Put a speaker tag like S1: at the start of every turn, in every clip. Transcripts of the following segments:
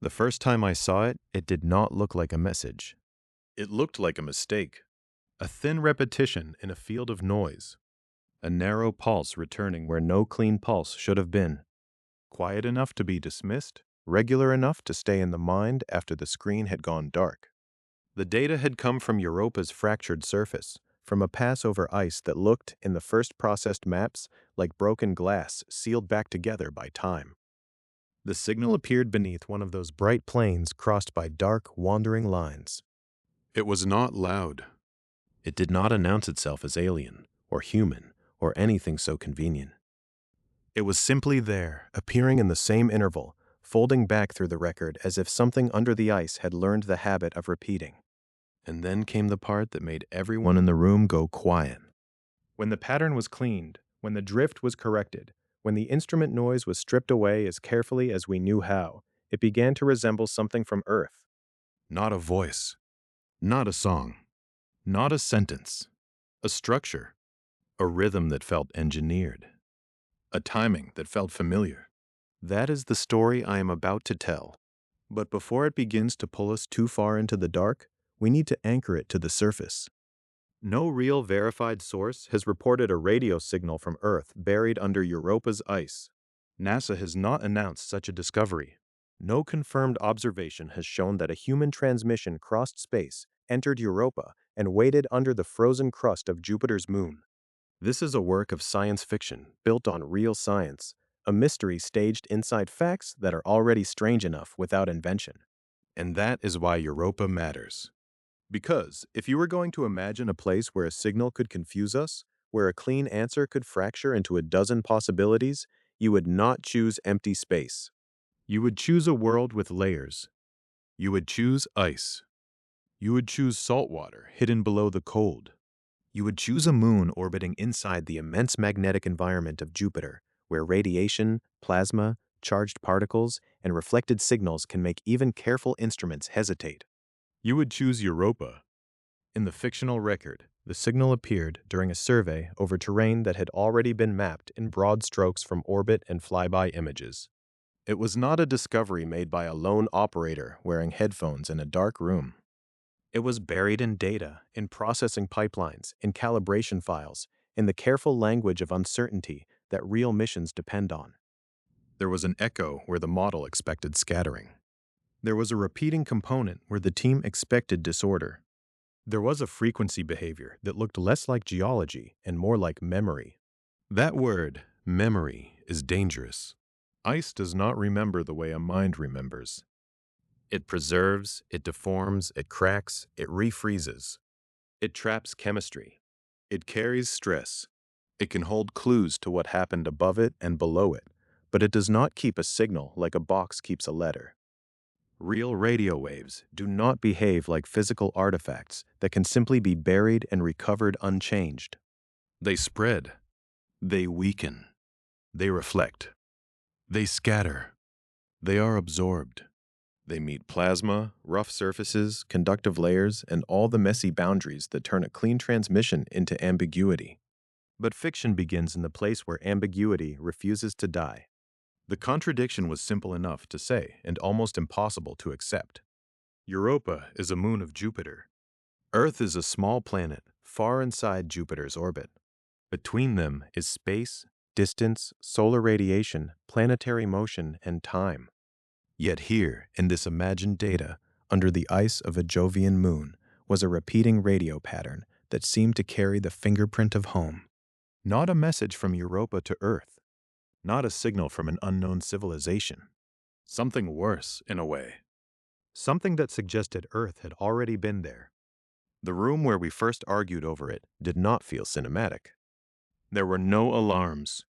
S1: The first time I saw it, it did not look like a message. It looked like a mistake, a thin repetition in a field of noise, a narrow pulse returning where no clean pulse should have been, quiet enough to be dismissed, regular enough to stay in the mind after the screen had gone dark. The data had come from Europa's fractured surface, from a pass over ice that looked, in the first processed maps, like broken glass sealed back together by time. The signal appeared beneath one of those bright planes crossed by dark, wandering lines. It was not loud. It did not announce itself as alien, or human, or anything so convenient. It was simply there, appearing in the same interval, folding back through the record as if something under the ice had learned the habit of repeating. And then came the part that made everyone in the room go quiet. When the pattern was cleaned, when the drift was corrected, when the instrument noise was stripped away as carefully as we knew how, it began to resemble something from Earth. Not a voice, not a song, not a sentence, a structure, a rhythm that felt engineered, a timing that felt familiar. That is the story I am about to tell. But before it begins to pull us too far into the dark, we need to anchor it to the surface. No real verified source has reported a radio signal from Earth buried under Europa's ice. NASA has not announced such a discovery. No confirmed observation has shown that a human transmission crossed space, entered Europa, and waited under the frozen crust of Jupiter's moon. This is a work of science fiction built on real science, a mystery staged inside facts that are already strange enough without invention. And that is why Europa matters. Because if you were going to imagine a place where a signal could confuse us, where a clean answer could fracture into a dozen possibilities, you would not choose empty space. You would choose a world with layers. You would choose ice. You would choose salt water hidden below the cold. You would choose a moon orbiting inside the immense magnetic environment of Jupiter, where radiation, plasma, charged particles, and reflected signals can make even careful instruments hesitate. You would choose Europa. In the fictional record, the signal appeared during a survey over terrain that had already been mapped in broad strokes from orbit and flyby images. It was not a discovery made by a lone operator wearing headphones in a dark room. It was buried in data, in processing pipelines, in calibration files, in the careful language of uncertainty that real missions depend on. There was an echo where the model expected scattering. There was a repeating component where the team expected disorder. There was a frequency behavior that looked less like geology and more like memory. That word, memory, is dangerous. Ice does not remember the way a mind remembers. It preserves, it deforms, it cracks, it refreezes. It traps chemistry. It carries stress. It can hold clues to what happened above it and below it, but it does not keep a signal like a box keeps a letter. Real radio waves do not behave like physical artifacts that can simply be buried and recovered unchanged. They spread. They weaken. They reflect. They scatter. They are absorbed. They meet plasma, rough surfaces, conductive layers, and all the messy boundaries that turn a clean transmission into ambiguity. But fiction begins in the place where ambiguity refuses to die. The contradiction was simple enough to say and almost impossible to accept. Europa is a moon of Jupiter. Earth is a small planet far inside Jupiter's orbit. Between them is space, distance, solar radiation, planetary motion, and time. Yet here, in this imagined data, under the ice of a Jovian moon, was a repeating radio pattern that seemed to carry the fingerprint of home. Not a message from Europa to Earth. Not a signal from an unknown civilization. Something worse, in a way. Something that suggested Earth had already been there. The room where we first argued over it did not feel cinematic. There were no alarms.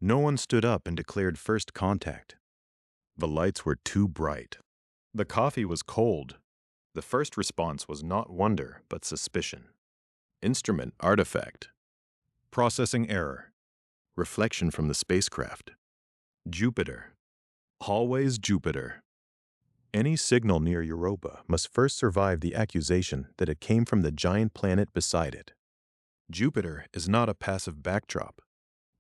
S1: No one stood up and declared first contact. The lights were too bright. The coffee was cold. The first response was not wonder, but suspicion. Instrument artifact. Processing error. Reflection from the spacecraft. Jupiter. Always Jupiter. Any signal near Europa must first survive the accusation that it came from the giant planet beside it. Jupiter is not a passive backdrop.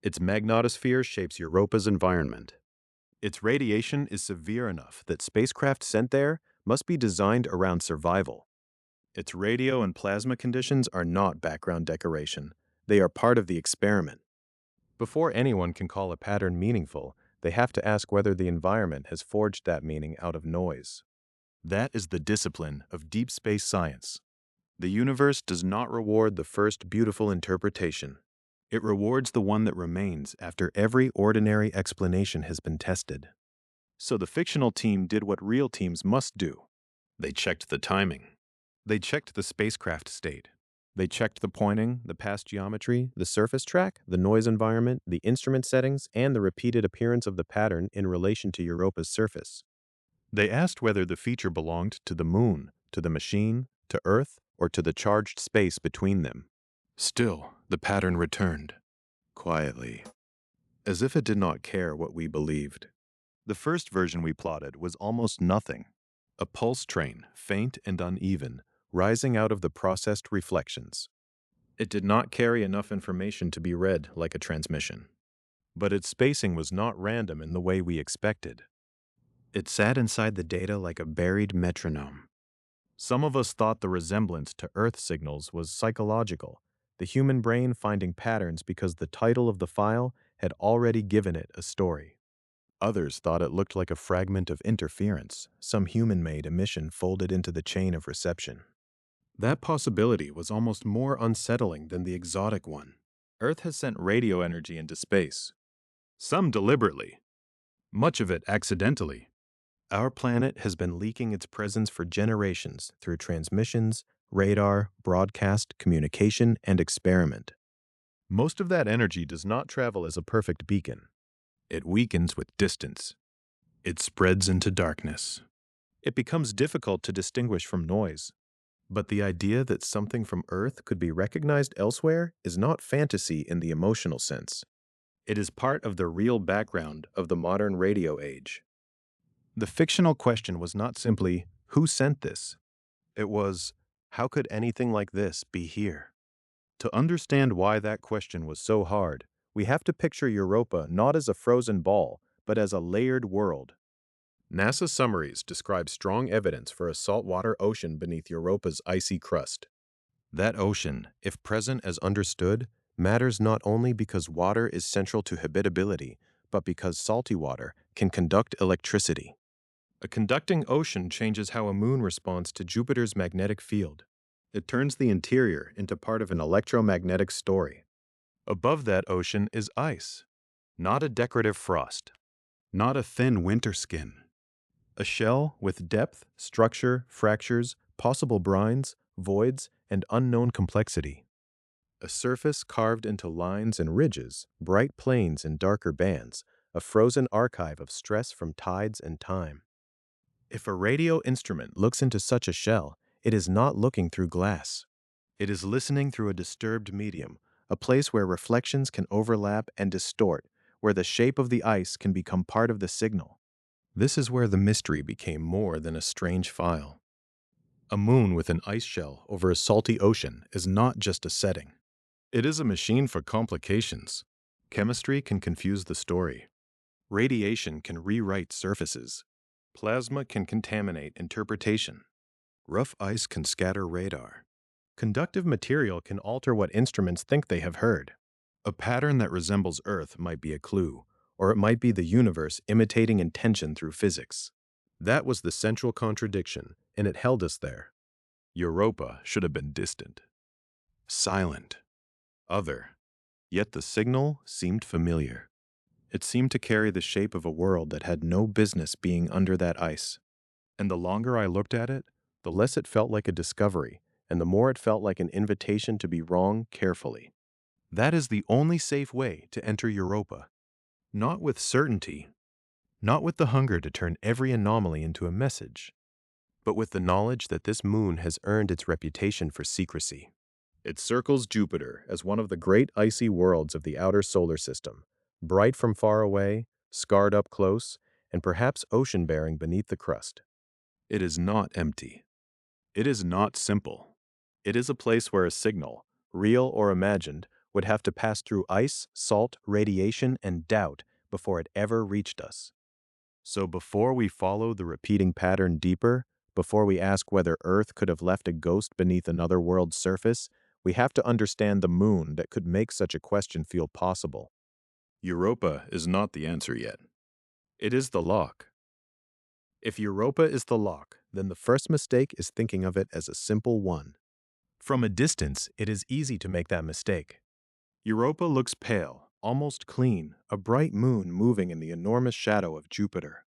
S1: Its magnetosphere shapes Europa's environment. Its radiation is severe enough that spacecraft sent there must be designed around survival. Its radio and plasma conditions are not background decoration. They are part of the experiment. Before anyone can call a pattern meaningful, they have to ask whether the environment has forged that meaning out of noise. That is the discipline of deep space science. The universe does not reward the first beautiful interpretation. It rewards the one that remains after every ordinary explanation has been tested. So the fictional team did what real teams must do. They checked the timing. They checked the spacecraft state. They checked the pointing, the past geometry, the surface track, the noise environment, the instrument settings, and the repeated appearance of the pattern in relation to Europa's surface. They asked whether the feature belonged to the moon, to the machine, to Earth, or to the charged space between them. Still, the pattern returned, quietly, as if it did not care what we believed. The first version we plotted was almost nothing. A pulse train, faint and uneven, rising out of the processed reflections. It did not carry enough information to be read like a transmission. But its spacing was not random in the way we expected. It sat inside the data like a buried metronome. Some of us thought the resemblance to Earth signals was psychological, the human brain finding patterns because the title of the file had already given it a story. Others thought it looked like a fragment of interference, some human-made emission folded into the chain of reception. That possibility was almost more unsettling than the exotic one. Earth has sent radio energy into space. Some deliberately, much of it accidentally. Our planet has been leaking its presence for generations through transmissions, radar, broadcast, communication, and experiment. Most of that energy does not travel as a perfect beacon. It weakens with distance. It spreads into darkness. It becomes difficult to distinguish from noise. But the idea that something from Earth could be recognized elsewhere is not fantasy in the emotional sense. It is part of the real background of the modern radio age. The fictional question was not simply, who sent this? It was, how could anything like this be here? To understand why that question was so hard, we have to picture Europa not as a frozen ball, but as a layered world. NASA summaries describe strong evidence for a saltwater ocean beneath Europa's icy crust. That ocean, if present as understood, matters not only because water is central to habitability, but because salty water can conduct electricity. A conducting ocean changes how a moon responds to Jupiter's magnetic field. It turns the interior into part of an electromagnetic story. Above that ocean is ice, not a decorative frost, not a thin winter skin. A shell with depth, structure, fractures, possible brines, voids, and unknown complexity. A surface carved into lines and ridges, bright plains and darker bands, a frozen archive of stress from tides and time. If a radio instrument looks into such a shell, it is not looking through glass. It is listening through a disturbed medium, a place where reflections can overlap and distort, where the shape of the ice can become part of the signal. This is where the mystery became more than a strange file. A moon with an ice shell over a salty ocean is not just a setting. It is a machine for complications. Chemistry can confuse the story. Radiation can rewrite surfaces. Plasma can contaminate interpretation. Rough ice can scatter radar. Conductive material can alter what instruments think they have heard. A pattern that resembles Earth might be a clue, or it might be the universe imitating intention through physics. That was the central contradiction, and it held us there. Europa should have been distant, silent, other, yet the signal seemed familiar. It seemed to carry the shape of a world that had no business being under that ice. And the longer I looked at it, the less it felt like a discovery, and the more it felt like an invitation to be wrong carefully. That is the only safe way to enter Europa. Not with certainty, not with the hunger to turn every anomaly into a message, but with the knowledge that this moon has earned its reputation for secrecy. It circles Jupiter as one of the great icy worlds of the outer solar system, bright from far away, scarred up close, and perhaps ocean-bearing beneath the crust. It is not empty. It is not simple. It is a place where a signal, real or imagined, would have to pass through ice, salt, radiation, and doubt before it ever reached us. So before we follow the repeating pattern deeper, before we ask whether Earth could have left a ghost beneath another world's surface, we have to understand the moon that could make such a question feel possible. Europa is not the answer yet. It is the lock. If Europa is the lock, then the first mistake is thinking of it as a simple one. From a distance, it is easy to make that mistake. Europa looks pale, almost clean, a bright moon moving in the enormous shadow of Jupiter.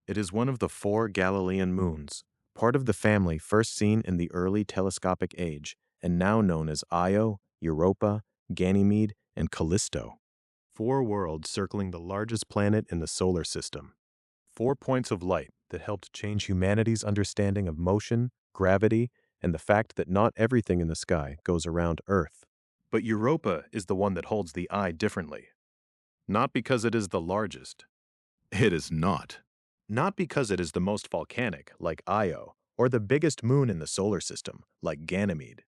S1: It is one of the four Galilean moons, part of the family first seen in the early telescopic age, and now known as Io, Europa, Ganymede, and Callisto. Four worlds circling the largest planet in the solar system. 4 points of light that helped change humanity's understanding of motion, gravity, and the fact that not everything in the sky goes around Earth. But Europa is the one that holds the eye differently. Not because it is the largest. It is not. Not because it is the most volcanic, like Io, or the biggest moon in the solar system, like Ganymede.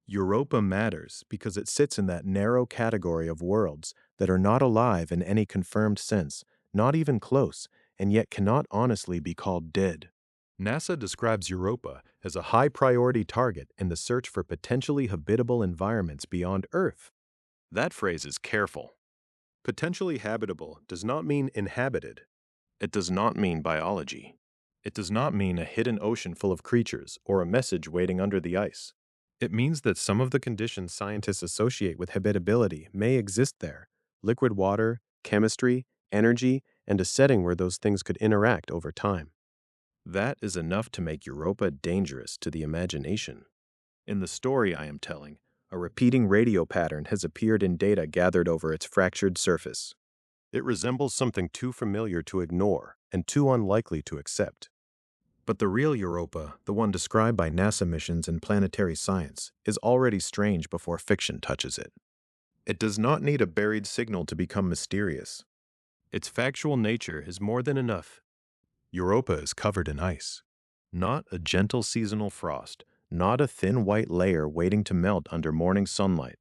S1: Europa matters because it sits in that narrow category of worlds that are not alive in any confirmed sense, not even close, and yet cannot honestly be called dead. NASA describes Europa as a high-priority target in the search for potentially habitable environments beyond Earth. That phrase is careful. Potentially habitable does not mean inhabited. It does not mean biology. It does not mean a hidden ocean full of creatures or a message waiting under the ice. It means that some of the conditions scientists associate with habitability may exist there: liquid water, chemistry, energy, and a setting where those things could interact over time. That is enough to make Europa dangerous to the imagination. In the story I am telling, a repeating radio pattern has appeared in data gathered over its fractured surface. It resembles something too familiar to ignore and too unlikely to accept. But the real Europa, the one described by NASA missions and planetary science, is already strange before fiction touches it. It does not need a buried signal to become mysterious. Its factual nature is more than enough. Europa is covered in ice. Not a gentle seasonal frost, not a thin white layer waiting to melt under morning sunlight.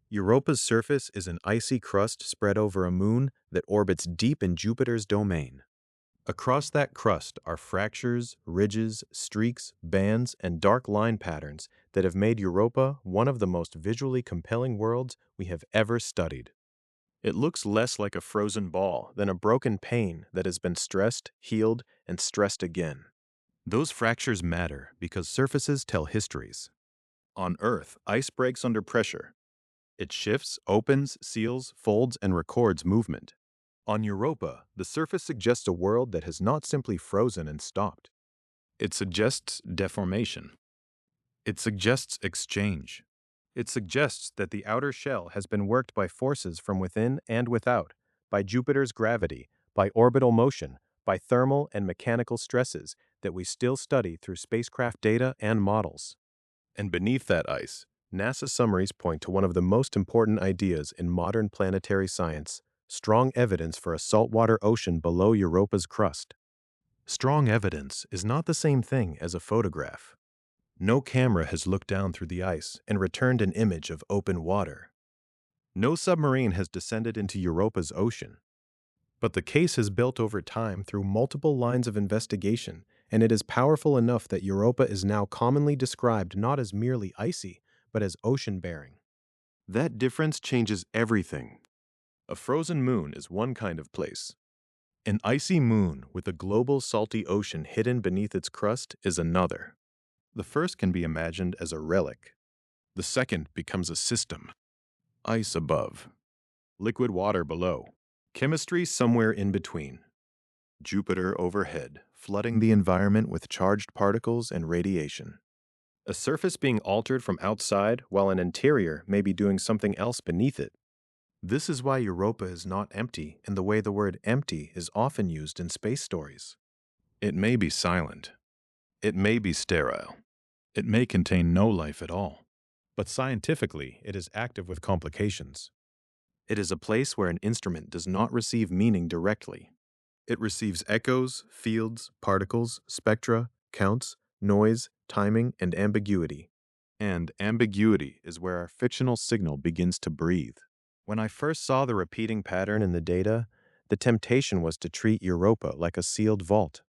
S1: Europa's surface is an icy crust spread over a moon that orbits deep in Jupiter's domain. Across that crust are fractures, ridges, streaks, bands, and dark line patterns that have made Europa one of the most visually compelling worlds we have ever studied. It looks less like a frozen ball than a broken pane that has been stressed, healed, and stressed again. Those fractures matter because surfaces tell histories. On Earth, ice breaks under pressure. It shifts, opens, seals, folds, and records movement. On Europa, the surface suggests a world that has not simply frozen and stopped. It suggests deformation. It suggests exchange. It suggests that the outer shell has been worked by forces from within and without, by Jupiter's gravity, by orbital motion, by thermal and mechanical stresses that we still study through spacecraft data and models. And beneath that ice, NASA summaries point to one of the most important ideas in modern planetary science: strong evidence for a saltwater ocean below Europa's crust. Strong evidence is not the same thing as a photograph. No camera has looked down through the ice and returned an image of open water. No submarine has descended into Europa's ocean. But the case has built over time through multiple lines of investigation, and it is powerful enough that Europa is now commonly described not as merely icy, but as ocean-bearing. That difference changes everything. A frozen moon is one kind of place. An icy moon with a global salty ocean hidden beneath its crust is another. The first can be imagined as a relic. The second becomes a system. Ice above. Liquid water below. Chemistry somewhere in between. Jupiter overhead, flooding the environment with charged particles and radiation. A surface being altered from outside while an interior may be doing something else beneath it. This is why Europa is not empty in the way the word empty is often used in space stories. It may be silent. It may be sterile. It may contain no life at all. But scientifically, it is active with complications. It is a place where an instrument does not receive meaning directly. It receives echoes, fields, particles, spectra, counts, noise, timing, and ambiguity. And ambiguity is where our fictional signal begins to breathe. When I first saw the repeating pattern in the data, The temptation was to treat Europa like a sealed vault.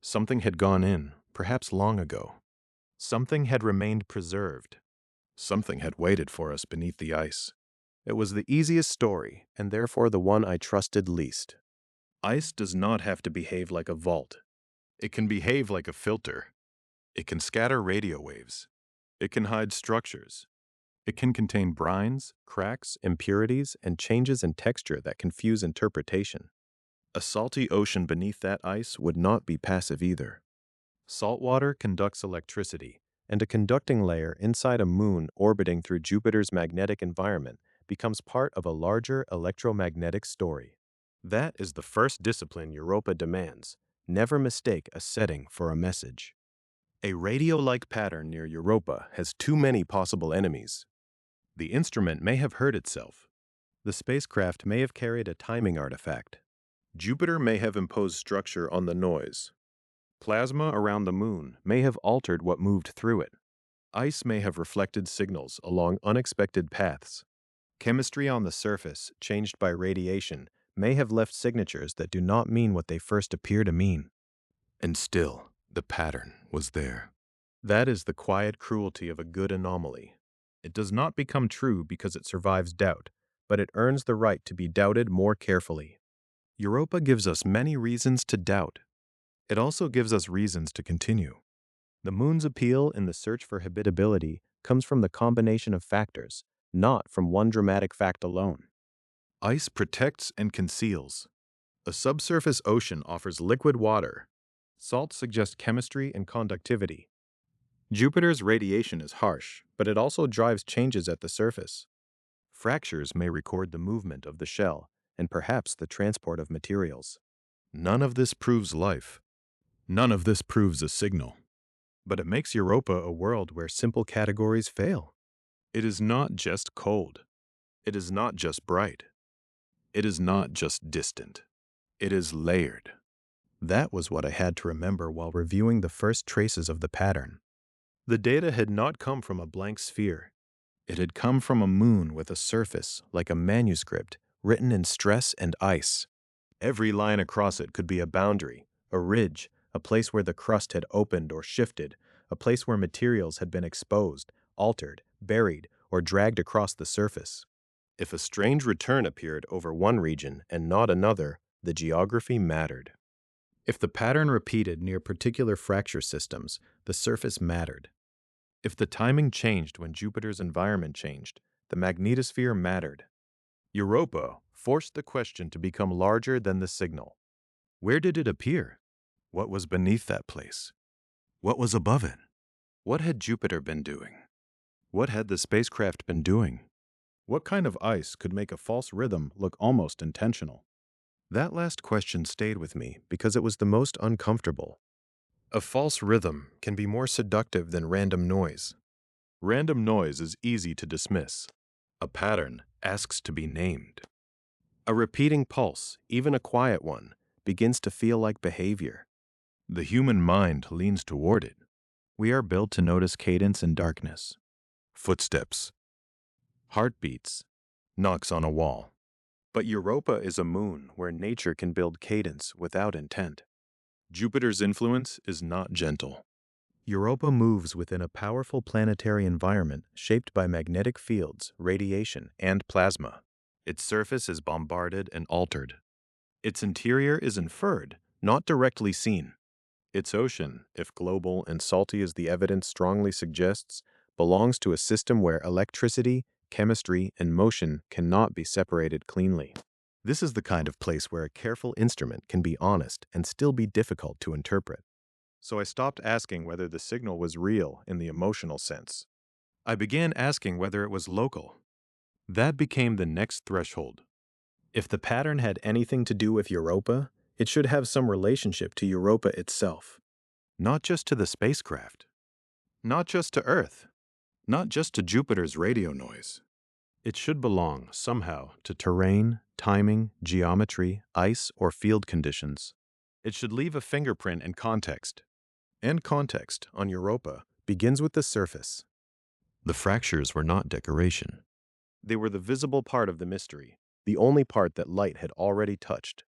S1: Something had gone in, perhaps long ago. Something had remained preserved. Something had waited for us beneath the ice. It was the easiest story, and therefore the one I trusted least. Ice does not have to behave like a vault. It can behave like a filter. It can scatter radio waves. It can hide structures. It can contain brines, cracks, impurities, and changes in texture that confuse interpretation. A salty ocean beneath that ice would not be passive either. Salt water conducts electricity, and a conducting layer inside a moon orbiting through Jupiter's magnetic environment becomes part of a larger electromagnetic story. That is the first discipline Europa demands. Never mistake a setting for a message. A radio-like pattern near Europa has too many possible enemies. The instrument may have hurt itself. The spacecraft may have carried a timing artifact. Jupiter may have imposed structure on the noise. Plasma around the moon may have altered what moved through it. Ice may have reflected signals along unexpected paths. Chemistry on the surface, changed by radiation, may have left signatures that do not mean what they first appear to mean. And still, the pattern was there. That is the quiet cruelty of a good anomaly. It does not become true because it survives doubt, but it earns the right to be doubted more carefully. Europa gives us many reasons to doubt. It also gives us reasons to continue. The moon's appeal in the search for habitability comes from the combination of factors, not from one dramatic fact alone. Ice protects and conceals. A subsurface ocean offers liquid water. Salt suggests chemistry and conductivity. Jupiter's radiation is harsh, but it also drives changes at the surface. Fractures may record the movement of the shell and perhaps the transport of materials. None of this proves life. None of this proves a signal. But it makes Europa a world where simple categories fail. It is not just cold. It is not just bright. It is not just distant. It is layered. That was what I had to remember while reviewing the first traces of the pattern. The data had not come from a blank sphere. It had come from a moon with a surface like a manuscript written in stress and ice. Every line across it could be a boundary, a ridge, a place where the crust had opened or shifted, a place where materials had been exposed, altered, buried, or dragged across the surface. If a strange return appeared over one region and not another, the geography mattered. If the pattern repeated near particular fracture systems, the surface mattered. If the timing changed when Jupiter's environment changed, the magnetosphere mattered. Europa forced the question to become larger than the signal. Where did it appear? What was beneath that place? What was above it? What had Jupiter been doing? What had the spacecraft been doing? What kind of ice could make a false rhythm look almost intentional? That last question stayed with me because it was the most uncomfortable. A false rhythm can be more seductive than random noise. Random noise is easy to dismiss. A pattern asks to be named. A repeating pulse, even a quiet one, begins to feel like behavior. The human mind leans toward it. We are built to notice cadence in darkness. Footsteps. Heartbeats. Knocks on a wall. But Europa is a moon where nature can build cadence without intent. Jupiter's influence is not gentle. Europa moves within a powerful planetary environment shaped by magnetic fields, radiation, and plasma. Its surface is bombarded and altered. Its interior is inferred, not directly seen. Its ocean, if global and salty as the evidence strongly suggests, belongs to a system where electricity, chemistry, and motion cannot be separated cleanly. This is the kind of place where a careful instrument can be honest and still be difficult to interpret. So I stopped asking whether the signal was real in the emotional sense. I began asking whether it was local. That became the next threshold. If the pattern had anything to do with Europa, it should have some relationship to Europa itself. Not just to the spacecraft. Not just to Earth. Not just to Jupiter's radio noise. It should belong, somehow, to terrain, timing, geometry, ice, or field conditions. It should leave a fingerprint in context. And context, on Europa, begins with the surface. The fractures were not decoration. They were the visible part of the mystery, the only part that light had already touched.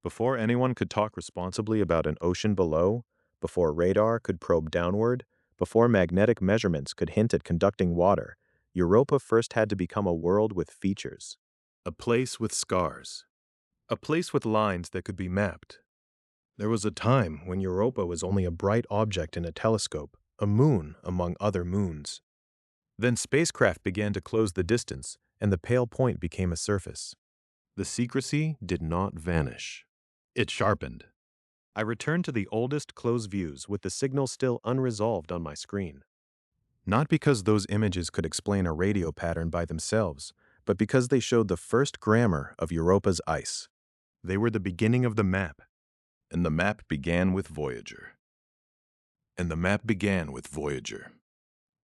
S1: Before anyone could talk responsibly about an ocean below, before radar could probe downward, before magnetic measurements could hint at conducting water, Europa first had to become a world with features. A place with scars. A place with lines that could be mapped. There was a time when Europa was only a bright object in a telescope, a moon among other moons. Then spacecraft began to close the distance, and the pale point became a surface. The secrecy did not vanish. It sharpened. I returned to the oldest close views with the signal still unresolved on my screen. Not because those images could explain a radio pattern by themselves, but because they showed the first grammar of Europa's ice. They were the beginning of the map. And the map began with Voyager.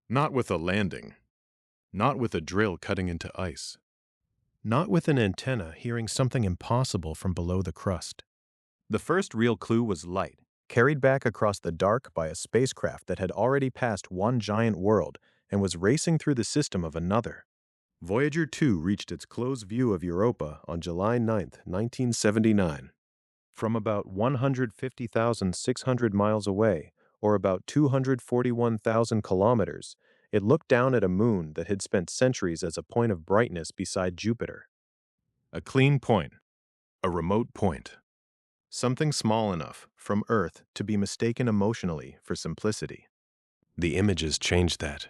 S1: Not with a landing. Not with a drill cutting into ice. Not with an antenna hearing something impossible from below the crust. The first real clue was light, carried back across the dark by a spacecraft that had already passed one giant world and was racing through the system of another. Voyager 2 reached its close view of Europa on July 9, 1979. From about 150,600 miles away, or about 241,000 kilometers, it looked down at a moon that had spent centuries as a point of brightness beside Jupiter. A clean point. A remote point. Something small enough, from Earth, to be mistaken emotionally for simplicity. The images changed that.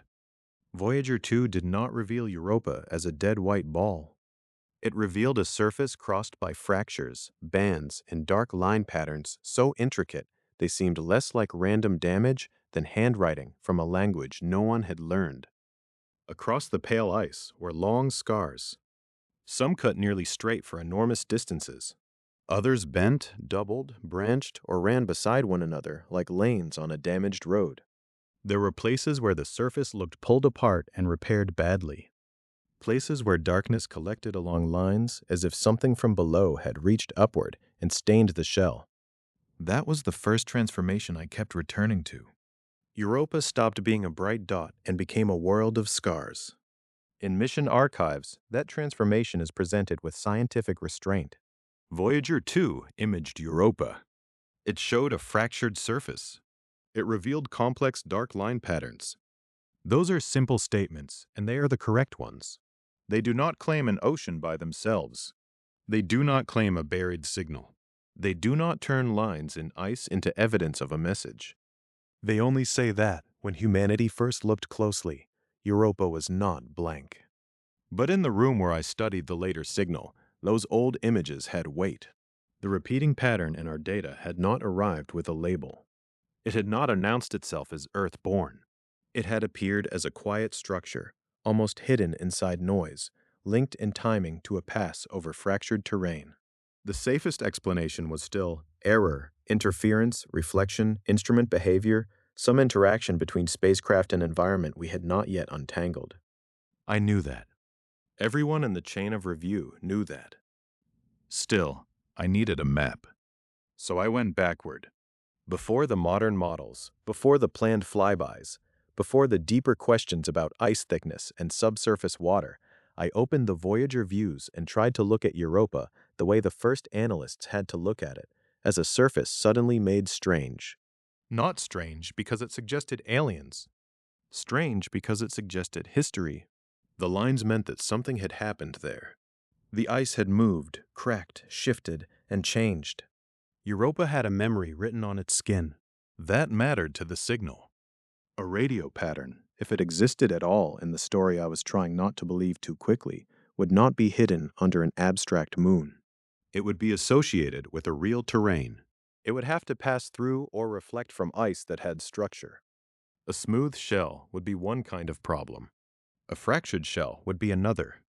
S1: Voyager 2 did not reveal Europa as a dead white ball. It revealed a surface crossed by fractures, bands, and dark line patterns so intricate they seemed less like random damage than handwriting from a language no one had learned. Across the pale ice were long scars. Some cut nearly straight for enormous distances. Others bent, doubled, branched, or ran beside one another like lanes on a damaged road. There were places where the surface looked pulled apart and repaired badly. Places where darkness collected along lines as if something from below had reached upward and stained the shell. That was the first transformation I kept returning to. Europa stopped being a bright dot and became a world of scars. In mission archives, that transformation is presented with scientific restraint. Voyager 2 imaged Europa. It showed a fractured surface. It revealed complex dark line patterns. Those are simple statements, and they are the correct ones. They do not claim an ocean by themselves. They do not claim a buried signal. They do not turn lines in ice into evidence of a message. They only say that, when humanity first looked closely, Europa was not blank. But in the room where I studied the later signal, those old images had weight. The repeating pattern in our data had not arrived with a label. It had not announced itself as Earth-born. It had appeared as a quiet structure, almost hidden inside noise, linked in timing to a pass over fractured terrain. The safest explanation was still error, interference, reflection, instrument behavior, some interaction between spacecraft and environment we had not yet untangled. I knew that. Everyone in the chain of review knew that. Still, I needed a map. So I went backward. Before the modern models, before the planned flybys, before the deeper questions about ice thickness and subsurface water, I opened the Voyager views and tried to look at Europa the way the first analysts had to look at it, as a surface suddenly made strange. Not strange because it suggested aliens. Strange because it suggested history. The lines meant that something had happened there. The ice had moved, cracked, shifted, and changed. Europa had a memory written on its skin. That mattered to the signal. A radio pattern, if it existed at all in the story I was trying not to believe too quickly, would not be hidden under an abstract moon. It would be associated with a real terrain. It would have to pass through or reflect from ice that had structure. A smooth shell would be one kind of problem. A fractured shell would be another.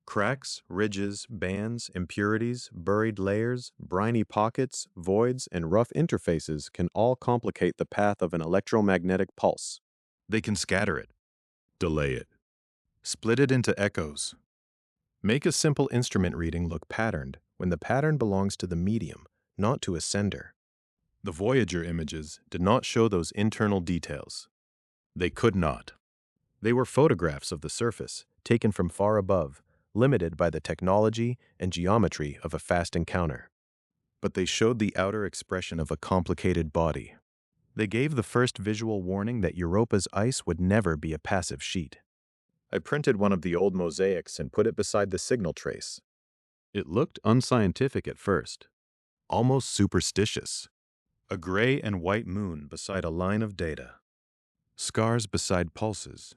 S1: Cracks, ridges, bands, impurities, buried layers, briny pockets, voids, and rough interfaces can all complicate the path of an electromagnetic pulse. They can scatter it, delay it, split it into echoes. Make a simple instrument reading look patterned when the pattern belongs to the medium, not to a sender. The Voyager images did not show those internal details. They could not. They were photographs of the surface, taken from far above, limited by the technology and geometry of a fast encounter. but they showed the outer expression of a complicated body. They gave the first visual warning that Europa's ice would never be a passive sheet. I printed one of the old mosaics and put it beside the signal trace. It looked unscientific at first, almost superstitious. A gray and white moon beside a line of data. Scars beside pulses.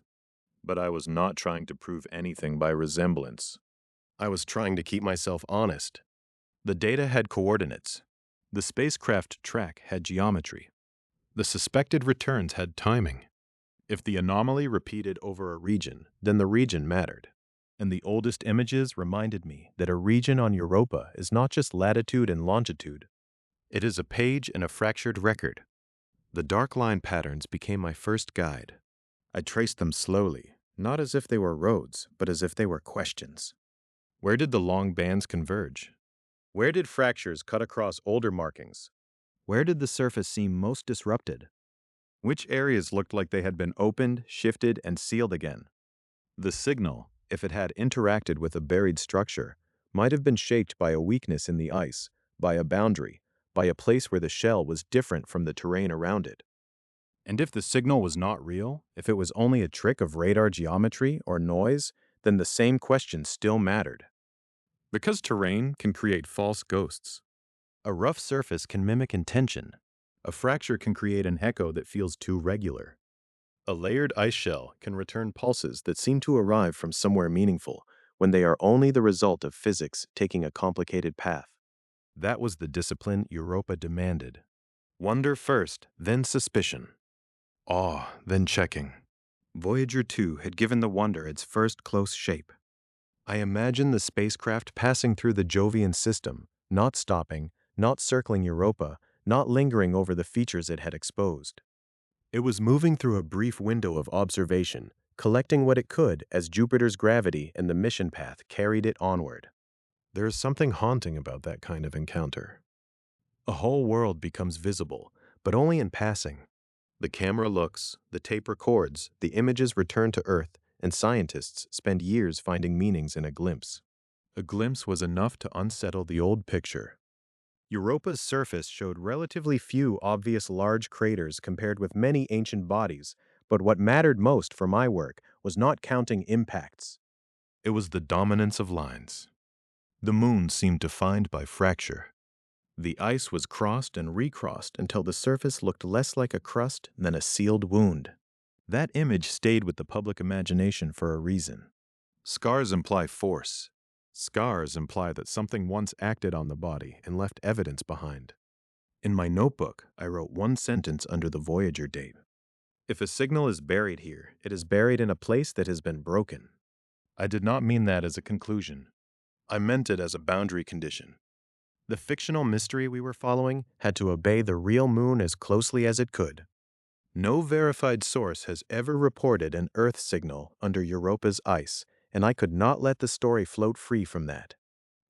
S1: But I was not trying to prove anything by resemblance. I was trying to keep myself honest. The data had coordinates. The spacecraft track had geometry. The suspected returns had timing. If the anomaly repeated over a region, then the region mattered. And the oldest images reminded me that a region on Europa is not just latitude and longitude. It is a page in a fractured record. The dark line patterns became my first guide. I traced them slowly, not as if they were roads, but as if they were questions. Where did the long bands converge? Where did fractures cut across older markings? Where did the surface seem most disrupted? Which areas looked like they had been opened, shifted, and sealed again? The signal, if it had interacted with a buried structure, might have been shaped by a weakness in the ice, by a boundary, by a place where the shell was different from the terrain around it. And if the signal was not real, if it was only a trick of radar geometry or noise, then the same question still mattered. Because terrain can create false ghosts. A rough surface can mimic intention. A fracture can create an echo that feels too regular. A layered ice shell can return pulses that seem to arrive from somewhere meaningful when they are only the result of physics taking a complicated path. That was the discipline Europa demanded. Wonder first, then suspicion. Awe, then checking. Voyager 2 had given the wonder its first close shape. I imagined the spacecraft passing through the Jovian system, not stopping, not circling Europa, not lingering over the features it had exposed. It was moving through a brief window of observation, collecting what it could as Jupiter's gravity and the mission path carried it onward. There is something haunting about that kind of encounter. A whole world becomes visible, but only in passing. The camera looks, the tape records, the images return to Earth, and scientists spend years finding meanings in a glimpse. A glimpse was enough to unsettle the old picture. Europa's surface showed relatively few obvious large craters compared with many ancient bodies, but what mattered most for my work was not counting impacts. It was the dominance of lines. The moon seemed defined by fracture. The ice was crossed and recrossed until the surface looked less like a crust than a sealed wound. That image stayed with the public imagination for a reason. Scars imply force. Scars imply that something once acted on the body and left evidence behind. In my notebook, I wrote one sentence under the Voyager date. If a signal is buried here, it is buried in a place that has been broken. I did not mean that as a conclusion. I meant it as a boundary condition. The fictional mystery we were following had to obey the real moon as closely as it could. No verified source has ever reported an Earth signal under Europa's ice, and I could not let the story float free from that.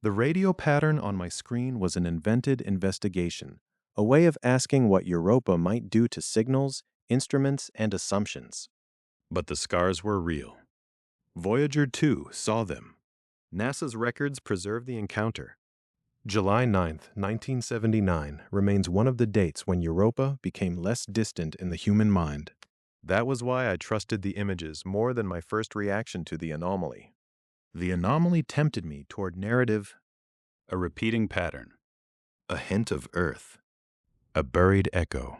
S1: The radio pattern on my screen was an invented investigation, a way of asking what Europa might do to signals, instruments, and assumptions. But the scars were real. Voyager 2 saw them. NASA's records preserve the encounter. July 9, 1979 remains one of the dates when Europa became less distant in the human mind. That was why I trusted the images more than my first reaction to the anomaly. The anomaly tempted me toward narrative, a repeating pattern, a hint of Earth, a buried echo.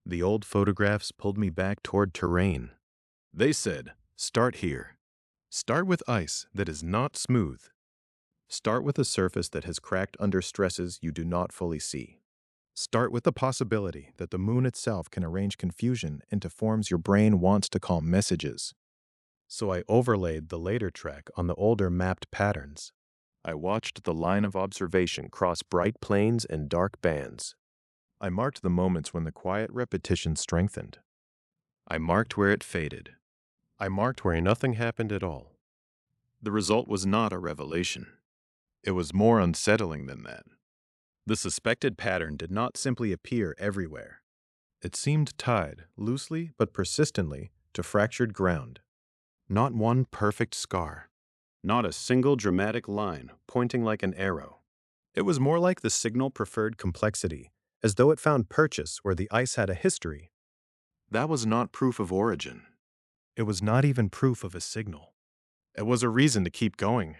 S1: The old photographs pulled me back toward terrain. They said, start here. Start with ice that is not smooth. Start with a surface that has cracked under stresses you do not fully see. Start with the possibility that the moon itself can arrange confusion into forms your brain wants to call messages. So I overlaid the later track on the older mapped patterns. I watched the line of observation cross bright planes and dark bands. I marked the moments when the quiet repetition strengthened. I marked where it faded. I marked where nothing happened at all. The result was not a revelation. It was more unsettling than that. The suspected pattern did not simply appear everywhere. It seemed tied, loosely but persistently, to fractured ground. Not one perfect scar. Not a single dramatic line pointing like an arrow. It was more like the signal preferred complexity, as though it found purchase where the ice had a history. That was not proof of origin. It was not even proof of a signal. It was a reason to keep going.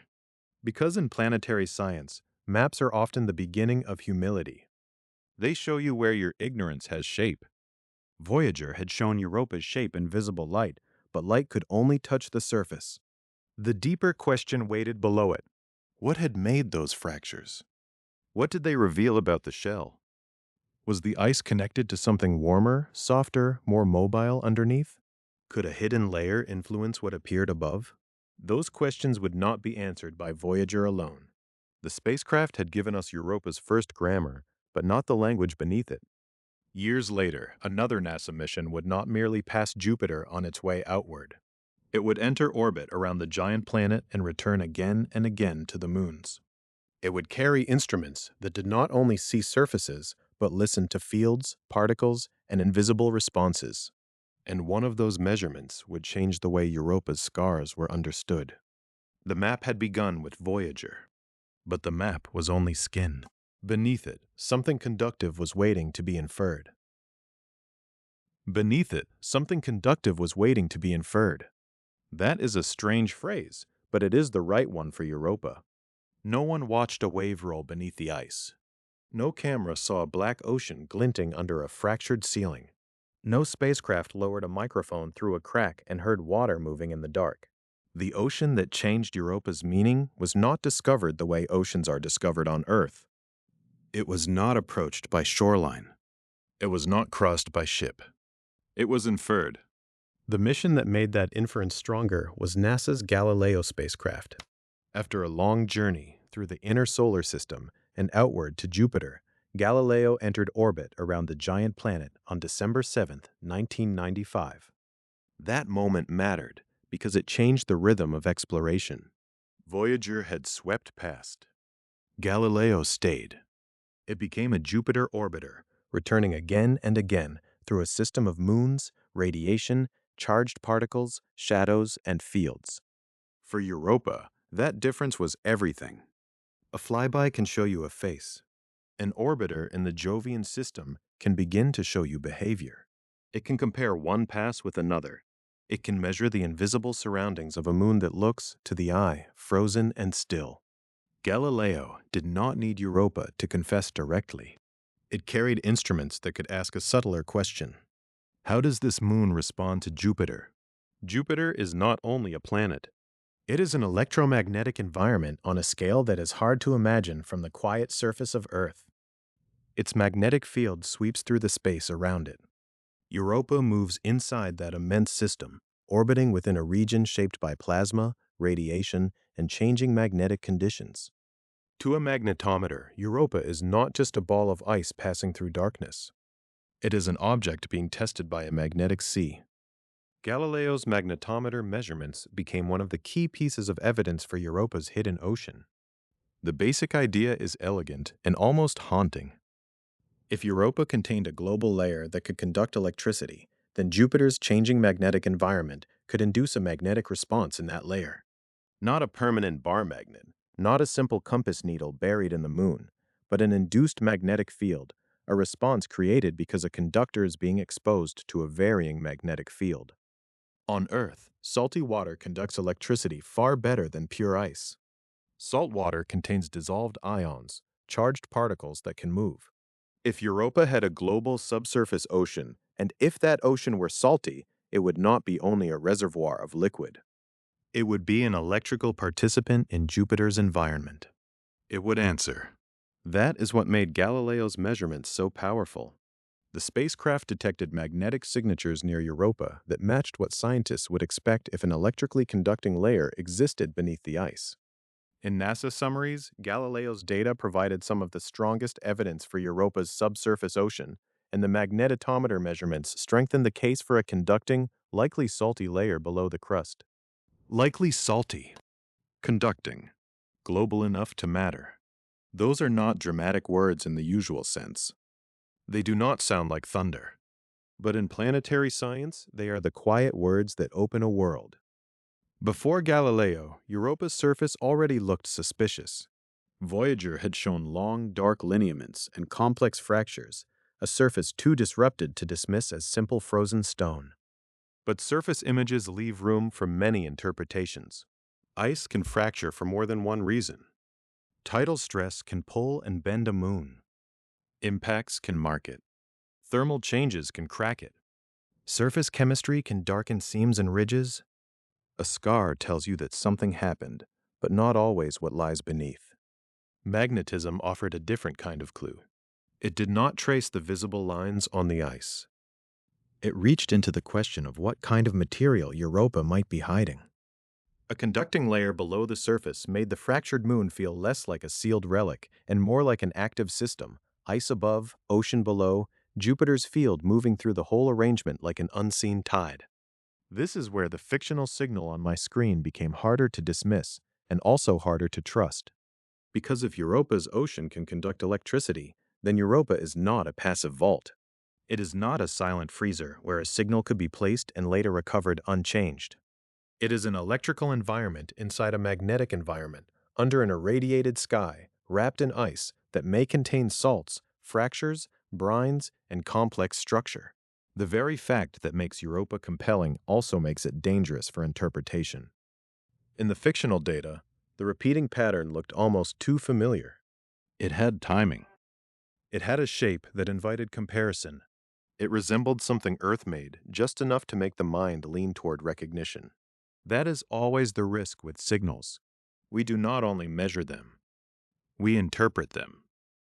S1: Because in planetary science, maps are often the beginning of humility. They show you where your ignorance has shape. Voyager had shown Europa's shape in visible light, but light could only touch the surface. The deeper question waited below it. What had made those fractures? What did they reveal about the shell? Was the ice connected to something warmer, softer, more mobile underneath? Could a hidden layer influence what appeared above? Those questions would not be answered by Voyager alone. The spacecraft had given us Europa's first grammar, but not the language beneath it. Years later, another NASA mission would not merely pass Jupiter on its way outward. It would enter orbit around the giant planet and return again and again to the moons. It would carry instruments that did not only see surfaces, but listened to fields, particles, and invisible responses. And one of those measurements would change the way Europa's scars were understood. The map had begun with Voyager, but the map was only skin. Beneath it, something conductive was waiting to be inferred. Beneath it, something conductive was waiting to be inferred. That is a strange phrase, but it is the right one for Europa. No one watched a wave roll beneath the ice. No camera saw a black ocean glinting under a fractured ceiling. No spacecraft lowered a microphone through a crack and heard water moving in the dark. The ocean that changed Europa's meaning was not discovered the way oceans are discovered on Earth. It was not approached by shoreline. It was not crossed by ship. It was inferred. The mission that made that inference stronger was NASA's Galileo spacecraft. After a long journey through the inner solar system and outward to Jupiter, Galileo entered orbit around the giant planet on December 7, 1995. That moment mattered because it changed the rhythm of exploration. Voyager had swept past. Galileo stayed. It became a Jupiter orbiter, returning again and again through a system of moons, radiation, charged particles, shadows, and fields. For Europa, that difference was everything. A flyby can show you a face. An orbiter in the Jovian system can begin to show you behavior. It can compare one pass with another. It can measure the invisible surroundings of a moon that looks, to the eye, frozen and still. Galileo did not need Europa to confess directly. It carried instruments that could ask a subtler question. How does this moon respond to Jupiter? Jupiter is not only a planet. It is an electromagnetic environment on a scale that is hard to imagine from the quiet surface of Earth. Its magnetic field sweeps through the space around it. Europa moves inside that immense system, orbiting within a region shaped by plasma, radiation, and changing magnetic conditions. To a magnetometer, Europa is not just a ball of ice passing through darkness. It is an object being tested by a magnetic sea. Galileo's magnetometer measurements became one of the key pieces of evidence for Europa's hidden ocean. The basic idea is elegant and almost haunting. If Europa contained a global layer that could conduct electricity, then Jupiter's changing magnetic environment could induce a magnetic response in that layer. Not a permanent bar magnet, not a simple compass needle buried in the moon, but an induced magnetic field, a response created because a conductor is being exposed to a varying magnetic field. On Earth, salty water conducts electricity far better than pure ice. Salt water contains dissolved ions, charged particles that can move. If Europa had a global subsurface ocean, and if that ocean were salty, it would not be only a reservoir of liquid. It would be an electrical participant in Jupiter's environment. It would answer. That is what made Galileo's measurements so powerful. The spacecraft detected magnetic signatures near Europa that matched what scientists would expect if an electrically conducting layer existed beneath the ice. In NASA summaries, Galileo's data provided some of the strongest evidence for Europa's subsurface ocean, and the magnetometer measurements strengthened the case for a conducting, likely salty layer below the crust. Likely salty. Conducting. Global enough to matter. Those are not dramatic words in the usual sense. They do not sound like thunder. But in planetary science, they are the quiet words that open a world. Before Galileo, Europa's surface already looked suspicious. Voyager had shown long, dark lineaments and complex fractures, a surface too disrupted to dismiss as simple frozen stone. But surface images leave room for many interpretations. Ice can fracture for more than one reason. Tidal stress can pull and bend a moon. Impacts can mark it. Thermal changes can crack it. Surface chemistry can darken seams and ridges. A scar tells you that something happened, but not always what lies beneath. Magnetism offered a different kind of clue. It did not trace the visible lines on the ice. It reached into the question of what kind of material Europa might be hiding. A conducting layer below the surface made the fractured moon feel less like a sealed relic and more like an active system, ice above, ocean below, Jupiter's field moving through the whole arrangement like an unseen tide. This is where the fictional signal on my screen became harder to dismiss and also harder to trust. Because if Europa's ocean can conduct electricity, then Europa is not a passive vault. It is not a silent freezer where a signal could be placed and later recovered unchanged. It is an electrical environment inside a magnetic environment, under an irradiated sky, wrapped in ice that may contain salts, fractures, brines, and complex structure. The very fact that makes Europa compelling also makes it dangerous for interpretation. In the fictional data, the repeating pattern looked almost too familiar. It had timing. It had a shape that invited comparison. It resembled something Earth-made, just enough to make the mind lean toward recognition. That is always the risk with signals. We do not only measure them, we interpret them.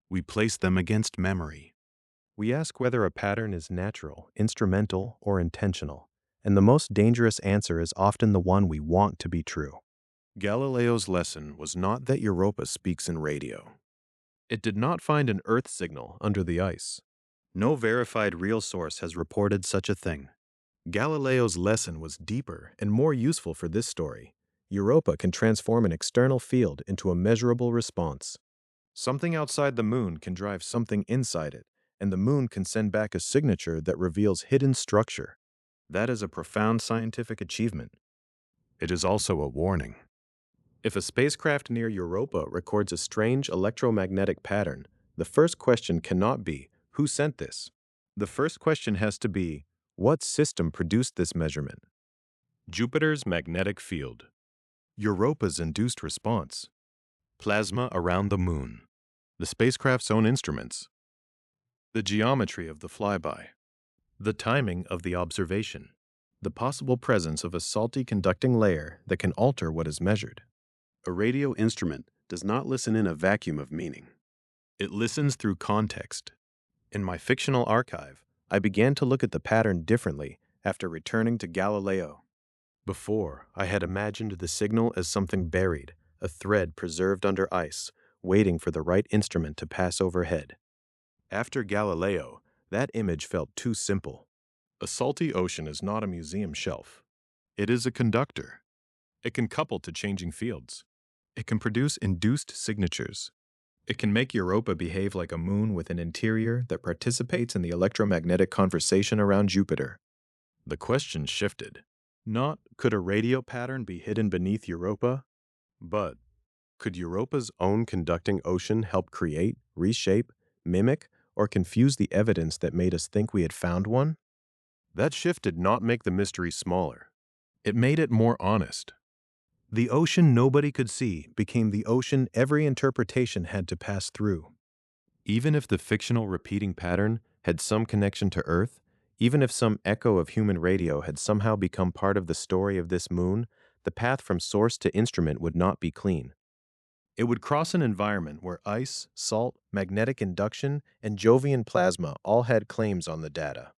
S1: We place them against memory. We ask whether a pattern is natural, instrumental, or intentional, and the most dangerous answer is often the one we want to be true. Galileo's lesson was not that Europa speaks in radio. It did not find an Earth signal under the ice. No verified real source has reported such a thing. Galileo's lesson was deeper and more useful for this story. Europa can transform an external field into a measurable response. Something outside the moon can drive something inside it, and the moon can send back a signature that reveals hidden structure. That is a profound scientific achievement. It is also a warning. If a spacecraft near Europa records a strange electromagnetic pattern, the first question cannot be, who sent this? The first question has to be, what system produced this measurement? Jupiter's magnetic field. Europa's induced response. Plasma around the moon. The spacecraft's own instruments. The geometry of the flyby. The timing of the observation. The possible presence of a salty conducting layer that can alter what is measured. A radio instrument does not listen in a vacuum of meaning. It listens through context. In my fictional archive, I began to look at the pattern differently after returning to Galileo. Before, I had imagined the signal as something buried, a thread preserved under ice, waiting for the right instrument to pass overhead. After Galileo, that image felt too simple. A salty ocean is not a museum shelf. It is a conductor. It can couple to changing fields. It can produce induced signatures. It can make Europa behave like a moon with an interior that participates in the electromagnetic conversation around Jupiter. The question shifted. Not, could a radio pattern be hidden beneath Europa? But, could Europa's own conducting ocean help create, reshape, mimic, or confuse the evidence that made us think we had found one? That shift did not make the mystery smaller. It made it more honest. The ocean nobody could see became the ocean every interpretation had to pass through. Even if the fictional repeating pattern had some connection to Earth, even if some echo of human radio had somehow become part of the story of this moon, the path from source to instrument would not be clean. It would cross an environment where ice, salt, magnetic induction, and Jovian plasma all had claims on the data.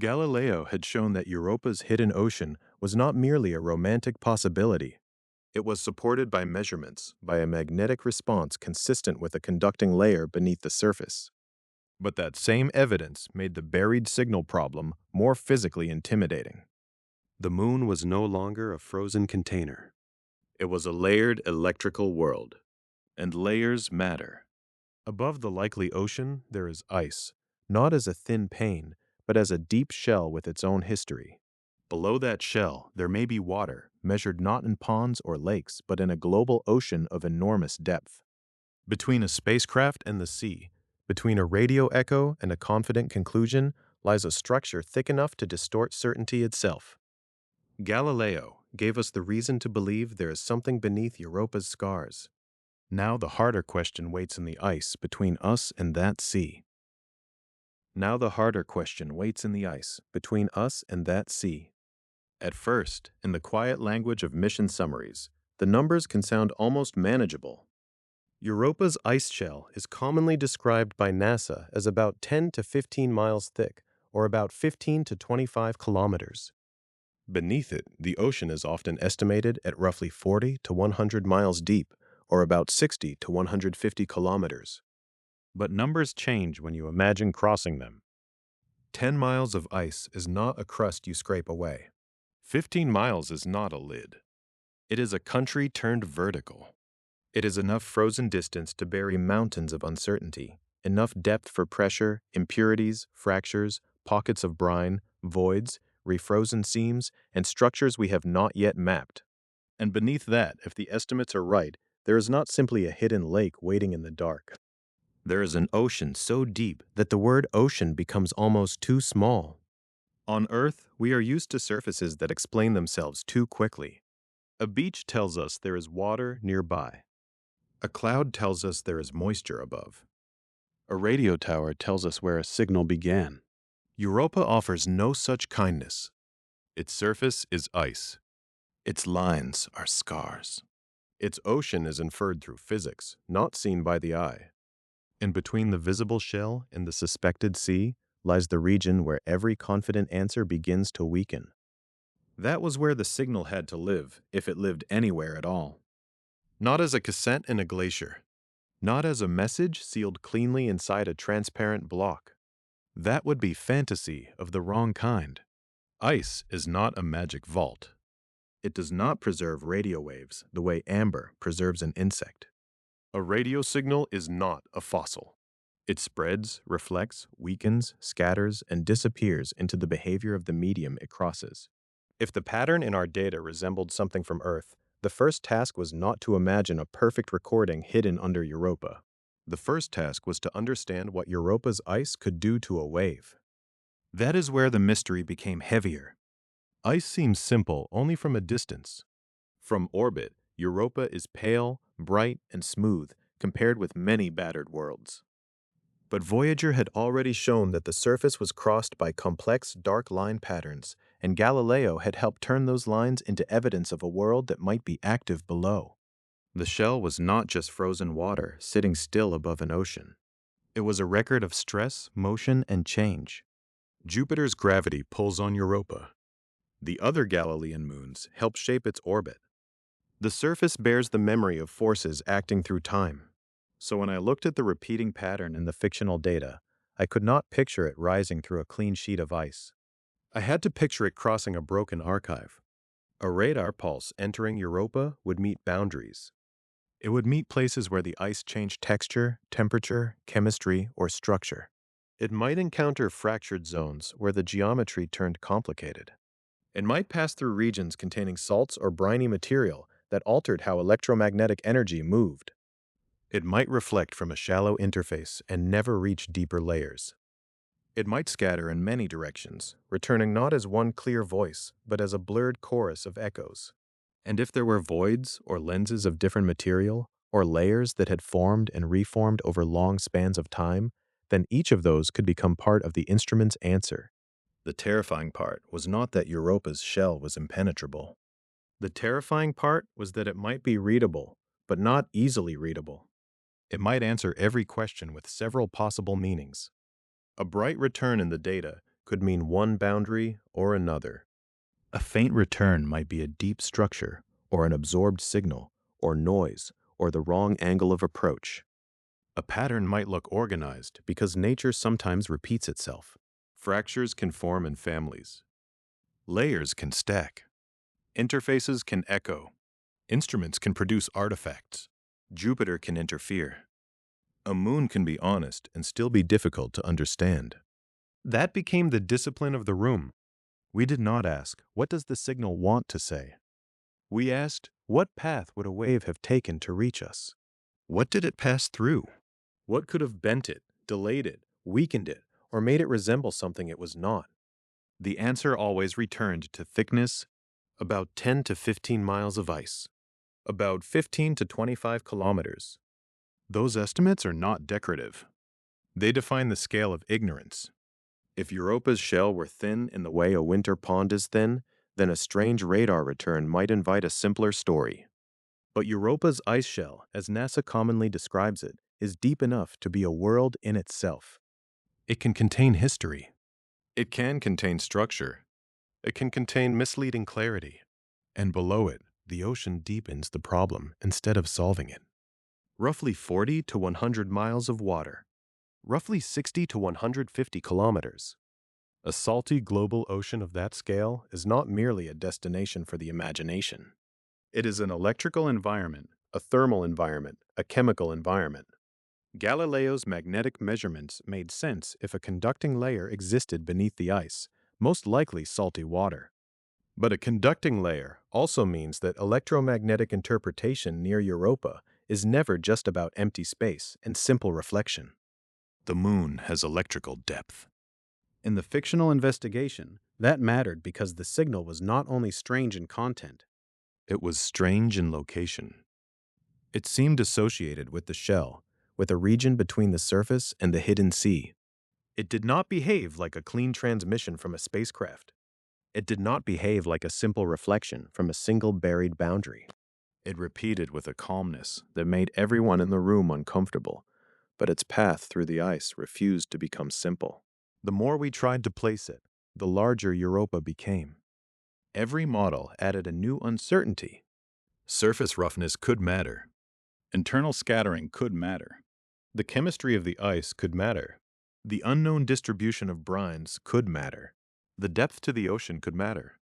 S1: Galileo had shown that Europa's hidden ocean was not merely a romantic possibility. It was supported by measurements, by a magnetic response consistent with a conducting layer beneath the surface. But that same evidence made the buried signal problem more physically intimidating. The moon was no longer a frozen container. It was a layered electrical world. And layers matter. Above the likely ocean, there is ice, not as a thin pane, but as a deep shell with its own history. Below that shell, there may be water, measured not in ponds or lakes, but in a global ocean of enormous depth. Between a spacecraft and the sea, between a radio echo and a confident conclusion, lies a structure thick enough to distort certainty itself. Galileo gave us the reason to believe there is something beneath Europa's scars. Now the harder question waits in the ice between us and that sea. Now the harder question waits in the ice between us and that sea. At first, in the quiet language of mission summaries, the numbers can sound almost manageable. Europa's ice shell is commonly described by NASA as about 10 to 15 miles thick, or about 15 to 25 kilometers. Beneath it, the ocean is often estimated at roughly 40 to 100 miles deep, or about 60 to 150 kilometers. But numbers change when you imagine crossing them. 10 miles of ice is not a crust you scrape away. 15 miles is not a lid. It is a country turned vertical. It is enough frozen distance to bury mountains of uncertainty, enough depth for pressure, impurities, fractures, pockets of brine, voids, refrozen seams, and structures we have not yet mapped. And beneath that, if the estimates are right, there is not simply a hidden lake waiting in the dark. There is an ocean so deep that the word ocean becomes almost too small. On Earth, we are used to surfaces that explain themselves too quickly. A beach tells us there is water nearby. A cloud tells us there is moisture above. A radio tower tells us where a signal began. Europa offers no such kindness. Its surface is ice. Its lines are scars. Its ocean is inferred through physics, not seen by the eye. And between the visible shell and the suspected sea lies the region where every confident answer begins to weaken. That was where the signal had to live, if it lived anywhere at all. Not as a cassette in a glacier. Not as a message sealed cleanly inside a transparent block. That would be fantasy of the wrong kind. Ice is not a magic vault. It does not preserve radio waves the way amber preserves an insect. A radio signal is not a fossil. It spreads, reflects, weakens, scatters, and disappears into the behavior of the medium it crosses. If the pattern in our data resembled something from Earth, the first task was not to imagine a perfect recording hidden under Europa. The first task was to understand what Europa's ice could do to a wave. That is where the mystery became heavier. Ice seems simple only from a distance. From orbit, Europa is pale, bright, and smooth compared with many battered worlds. But Voyager had already shown that the surface was crossed by complex, dark line patterns, and Galileo had helped turn those lines into evidence of a world that might be active below. The shell was not just frozen water sitting still above an ocean. It was a record of stress, motion, and change. Jupiter's gravity pulls on Europa. The other Galilean moons help shape its orbit. The surface bears the memory of forces acting through time. So when I looked at the repeating pattern in the fictional data, I could not picture it rising through a clean sheet of ice. I had to picture it crossing a broken archive. A radar pulse entering Europa would meet boundaries. It would meet places where the ice changed texture, temperature, chemistry, or structure. It might encounter fractured zones where the geometry turned complicated. It might pass through regions containing salts or briny material that altered how electromagnetic energy moved. It might reflect from a shallow interface and never reach deeper layers. It might scatter in many directions, returning not as one clear voice, but as a blurred chorus of echoes. And if there were voids or lenses of different material, or layers that had formed and reformed over long spans of time, then each of those could become part of the instrument's answer. The terrifying part was not that Europa's shell was impenetrable. The terrifying part was that it might be readable, but not easily readable. It might answer every question with several possible meanings. A bright return in the data could mean one boundary or another. A faint return might be a deep structure, or an absorbed signal, or noise, or the wrong angle of approach. A pattern might look organized because nature sometimes repeats itself. Fractures can form in families. Layers can stack. Interfaces can echo. Instruments can produce artifacts. Jupiter can interfere. A moon can be honest and still be difficult to understand. That became the discipline of the room. We did not ask, what does the signal want to say? We asked, what path would a wave have taken to reach us? What did it pass through? What could have bent it, delayed it, weakened it, or made it resemble something it was not? The answer always returned to thickness, about 10 to 15 miles of ice, about 15 to 25 kilometers. Those estimates are not decorative. They define the scale of ignorance. If Europa's shell were thin in the way a winter pond is thin, then a strange radar return might invite a simpler story. But Europa's ice shell, as NASA commonly describes it, is deep enough to be a world in itself. It can contain history. It can contain structure. It can contain misleading clarity. And below it, the ocean deepens the problem instead of solving it. Roughly 40 to 100 miles of water. Roughly 60 to 150 kilometers. A salty global ocean of that scale is not merely a destination for the imagination. It is an electrical environment, a thermal environment, a chemical environment. Galileo's magnetic measurements made sense if a conducting layer existed beneath the ice, most likely salty water. But a conducting layer also means that electromagnetic interpretation near Europa is never just about empty space and simple reflection. The moon has electrical depth. In the fictional investigation, that mattered because the signal was not only strange in content, it was strange in location. It seemed associated with the shell, with a region between the surface and the hidden sea. It did not behave like a clean transmission from a spacecraft. It did not behave like a simple reflection from a single buried boundary. It repeated with a calmness that made everyone in the room uncomfortable, but its path through the ice refused to become simple. The more we tried to place it, the larger Europa became. Every model added a new uncertainty. Surface roughness could matter. Internal scattering could matter. The chemistry of the ice could matter. The unknown distribution of brines could matter. The depth to the ocean could matter.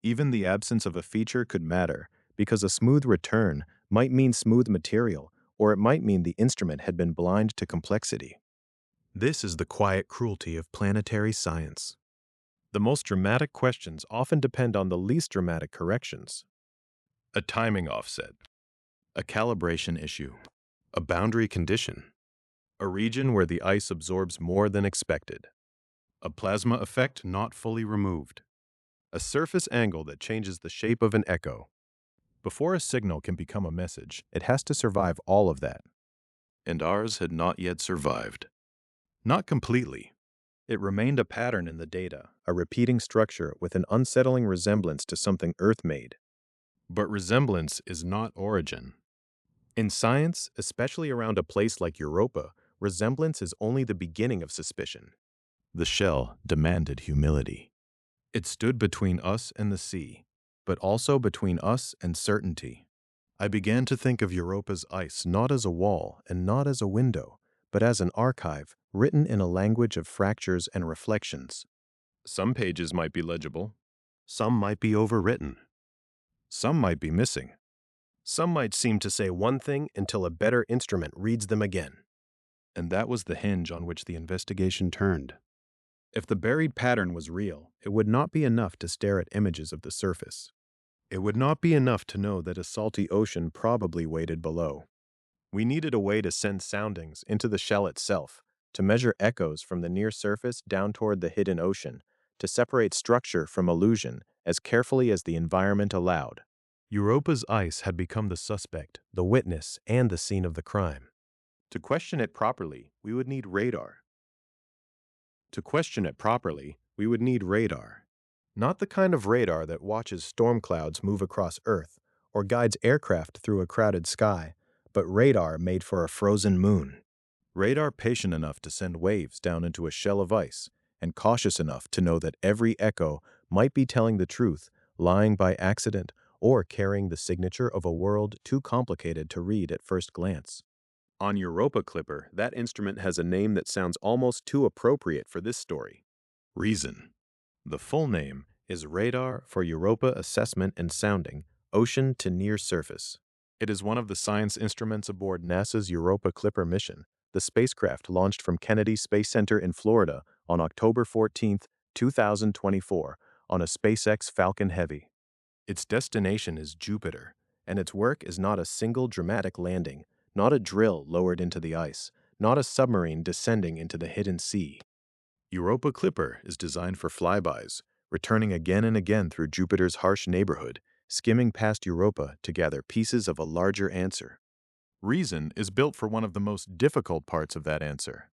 S1: Even the absence of a feature could matter, because a smooth return might mean smooth material, or it might mean the instrument had been blind to complexity. This is the quiet cruelty of planetary science. The most dramatic questions often depend on the least dramatic corrections. A timing offset, a calibration issue, a boundary condition, a region where the ice absorbs more than expected, a plasma effect not fully removed, a surface angle that changes the shape of an echo. Before a signal can become a message, it has to survive all of that. And ours had not yet survived. Not completely. It remained a pattern in the data, a repeating structure with an unsettling resemblance to something Earth made. But resemblance is not origin. In science, especially around a place like Europa, resemblance is only the beginning of suspicion. The shell demanded humility. It stood between us and the sea, but also between us and certainty. I began to think of Europa's ice not as a wall and not as a window, but as an archive written in a language of fractures and reflections. Some pages might be legible. Some might be overwritten. Some might be missing. Some might seem to say one thing until a better instrument reads them again. And that was the hinge on which the investigation turned. If the buried pattern was real, it would not be enough to stare at images of the surface. It would not be enough to know that a salty ocean probably waited below. We needed a way to send soundings into the shell itself, to measure echoes from the near surface down toward the hidden ocean, to separate structure from illusion as carefully as the environment allowed. Europa's ice had become the suspect, the witness, and the scene of the crime. To question it properly, we would need radar. Not the kind of radar that watches storm clouds move across Earth or guides aircraft through a crowded sky, but radar made for a frozen moon. Radar patient enough to send waves down into a shell of ice, and cautious enough to know that every echo might be telling the truth, lying by accident, or carrying the signature of a world too complicated to read at first glance. On Europa Clipper, that instrument has a name that sounds almost too appropriate for this story. Reason. The full name is Radar for Europa Assessment and Sounding, Ocean to Near Surface. It is one of the science instruments aboard NASA's Europa Clipper mission, the spacecraft launched from Kennedy Space Center in Florida on October 14, 2024, on a SpaceX Falcon Heavy. Its destination is Jupiter, and its work is not a single dramatic landing, not a drill lowered into the ice, not a submarine descending into the hidden sea. Europa Clipper is designed for flybys, returning again and again through Jupiter's harsh neighborhood, skimming past Europa to gather pieces of a larger answer. Reason is built for one of the most difficult parts of that answer.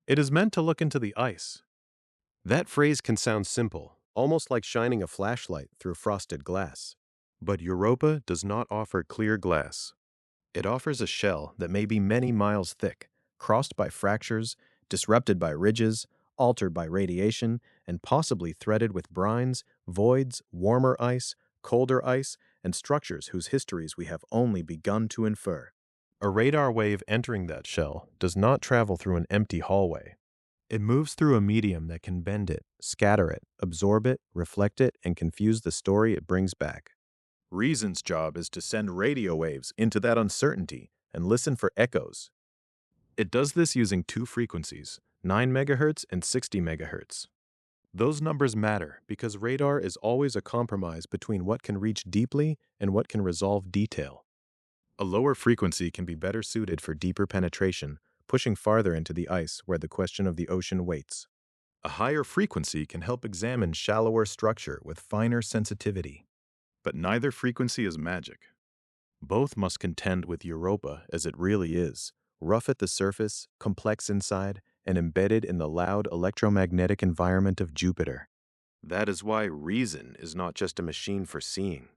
S1: It is meant to look into the ice. That phrase can sound simple, almost like shining a flashlight through frosted glass. But Europa does not offer clear glass. It offers a shell that may be many miles thick, crossed by fractures, disrupted by ridges, altered by radiation, and possibly threaded with brines, voids, warmer ice, colder ice, and structures whose histories we have only begun to infer. A radar wave entering that shell does not travel through an empty hallway. It moves through a medium that can bend it, scatter it, absorb it, reflect it, and confuse the story it brings back. Reason's job is to send radio waves into that uncertainty and listen for echoes. It does this using two frequencies, 9 MHz and 60 MHz. Those numbers matter because radar is always a compromise between what can reach deeply and what can resolve detail. A lower frequency can be better suited for deeper penetration, pushing farther into the ice where the question of the ocean waits. A higher frequency can help examine shallower structure with finer sensitivity. But neither frequency is magic. Both must contend with Europa as it really is, rough at the surface, complex inside, and embedded in the loud electromagnetic environment of Jupiter. That is why reason is not just a machine for seeing.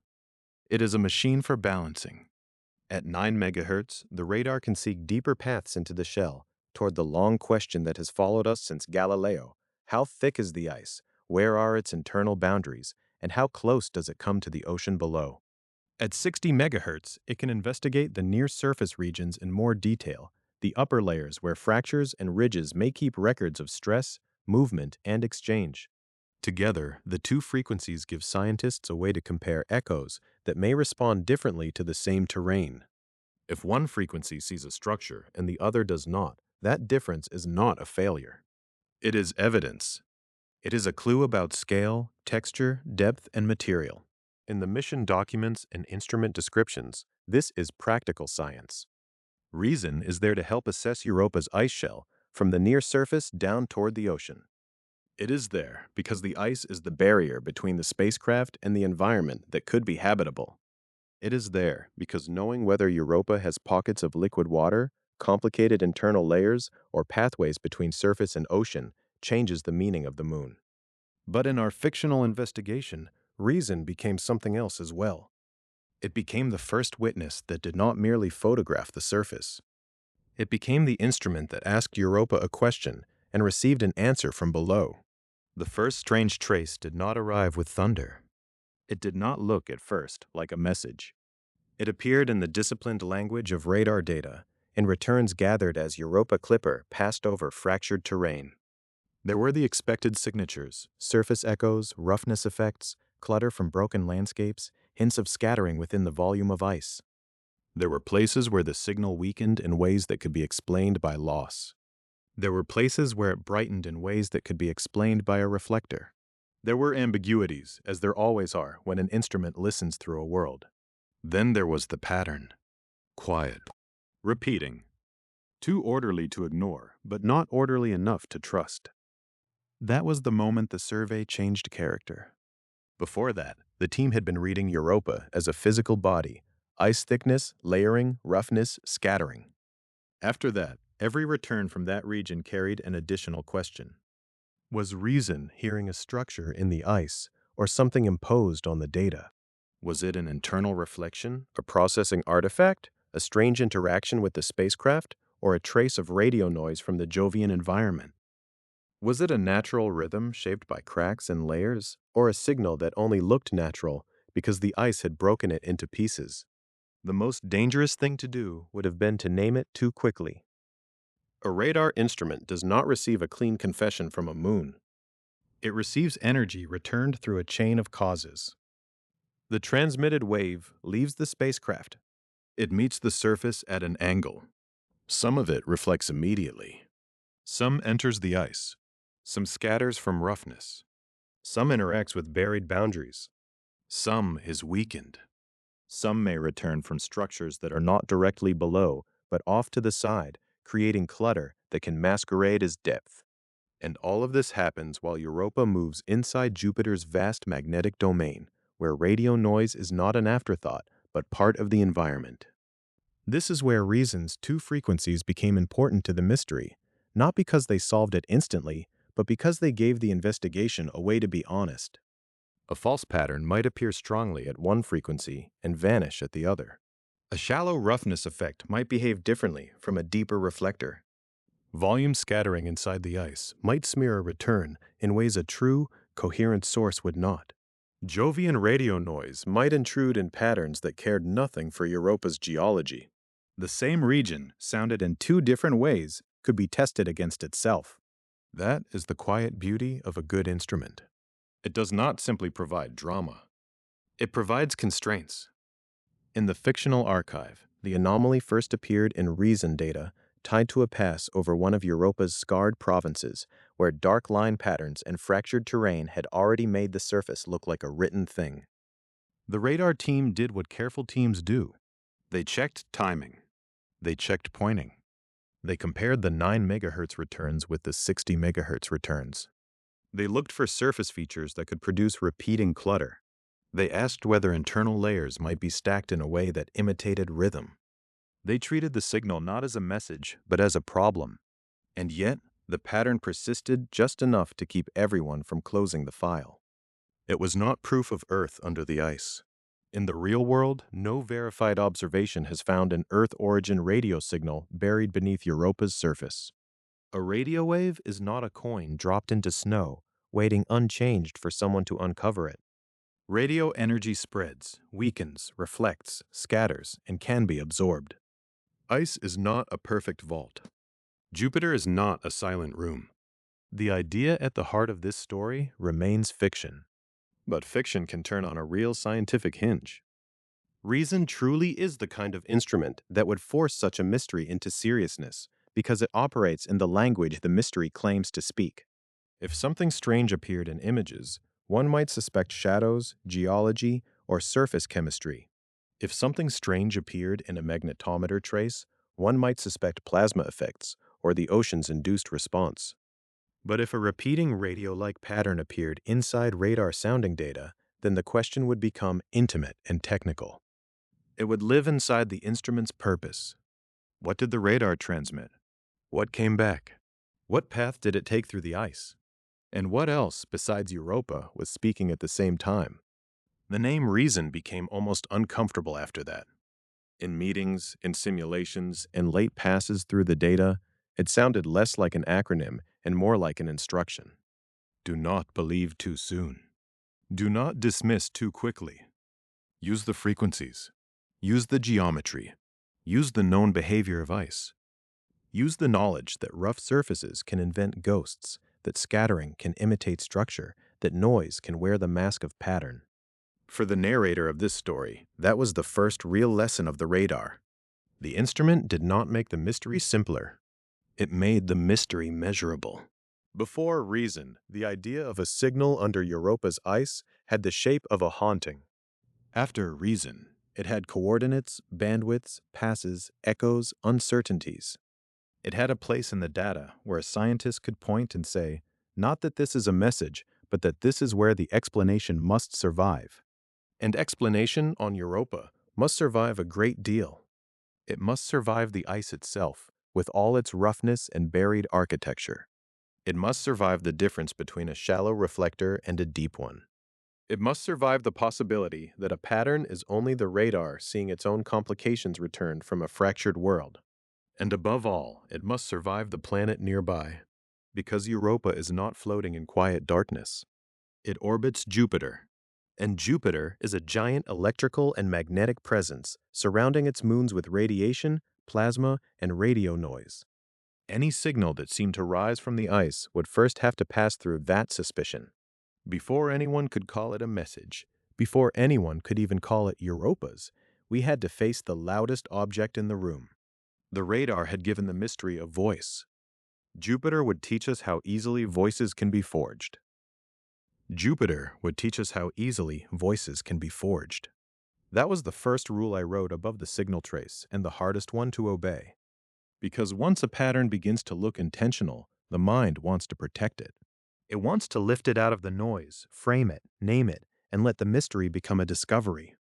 S1: It is a machine for balancing. At 9 MHz, the radar can seek deeper paths into the shell, toward the long question that has followed us since Galileo. How thick is the ice? Where are its internal boundaries? And how close does it come to the ocean below? At 60 MHz, it can investigate the near-surface regions in more detail, the upper layers where fractures and ridges may keep records of stress, movement, and exchange. Together, the two frequencies give scientists a way to compare echoes that may respond differently to the same terrain. If one frequency sees a structure and the other does not, that difference is not a failure. It is evidence. It is a clue about scale, texture, depth, and material. In the mission documents and instrument descriptions, this is practical science. Reason is there to help assess Europa's ice shell from the near surface down toward the ocean. It is there because the ice is the barrier between the spacecraft and the environment that could be habitable. It is there because knowing whether Europa has pockets of liquid water, complicated internal layers, or pathways between surface and ocean changes the meaning of the moon. But in our fictional investigation, reason became something else as well. It became the first witness that did not merely photograph the surface. It became the instrument that asked Europa a question and received an answer from below. The first strange trace did not arrive with thunder. It did not look at first like a message. It appeared in the disciplined language of radar data, in returns gathered as Europa Clipper passed over fractured terrain. There were the expected signatures, surface echoes, roughness effects, clutter from broken landscapes, hints of scattering within the volume of ice. There were places where the signal weakened in ways that could be explained by loss. There were places where it brightened in ways that could be explained by a reflector. There were ambiguities, as there always are when an instrument listens through a world. Then there was the pattern. Quiet. Repeating. Too orderly to ignore, but not orderly enough to trust. That was the moment the survey changed character. Before that, the team had been reading Europa as a physical body, ice thickness, layering, roughness, scattering. After that, every return from that region carried an additional question. Was reason hearing a structure in the ice or something imposed on the data? Was it an internal reflection, a processing artifact, a strange interaction with the spacecraft, or a trace of radio noise from the Jovian environment? Was it a natural rhythm shaped by cracks and layers, or a signal that only looked natural because the ice had broken it into pieces? The most dangerous thing to do would have been to name it too quickly. A radar instrument does not receive a clean confession from a moon. It receives energy returned through a chain of causes. The transmitted wave leaves the spacecraft. It meets the surface at an angle. Some of it reflects immediately. Some enters the ice. Some scatters from roughness. Some interacts with buried boundaries. Some is weakened. Some may return from structures that are not directly below, but off to the side, creating clutter that can masquerade as depth. And all of this happens while Europa moves inside Jupiter's vast magnetic domain, where radio noise is not an afterthought, but part of the environment. This is where Reason's two frequencies became important to the mystery, not because they solved it instantly, but because they gave the investigation a way to be honest. A false pattern might appear strongly at one frequency and vanish at the other. A shallow roughness effect might behave differently from a deeper reflector. Volume scattering inside the ice might smear a return in ways a true, coherent source would not. Jovian radio noise might intrude in patterns that cared nothing for Europa's geology. The same region, sounded in two different ways, could be tested against itself. That is the quiet beauty of a good instrument. It does not simply provide drama. It provides constraints. In the fictional archive, the anomaly first appeared in Reason data tied to a pass over one of Europa's scarred provinces, where dark line patterns and fractured terrain had already made the surface look like a written thing. The radar team did what careful teams do. They checked timing. They checked pointing. They compared the 9 MHz returns with the 60 MHz returns. They looked for surface features that could produce repeating clutter. They asked whether internal layers might be stacked in a way that imitated rhythm. They treated the signal not as a message, but as a problem. And yet, the pattern persisted just enough to keep everyone from closing the file. It was not proof of Earth under the ice. In the real world, no verified observation has found an Earth-origin radio signal buried beneath Europa's surface. A radio wave is not a coin dropped into snow, waiting unchanged for someone to uncover it. Radio energy spreads, weakens, reflects, scatters, and can be absorbed. Ice is not a perfect vault. Jupiter is not a silent room. The idea at the heart of this story remains fiction. But fiction can turn on a real scientific hinge. Reason truly is the kind of instrument that would force such a mystery into seriousness, because it operates in the language the mystery claims to speak. If something strange appeared in images, one might suspect shadows, geology, or surface chemistry. If something strange appeared in a magnetometer trace, one might suspect plasma effects or the ocean's induced response. But if a repeating radio-like pattern appeared inside radar sounding data, then the question would become intimate and technical. It would live inside the instrument's purpose. What did the radar transmit? What came back? What path did it take through the ice? And what else besides Europa was speaking at the same time? The name Reason became almost uncomfortable after that. In meetings, in simulations, and late passes through the data, it sounded less like an acronym and more like an instruction. Do not believe too soon. Do not dismiss too quickly. Use the frequencies. Use the geometry. Use the known behavior of ice. Use the knowledge that rough surfaces can invent ghosts, that scattering can imitate structure, that noise can wear the mask of pattern. For the narrator of this story, that was the first real lesson of the radar. The instrument did not make the mystery simpler. It made the mystery measurable. Before Reason, the idea of a signal under Europa's ice had the shape of a haunting. After Reason, it had coordinates, bandwidths, passes, echoes, uncertainties. It had a place in the data where a scientist could point and say, not that this is a message, but that this is where the explanation must survive. And explanation on Europa must survive a great deal. It must survive the ice itself, with all its roughness and buried architecture. It must survive the difference between a shallow reflector and a deep one. It must survive the possibility that a pattern is only the radar seeing its own complications returned from a fractured world. And above all, it must survive the planet nearby, because Europa is not floating in quiet darkness. It orbits Jupiter, and Jupiter is a giant electrical and magnetic presence surrounding its moons with radiation, plasma, and radio noise. Any signal that seemed to rise from the ice would first have to pass through that suspicion. Before anyone could call it a message, before anyone could even call it Europa's, we had to face the loudest object in the room. The radar had given the mystery a voice. Jupiter would teach us how easily voices can be forged. Jupiter would teach us how easily voices can be forged. That was the first rule I wrote above the signal trace and the hardest one to obey. Because once a pattern begins to look intentional, the mind wants to protect it. It wants to lift it out of the noise, frame it, name it, and let the mystery become a discovery.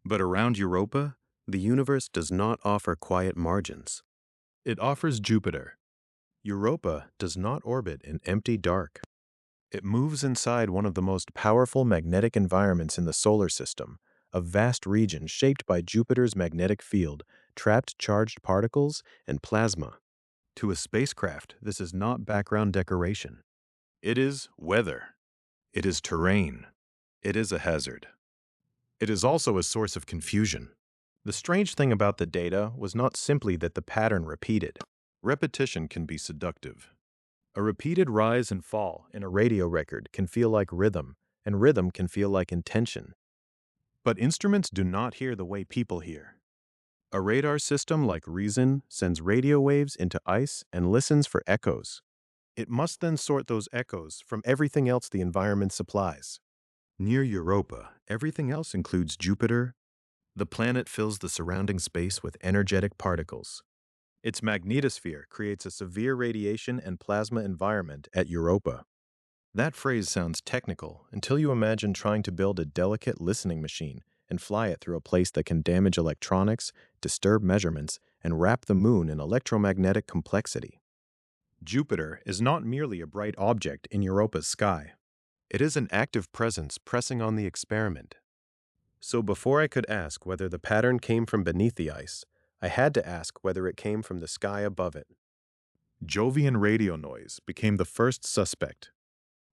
S1: But around Europa, the universe does not offer quiet margins. It offers Jupiter. Europa does not orbit in empty dark. It moves inside one of the most powerful magnetic environments in the solar system, a vast region shaped by Jupiter's magnetic field, trapped charged particles, and plasma. To a spacecraft, this is not background decoration. It is weather. It is terrain. It is a hazard. It is also a source of confusion. The strange thing about the data was not simply that the pattern repeated. Repetition can be seductive. A repeated rise and fall in a radio record can feel like rhythm, and rhythm can feel like intention. But instruments do not hear the way people hear. A radar system like Reason sends radio waves into ice and listens for echoes. It must then sort those echoes from everything else the environment supplies. Near Europa, everything else includes Jupiter. The planet fills the surrounding space with energetic particles. Its magnetosphere creates a severe radiation and plasma environment at Europa. That phrase sounds technical until you imagine trying to build a delicate listening machine and fly it through a place that can damage electronics, disturb measurements, and wrap the moon in electromagnetic complexity. Jupiter is not merely a bright object in Europa's sky. It is an active presence pressing on the experiment. So before I could ask whether the pattern came from beneath the ice, I had to ask whether it came from the sky above it. Jovian radio noise became the first suspect.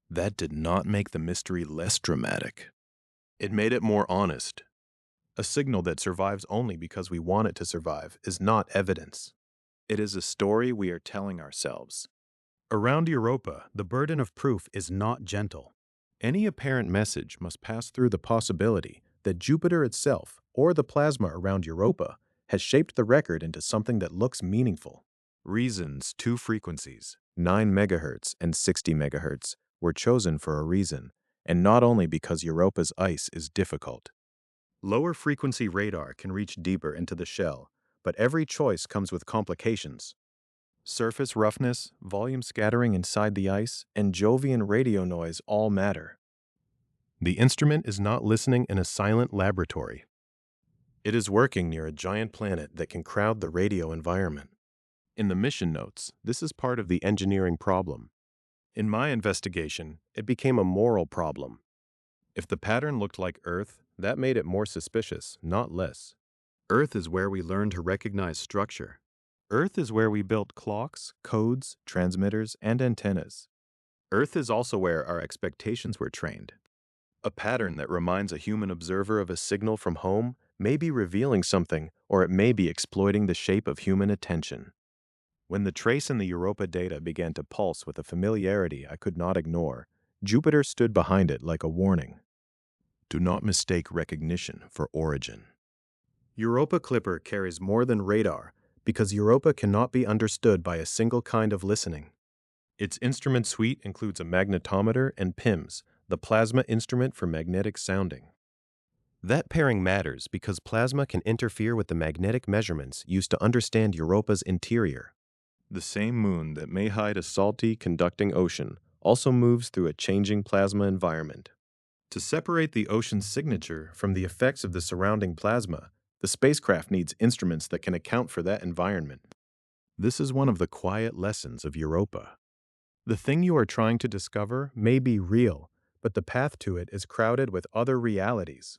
S1: That did not make the mystery less dramatic. It made it more honest. A signal that survives only because we want it to survive is not evidence. It is a story we are telling ourselves. Around Europa, the burden of proof is not gentle. Any apparent message must pass through the possibility that Jupiter itself, or the plasma around Europa, has shaped the record into something that looks meaningful. Reason's two frequencies, 9 MHz and 60 MHz, were chosen for a reason, and not only because Europa's ice is difficult. Lower frequency radar can reach deeper into the shell, but every choice comes with complications. Surface roughness, volume scattering inside the ice, and Jovian radio noise all matter. The instrument is not listening in a silent laboratory. It is working near a giant planet that can crowd the radio environment. In the mission notes, this is part of the engineering problem. In my investigation, it became a moral problem. If the pattern looked like Earth, that made it more suspicious, not less. Earth is where we learn to recognize structure. Earth is where we built clocks, codes, transmitters, and antennas. Earth is also where our expectations were trained. A pattern that reminds a human observer of a signal from home may be revealing something, or it may be exploiting the shape of human attention. When the trace in the Europa data began to pulse with a familiarity I could not ignore, Jupiter stood behind it like a warning. Do not mistake recognition for origin. Europa Clipper carries more than radar because Europa cannot be understood by a single kind of listening. Its instrument suite includes a magnetometer and PIMS, the plasma instrument for magnetic sounding. That pairing matters because plasma can interfere with the magnetic measurements used to understand Europa's interior. The same moon that may hide a salty, conducting ocean also moves through a changing plasma environment. To separate the ocean's signature from the effects of the surrounding plasma, the spacecraft needs instruments that can account for that environment. This is one of the quiet lessons of Europa. The thing you are trying to discover may be real, but the path to it is crowded with other realities.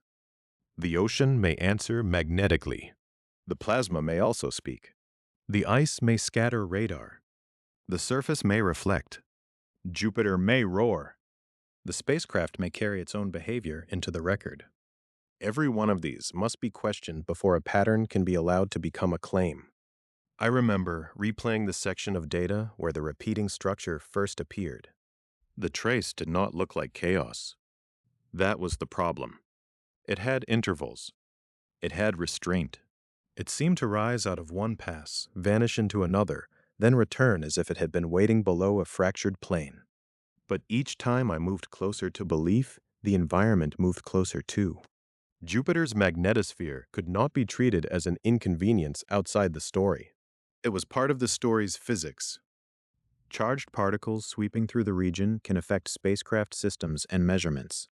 S1: The ocean may answer magnetically. The plasma may also speak. The ice may scatter radar. The surface may reflect. Jupiter may roar. The spacecraft may carry its own behavior into the record. Every one of these must be questioned before a pattern can be allowed to become a claim. I remember replaying the section of data where the repeating structure first appeared. The trace did not look like chaos. That was the problem. It had intervals. It had restraint. It seemed to rise out of one pass, vanish into another, then return as if it had been waiting below a fractured plane. But each time I moved closer to belief, the environment moved closer too. Jupiter's magnetosphere could not be treated as an inconvenience outside the story. It was part of the story's physics. Charged particles sweeping through the region can affect spacecraft systems and measurements.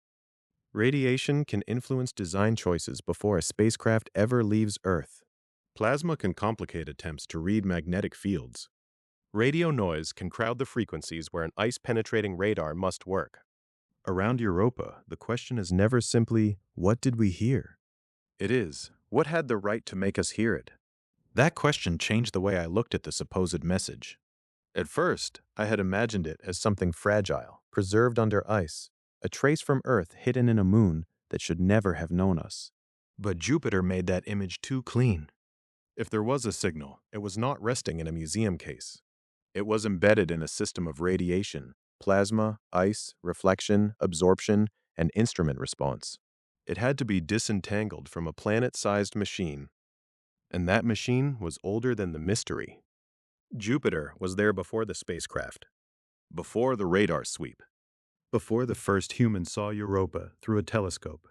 S1: Radiation can influence design choices before a spacecraft ever leaves Earth. Plasma can complicate attempts to read magnetic fields. Radio noise can crowd the frequencies where an ice-penetrating radar must work. Around Europa, the question is never simply, what did we hear? It is, what had the right to make us hear it? That question changed the way I looked at the supposed message. At first, I had imagined it as something fragile, preserved under ice, a trace from Earth hidden in a moon that should never have known us. But Jupiter made that image too clean. If there was a signal, it was not resting in a museum case. It was embedded in a system of radiation, plasma, ice, reflection, absorption, and instrument response. It had to be disentangled from a planet-sized machine, and that machine was older than the mystery. Jupiter was there before the spacecraft, before the radar sweep, before the first human saw Europa through a telescope.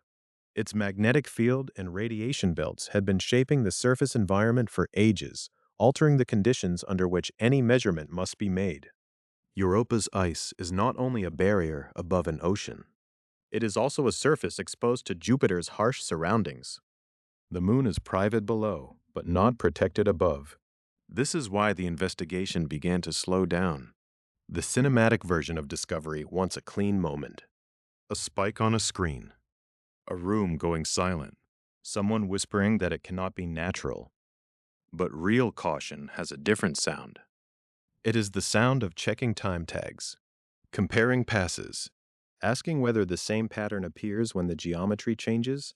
S1: Its magnetic field and radiation belts had been shaping the surface environment for ages, altering the conditions under which any measurement must be made. Europa's ice is not only a barrier above an ocean. It is also a surface exposed to Jupiter's harsh surroundings. The moon is private below, but not protected above. This is why the investigation began to slow down. The cinematic version of Discovery wants a clean moment. A spike on a screen. A room going silent. Someone whispering that it cannot be natural. But real caution has a different sound. It is the sound of checking time tags, comparing passes, asking whether the same pattern appears when the geometry changes,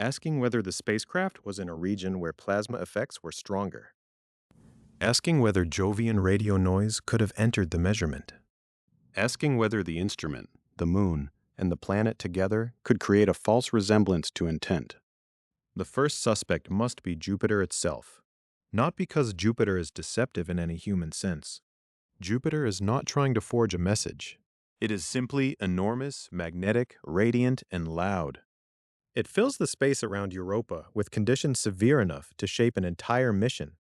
S1: asking whether the spacecraft was in a region where plasma effects were stronger, asking whether Jovian radio noise could have entered the measurement, asking whether the instrument, the moon, and the planet together could create a false resemblance to intent. The first suspect must be Jupiter itself, not because Jupiter is deceptive in any human sense. Jupiter is not trying to forge a message. It is simply enormous, magnetic, radiant, and loud. It fills the space around Europa with conditions severe enough to shape an entire mission.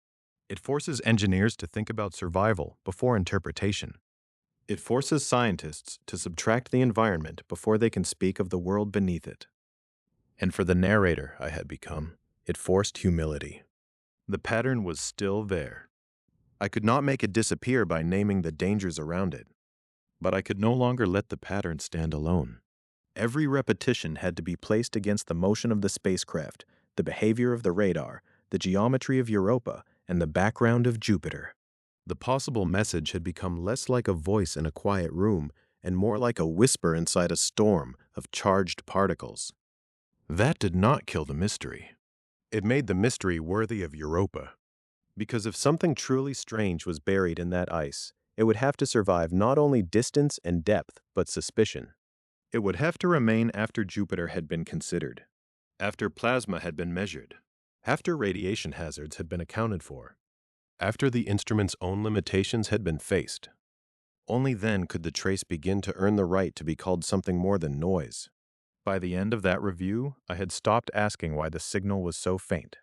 S1: It forces engineers to think about survival before interpretation. It forces scientists to subtract the environment before they can speak of the world beneath it. And for the narrator I had become, it forced humility. The pattern was still there. I could not make it disappear by naming the dangers around it. But I could no longer let the pattern stand alone. Every repetition had to be placed against the motion of the spacecraft, the behavior of the radar, the geometry of Europa, and the background of Jupiter. The possible message had become less like a voice in a quiet room and more like a whisper inside a storm of charged particles. That did not kill the mystery. It made the mystery worthy of Europa. Because if something truly strange was buried in that ice, it would have to survive not only distance and depth, but suspicion. It would have to remain after Jupiter had been considered, after plasma had been measured, after radiation hazards had been accounted for, after the instrument's own limitations had been faced. Only then could the trace begin to earn the right to be called something more than noise. By the end of that review, I had stopped asking why the signal was so faint.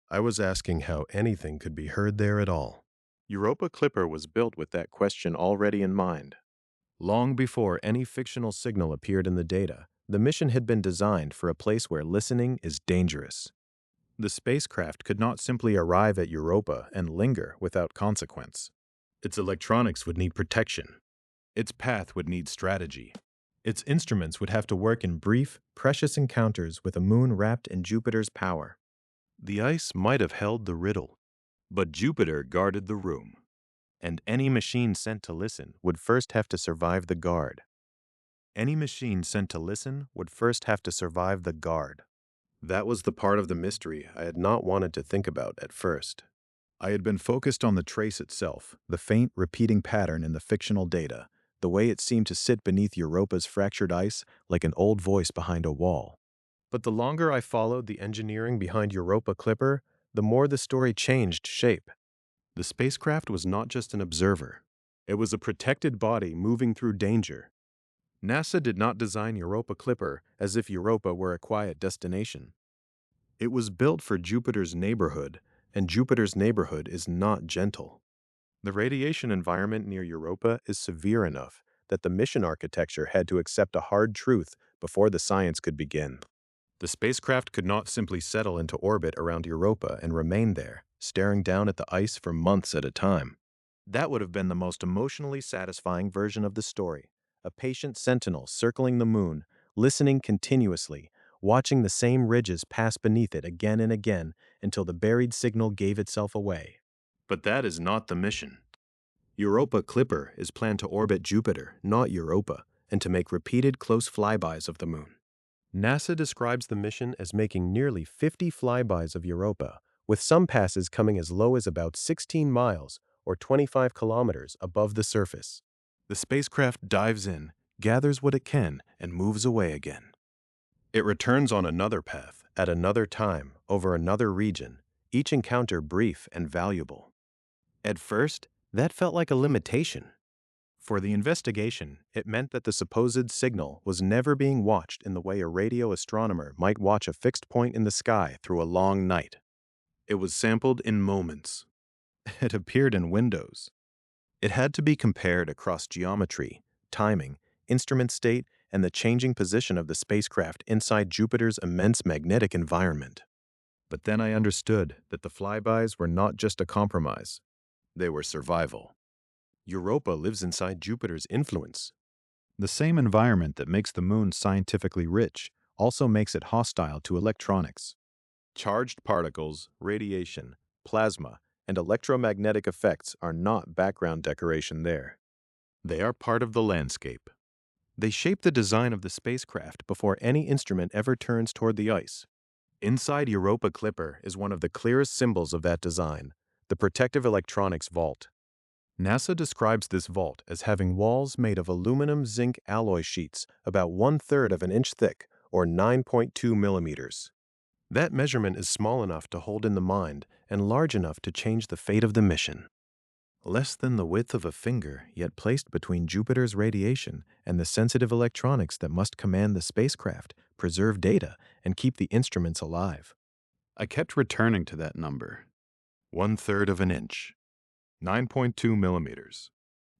S1: I was asking how anything could be heard there at all. Europa Clipper was built with that question already in mind. Long before any fictional signal appeared in the data, the mission had been designed for a place where listening is dangerous. The spacecraft could not simply arrive at Europa and linger without consequence. Its electronics would need protection. Its path would need strategy. Its instruments would have to work in brief, precious encounters with a moon wrapped in Jupiter's power. The ice might have held the riddle, but Jupiter guarded the room, and any machine sent to listen would first have to survive the guard. Any machine sent to listen would first have to survive the guard. That was the part of the mystery I had not wanted to think about at first. I had been focused on the trace itself, the faint, repeating pattern in the fictional data, the way it seemed to sit beneath Europa's fractured ice like an old voice behind a wall. But the longer I followed the engineering behind Europa Clipper, the more the story changed shape. The spacecraft was not just an observer. It was a protected body moving through danger. NASA did not design Europa Clipper as if Europa were a quiet destination. It was built for Jupiter's neighborhood, and Jupiter's neighborhood is not gentle. The radiation environment near Europa is severe enough that the mission architecture had to accept a hard truth before the science could begin. The spacecraft could not simply settle into orbit around Europa and remain there, staring down at the ice for months at a time. That would have been the most emotionally satisfying version of the story. A patient sentinel circling the moon, listening continuously, watching the same ridges pass beneath it again and again until the buried signal gave itself away. But that is not the mission. Europa Clipper is planned to orbit Jupiter, not Europa, and to make repeated close flybys of the moon. NASA describes the mission as making nearly 50 flybys of Europa, with some passes coming as low as about 16 miles or 25 kilometers above the surface. The spacecraft dives in, gathers what it can, and moves away again. It returns on another path, at another time, over another region, each encounter brief and valuable. At first, that felt like a limitation. For the investigation, it meant that the supposed signal was never being watched in the way a radio astronomer might watch a fixed point in the sky through a long night. It was sampled in moments. It appeared in windows. It had to be compared across geometry, timing, instrument state, and the changing position of the spacecraft inside Jupiter's immense magnetic environment. But then I understood that the flybys were not just a compromise. They were survival. Europa lives inside Jupiter's influence. The same environment that makes the moon scientifically rich also makes it hostile to electronics. Charged particles, radiation, plasma, and electromagnetic effects are not background decoration there. They are part of the landscape. They shape the design of the spacecraft before any instrument ever turns toward the ice. Inside Europa Clipper is one of the clearest symbols of that design, the protective electronics vault. NASA describes this vault as having walls made of aluminum zinc alloy sheets about 1/3 of an inch thick, or 9.2 millimeters. That measurement is small enough to hold in the mind and large enough to change the fate of the mission. Less than the width of a finger, yet placed between Jupiter's radiation and the sensitive electronics that must command the spacecraft, preserve data, and keep the instruments alive. I kept returning to that number. 1/3 of an inch. 9.2 millimeters.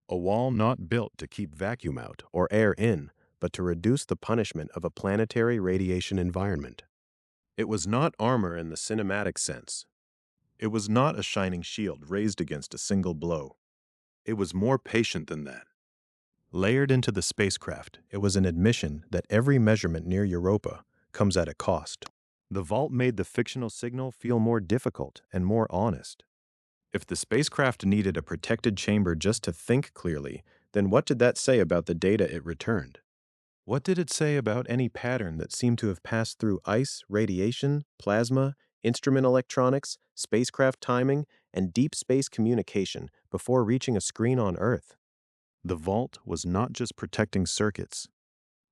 S1: A wall not built to keep vacuum out or air in, but to reduce the punishment of a planetary radiation environment. It was not armor in the cinematic sense. It was not a shining shield raised against a single blow. It was more patient than that. Layered into the spacecraft, it was an admission that every measurement near Europa comes at a cost. The vault made the fictional signal feel more difficult and more honest. If the spacecraft needed a protected chamber just to think clearly, then what did that say about the data it returned? What did it say about any pattern that seemed to have passed through ice, radiation, plasma, instrument electronics, spacecraft timing, and deep space communication before reaching a screen on Earth? The vault was not just protecting circuits.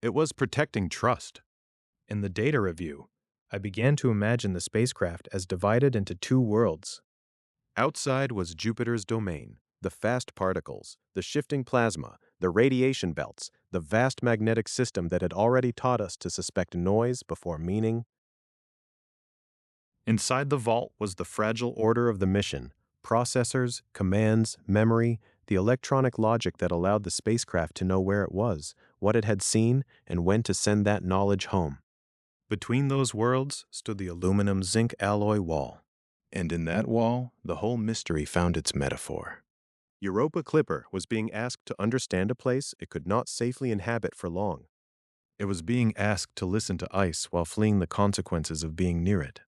S1: It was protecting trust. In the data review, I began to imagine the spacecraft as divided into two worlds. Outside was Jupiter's domain, the fast particles, the shifting plasma, the radiation belts, the vast magnetic system that had already taught us to suspect noise before meaning. Inside the vault was the fragile order of the mission, processors, commands, memory, the electronic logic that allowed the spacecraft to know where it was, what it had seen, and when to send that knowledge home. Between those worlds stood the aluminum zinc alloy wall. And in that wall, the whole mystery found its metaphor. Europa Clipper was being asked to understand a place it could not safely inhabit for long. It was being asked to listen to ice while fleeing the consequences of being near it.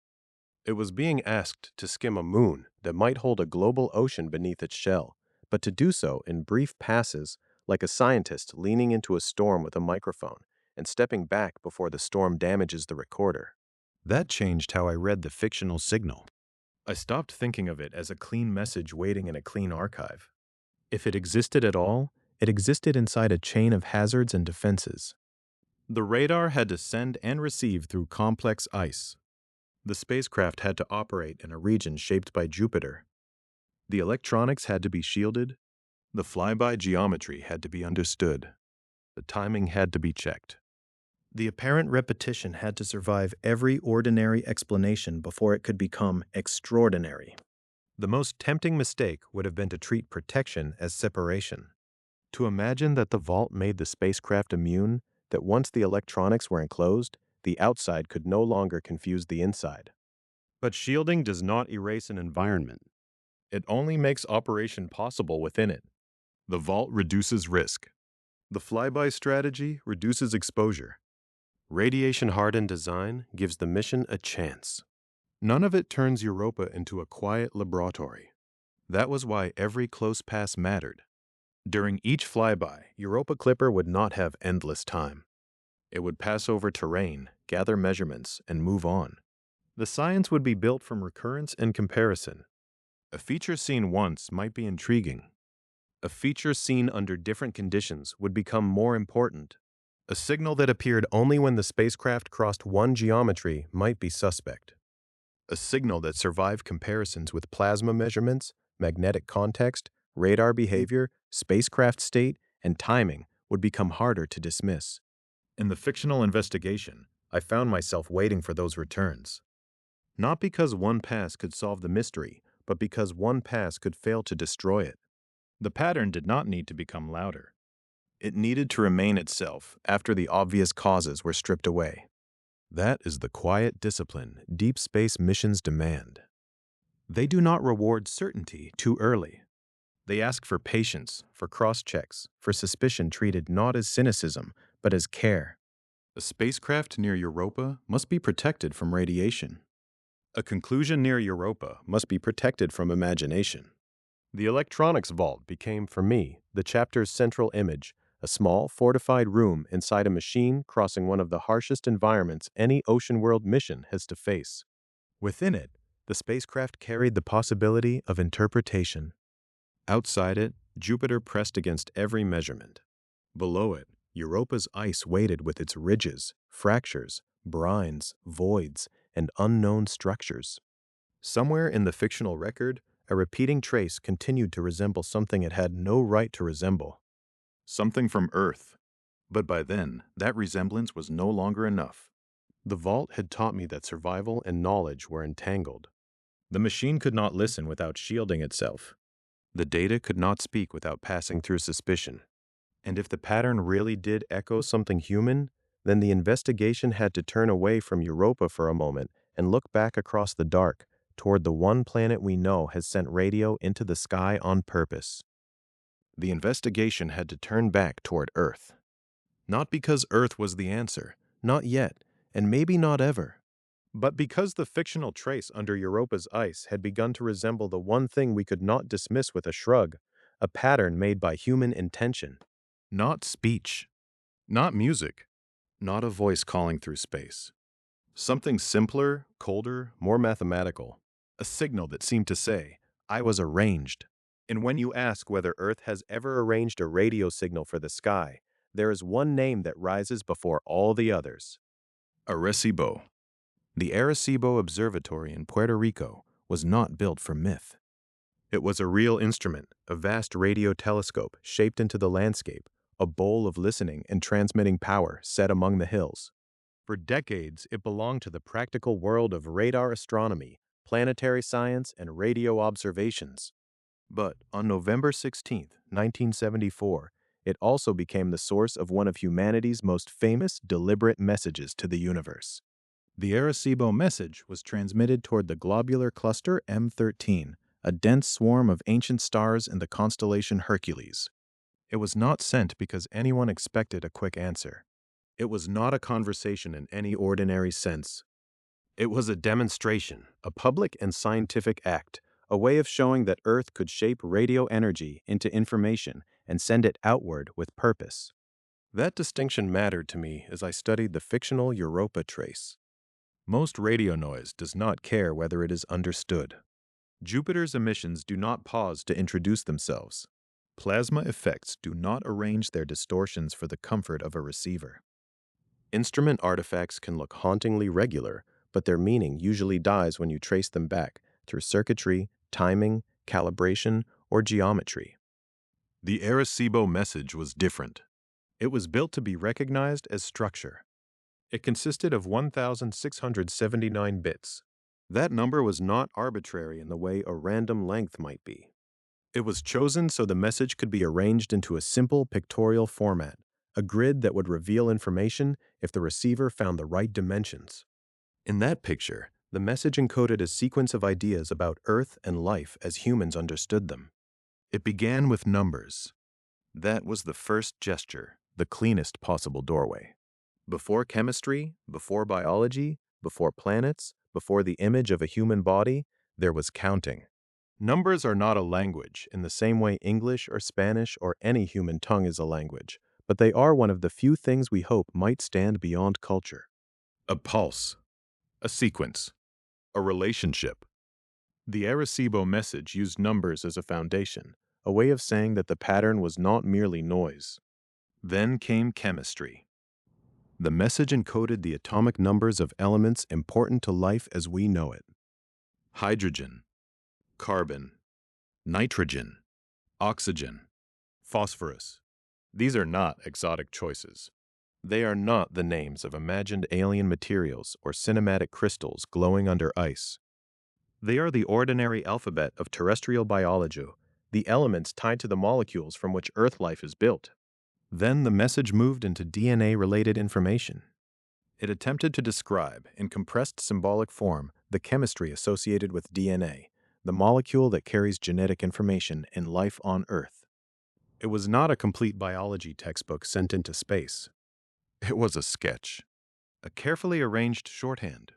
S1: It was being asked to skim a moon that might hold a global ocean beneath its shell, but to do so in brief passes, like a scientist leaning into a storm with a microphone and stepping back before the storm damages the recorder. That changed how I read the fictional signal. I stopped thinking of it as a clean message waiting in a clean archive. If it existed at all, it existed inside a chain of hazards and defenses. The radar had to send and receive through complex ice. The spacecraft had to operate in a region shaped by Jupiter. The electronics had to be shielded. The flyby geometry had to be understood. The timing had to be checked. The apparent repetition had to survive every ordinary explanation before it could become extraordinary. The most tempting mistake would have been to treat protection as separation. To imagine that the vault made the spacecraft immune, that once the electronics were enclosed, the outside could no longer confuse the inside. But shielding does not erase an environment. It only makes operation possible within it. The vault reduces risk. The flyby strategy reduces exposure. Radiation-hardened design gives the mission a chance. None of it turns Europa into a quiet laboratory. That was why every close pass mattered. During each flyby, Europa Clipper would not have endless time. It would pass over terrain, gather measurements, and move on. The science would be built from recurrence and comparison. A feature seen once might be intriguing. A feature seen under different conditions would become more important. A signal that appeared only when the spacecraft crossed one geometry might be suspect. A signal that survived comparisons with plasma measurements, magnetic context, radar behavior, spacecraft state, and timing would become harder to dismiss. In the fictional investigation, I found myself waiting for those returns. Not because one pass could solve the mystery, but because one pass could fail to destroy it. The pattern did not need to become louder. It needed to remain itself after the obvious causes were stripped away. That is the quiet discipline deep space missions demand. They do not reward certainty too early. They ask for patience, for cross-checks, for suspicion treated not as cynicism, but as care. A spacecraft near Europa must be protected from radiation. A conclusion near Europa must be protected from imagination. The electronics vault became, for me, the chapter's central image, a small, fortified room inside a machine crossing one of the harshest environments any ocean-world mission has to face. Within it, the spacecraft carried the possibility of interpretation. Outside it, Jupiter pressed against every measurement. Below it, Europa's ice waited with its ridges, fractures, brines, voids, and unknown structures. Somewhere in the fictional record, a repeating trace continued to resemble something it had no right to resemble. Something from Earth. But by then, that resemblance was no longer enough. The vault had taught me that survival and knowledge were entangled. The machine could not listen without shielding itself. The data could not speak without passing through suspicion. And if the pattern really did echo something human, then the investigation had to turn away from Europa for a moment and look back across the dark toward the one planet we know has sent radio into the sky on purpose. The investigation had to turn back toward Earth. Not because Earth was the answer, not yet, and maybe not ever, but because the fictional trace under Europa's ice had begun to resemble the one thing we could not dismiss with a shrug, a pattern made by human intention. Not speech, not music, not a voice calling through space. Something simpler, colder, more mathematical. A signal that seemed to say, I was arranged. And when you ask whether Earth has ever arranged a radio signal for the sky, there is one name that rises before all the others. Arecibo. The Arecibo Observatory in Puerto Rico was not built for myth. It was a real instrument, a vast radio telescope shaped into the landscape, a bowl of listening and transmitting power set among the hills. For decades, it belonged to the practical world of radar astronomy, planetary science, and radio observations. But on November 16, 1974, it also became the source of one of humanity's most famous deliberate messages to the universe. The Arecibo message was transmitted toward the globular cluster M13, a dense swarm of ancient stars in the constellation Hercules. It was not sent because anyone expected a quick answer. It was not a conversation in any ordinary sense. It was a demonstration, a public and scientific act, a way of showing that Earth could shape radio energy into information and send it outward with purpose. That distinction mattered to me as I studied the fictional Europa trace. Most radio noise does not care whether it is understood. Jupiter's emissions do not pause to introduce themselves. Plasma effects do not arrange their distortions for the comfort of a receiver. Instrument artifacts can look hauntingly regular, but their meaning usually dies when you trace them back through circuitry, timing, calibration, or geometry. The Arecibo message was different. It was built to be recognized as structure. It consisted of 1,679 bits. That number was not arbitrary in the way a random length might be. It was chosen so the message could be arranged into a simple pictorial format, a grid that would reveal information if the receiver found the right dimensions. In that picture, the message encoded a sequence of ideas about Earth and life as humans understood them. It began with numbers. That was the first gesture, the cleanest possible doorway. Before chemistry, before biology, before planets, before the image of a human body, there was counting. Numbers are not a language in the same way English or Spanish or any human tongue is a language, but they are one of the few things we hope might stand beyond culture. A pulse, a sequence, a relationship. The Arecibo message used numbers as a foundation, a way of saying that the pattern was not merely noise. Then came chemistry. The message encoded the atomic numbers of elements important to life as we know it. Hydrogen, carbon, nitrogen, oxygen, phosphorus. These are not exotic choices. They are not the names of imagined alien materials or cinematic crystals glowing under ice. They are the ordinary alphabet of terrestrial biology, the elements tied to the molecules from which Earth life is built. Then the message moved into DNA-related information. It attempted to describe, in compressed symbolic form, the chemistry associated with DNA, the molecule that carries genetic information in life on Earth. It was not a complete biology textbook sent into space. It was a sketch, a carefully arranged shorthand.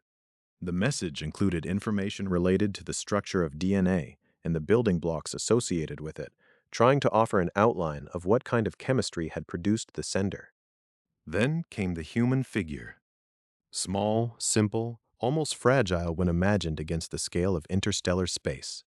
S1: The message included information related to the structure of DNA and the building blocks associated with it, trying to offer an outline of what kind of chemistry had produced the sender. Then came the human figure. Small, simple, almost fragile when imagined against the scale of interstellar space.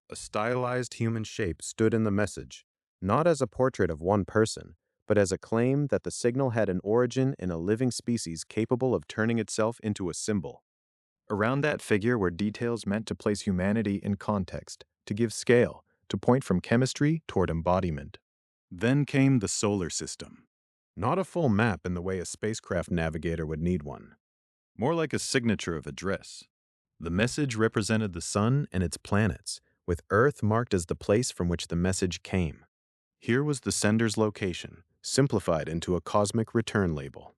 S1: A stylized human shape stood in the message, not as a portrait of one person, but as a claim that the signal had an origin in a living species capable of turning itself into a symbol. Around that figure were details meant to place humanity in context, to give scale, to point from chemistry toward embodiment. Then came the solar system. Not a full map in the way a spacecraft navigator would need one. More like a signature of address. The message represented the sun and its planets, with Earth marked as the place from which the message came. Here was the sender's location, simplified into a cosmic return label.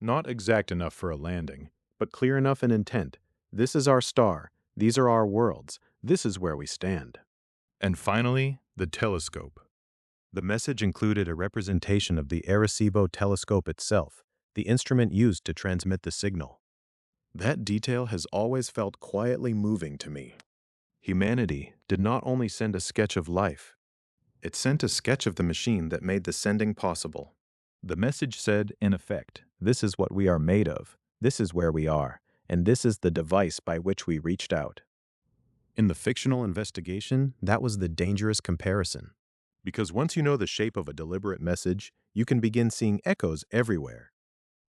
S1: Not exact enough for a landing, but clear enough in intent. This is our star, these are our worlds, this is where we stand. And finally, the telescope. The message included a representation of the Arecibo telescope itself, the instrument used to transmit the signal. That detail has always felt quietly moving to me. Humanity did not only send a sketch of life, it sent a sketch of the machine that made the sending possible. The message said, in effect, this is what we are made of, this is where we are, and this is the device by which we reached out. In the fictional investigation, that was the dangerous comparison. Because once you know the shape of a deliberate message, you can begin seeing echoes everywhere.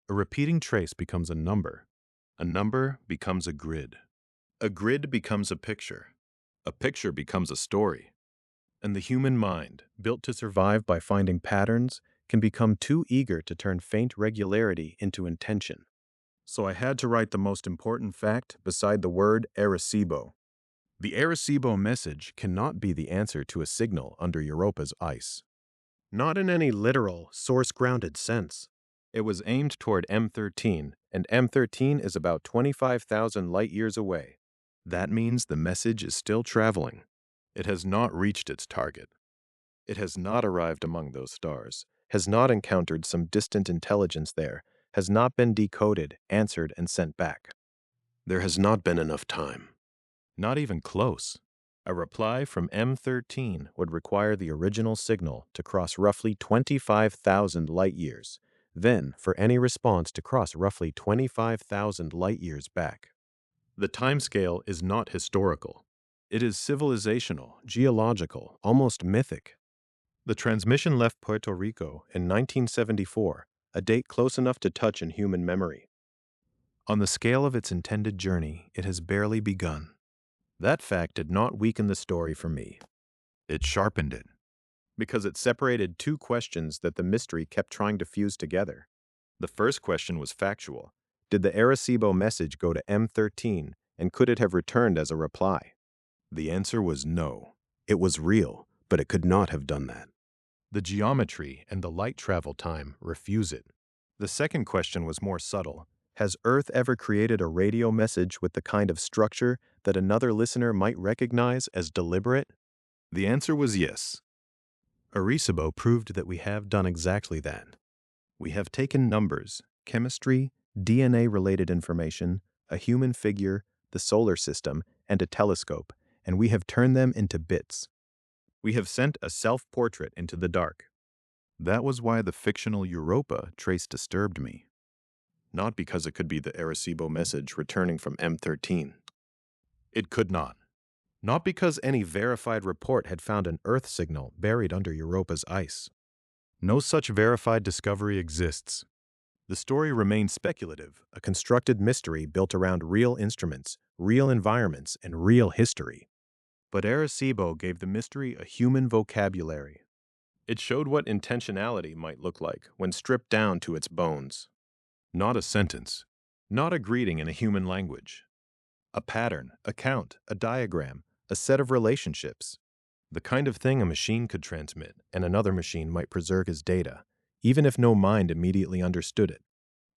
S1: A repeating trace becomes a number becomes a grid becomes a picture becomes a story. And the human mind, built to survive by finding patterns, can become too eager to turn faint regularity into intention. So I had to write the most important fact beside the word Arecibo. The Arecibo message cannot be the answer to a signal under Europa's ice. Not in any literal, source-grounded sense. It was aimed toward M13, and M13 is about 25,000 light-years away. That means the message is still traveling. It has not reached its target. It has not arrived among those stars, has not encountered some distant intelligence there, has not been decoded, answered, and sent back. There has not been enough time. Not even close. A reply from M13 would require the original signal to cross roughly 25,000 light-years, then for any response to cross roughly 25,000 light-years back. The timescale is not historical. It is civilizational, geological, almost mythic. The transmission left Puerto Rico in 1974, a date close enough to touch in human memory. On the scale of its intended journey, it has barely begun. That fact did not weaken the story for me. It sharpened it, because it separated two questions that the mystery kept trying to fuse together. The first question was factual. Did the Arecibo message go to M13, and could it have returned as a reply? The answer was no. It was real, but it could not have done that. The geometry and the light travel time refuse it. The second question was more subtle. Has Earth ever created a radio message with the kind of structure that another listener might recognize as deliberate? The answer was yes. Arecibo proved that we have done exactly that. We have taken numbers, chemistry, DNA-related information, a human figure, the solar system, and a telescope, and we have turned them into bits. We have sent a self-portrait into the dark. That was why the fictional Europa trace disturbed me. Not because it could be the Arecibo message returning from M13. It could not. Not because any verified report had found an Earth signal buried under Europa's ice. No such verified discovery exists. The story remains speculative, a constructed mystery built around real instruments, real environments, and real history. But Arecibo gave the mystery a human vocabulary. It showed what intentionality might look like when stripped down to its bones. Not a sentence, not a greeting in a human language. A pattern, a count, a diagram, a set of relationships. The kind of thing a machine could transmit, and another machine might preserve as data, even if no mind immediately understood it.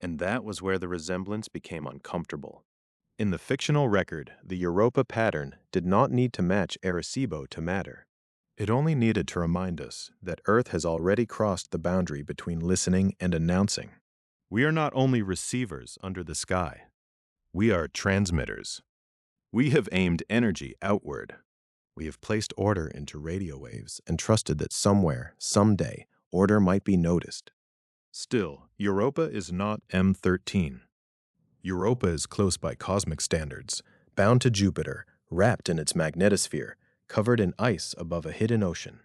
S1: And that was where the resemblance became uncomfortable. In the fictional record, the Europa pattern did not need to match Arecibo to matter. It only needed to remind us that Earth has already crossed the boundary between listening and announcing. We are not only receivers under the sky. We are transmitters. We have aimed energy outward. We have placed order into radio waves and trusted that somewhere, someday, order might be noticed. Still, Europa is not M13. Europa is close by cosmic standards, bound to Jupiter, wrapped in its magnetosphere, covered in ice above a hidden ocean.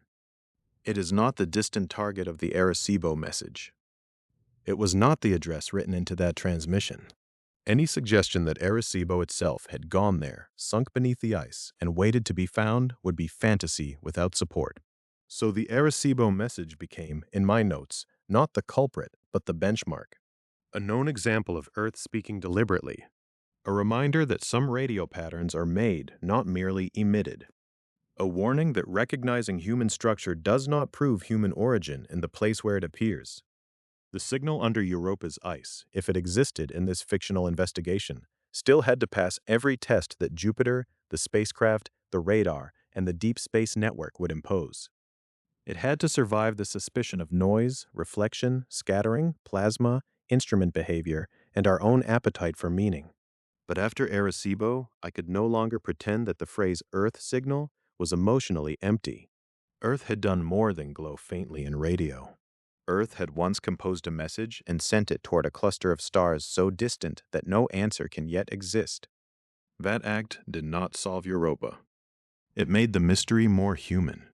S1: It is not the distant target of the Arecibo message. It was not the address written into that transmission. Any suggestion that Arecibo itself had gone there, sunk beneath the ice, and waited to be found would be fantasy without support. So the Arecibo message became, in my notes, not the culprit, but the benchmark. A known example of Earth speaking deliberately. A reminder that some radio patterns are made, not merely emitted. A warning that recognizing human structure does not prove human origin in the place where it appears. The signal under Europa's ice, if it existed in this fictional investigation, still had to pass every test that Jupiter, the spacecraft, the radar, and the deep space network would impose. It had to survive the suspicion of noise, reflection, scattering, plasma, instrument behavior, and our own appetite for meaning. But after Arecibo, I could no longer pretend that the phrase Earth signal was emotionally empty. Earth had done more than glow faintly in radio. Earth had once composed a message and sent it toward a cluster of stars so distant that no answer can yet exist. That act did not solve Europa. It made the mystery more human.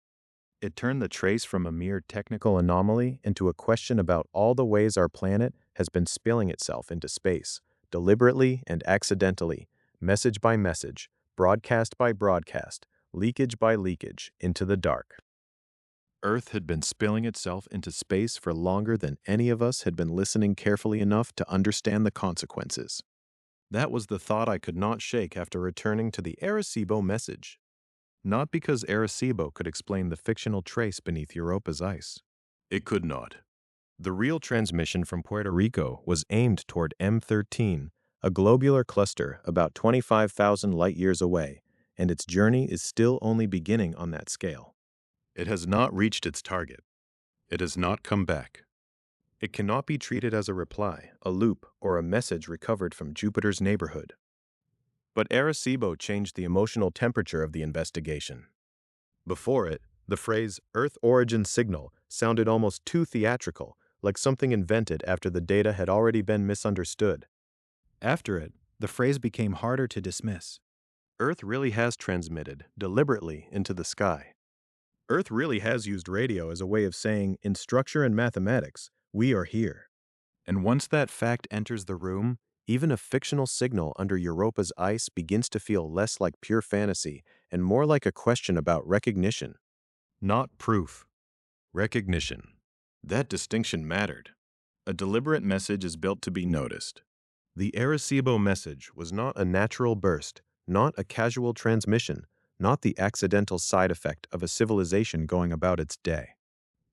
S1: It turned the trace from a mere technical anomaly into a question about all the ways our planet has been spilling itself into space, deliberately and accidentally, message by message, broadcast by broadcast, leakage by leakage, into the dark. Earth had been spilling itself into space for longer than any of us had been listening carefully enough to understand the consequences. That was the thought I could not shake after returning to the Arecibo message. Not because Arecibo could explain the fictional trace beneath Europa's ice. It could not. The real transmission from Puerto Rico was aimed toward M13, a globular cluster about 25,000 light-years away, and its journey is still only beginning on that scale. It has not reached its target. It has not come back. It cannot be treated as a reply, a loop, or a message recovered from Jupiter's neighborhood. But Arecibo changed the emotional temperature of the investigation. Before it, the phrase Earth origin signal sounded almost too theatrical, like something invented after the data had already been misunderstood. After it, the phrase became harder to dismiss. Earth really has transmitted, deliberately, into the sky. Earth really has used radio as a way of saying, in structure and mathematics, we are here. And once that fact enters the room, even a fictional signal under Europa's ice begins to feel less like pure fantasy and more like a question about recognition. Not proof. Recognition. That distinction mattered. A deliberate message is built to be noticed. The Arecibo message was not a natural burst, not a casual transmission, not the accidental side effect of a civilization going about its day.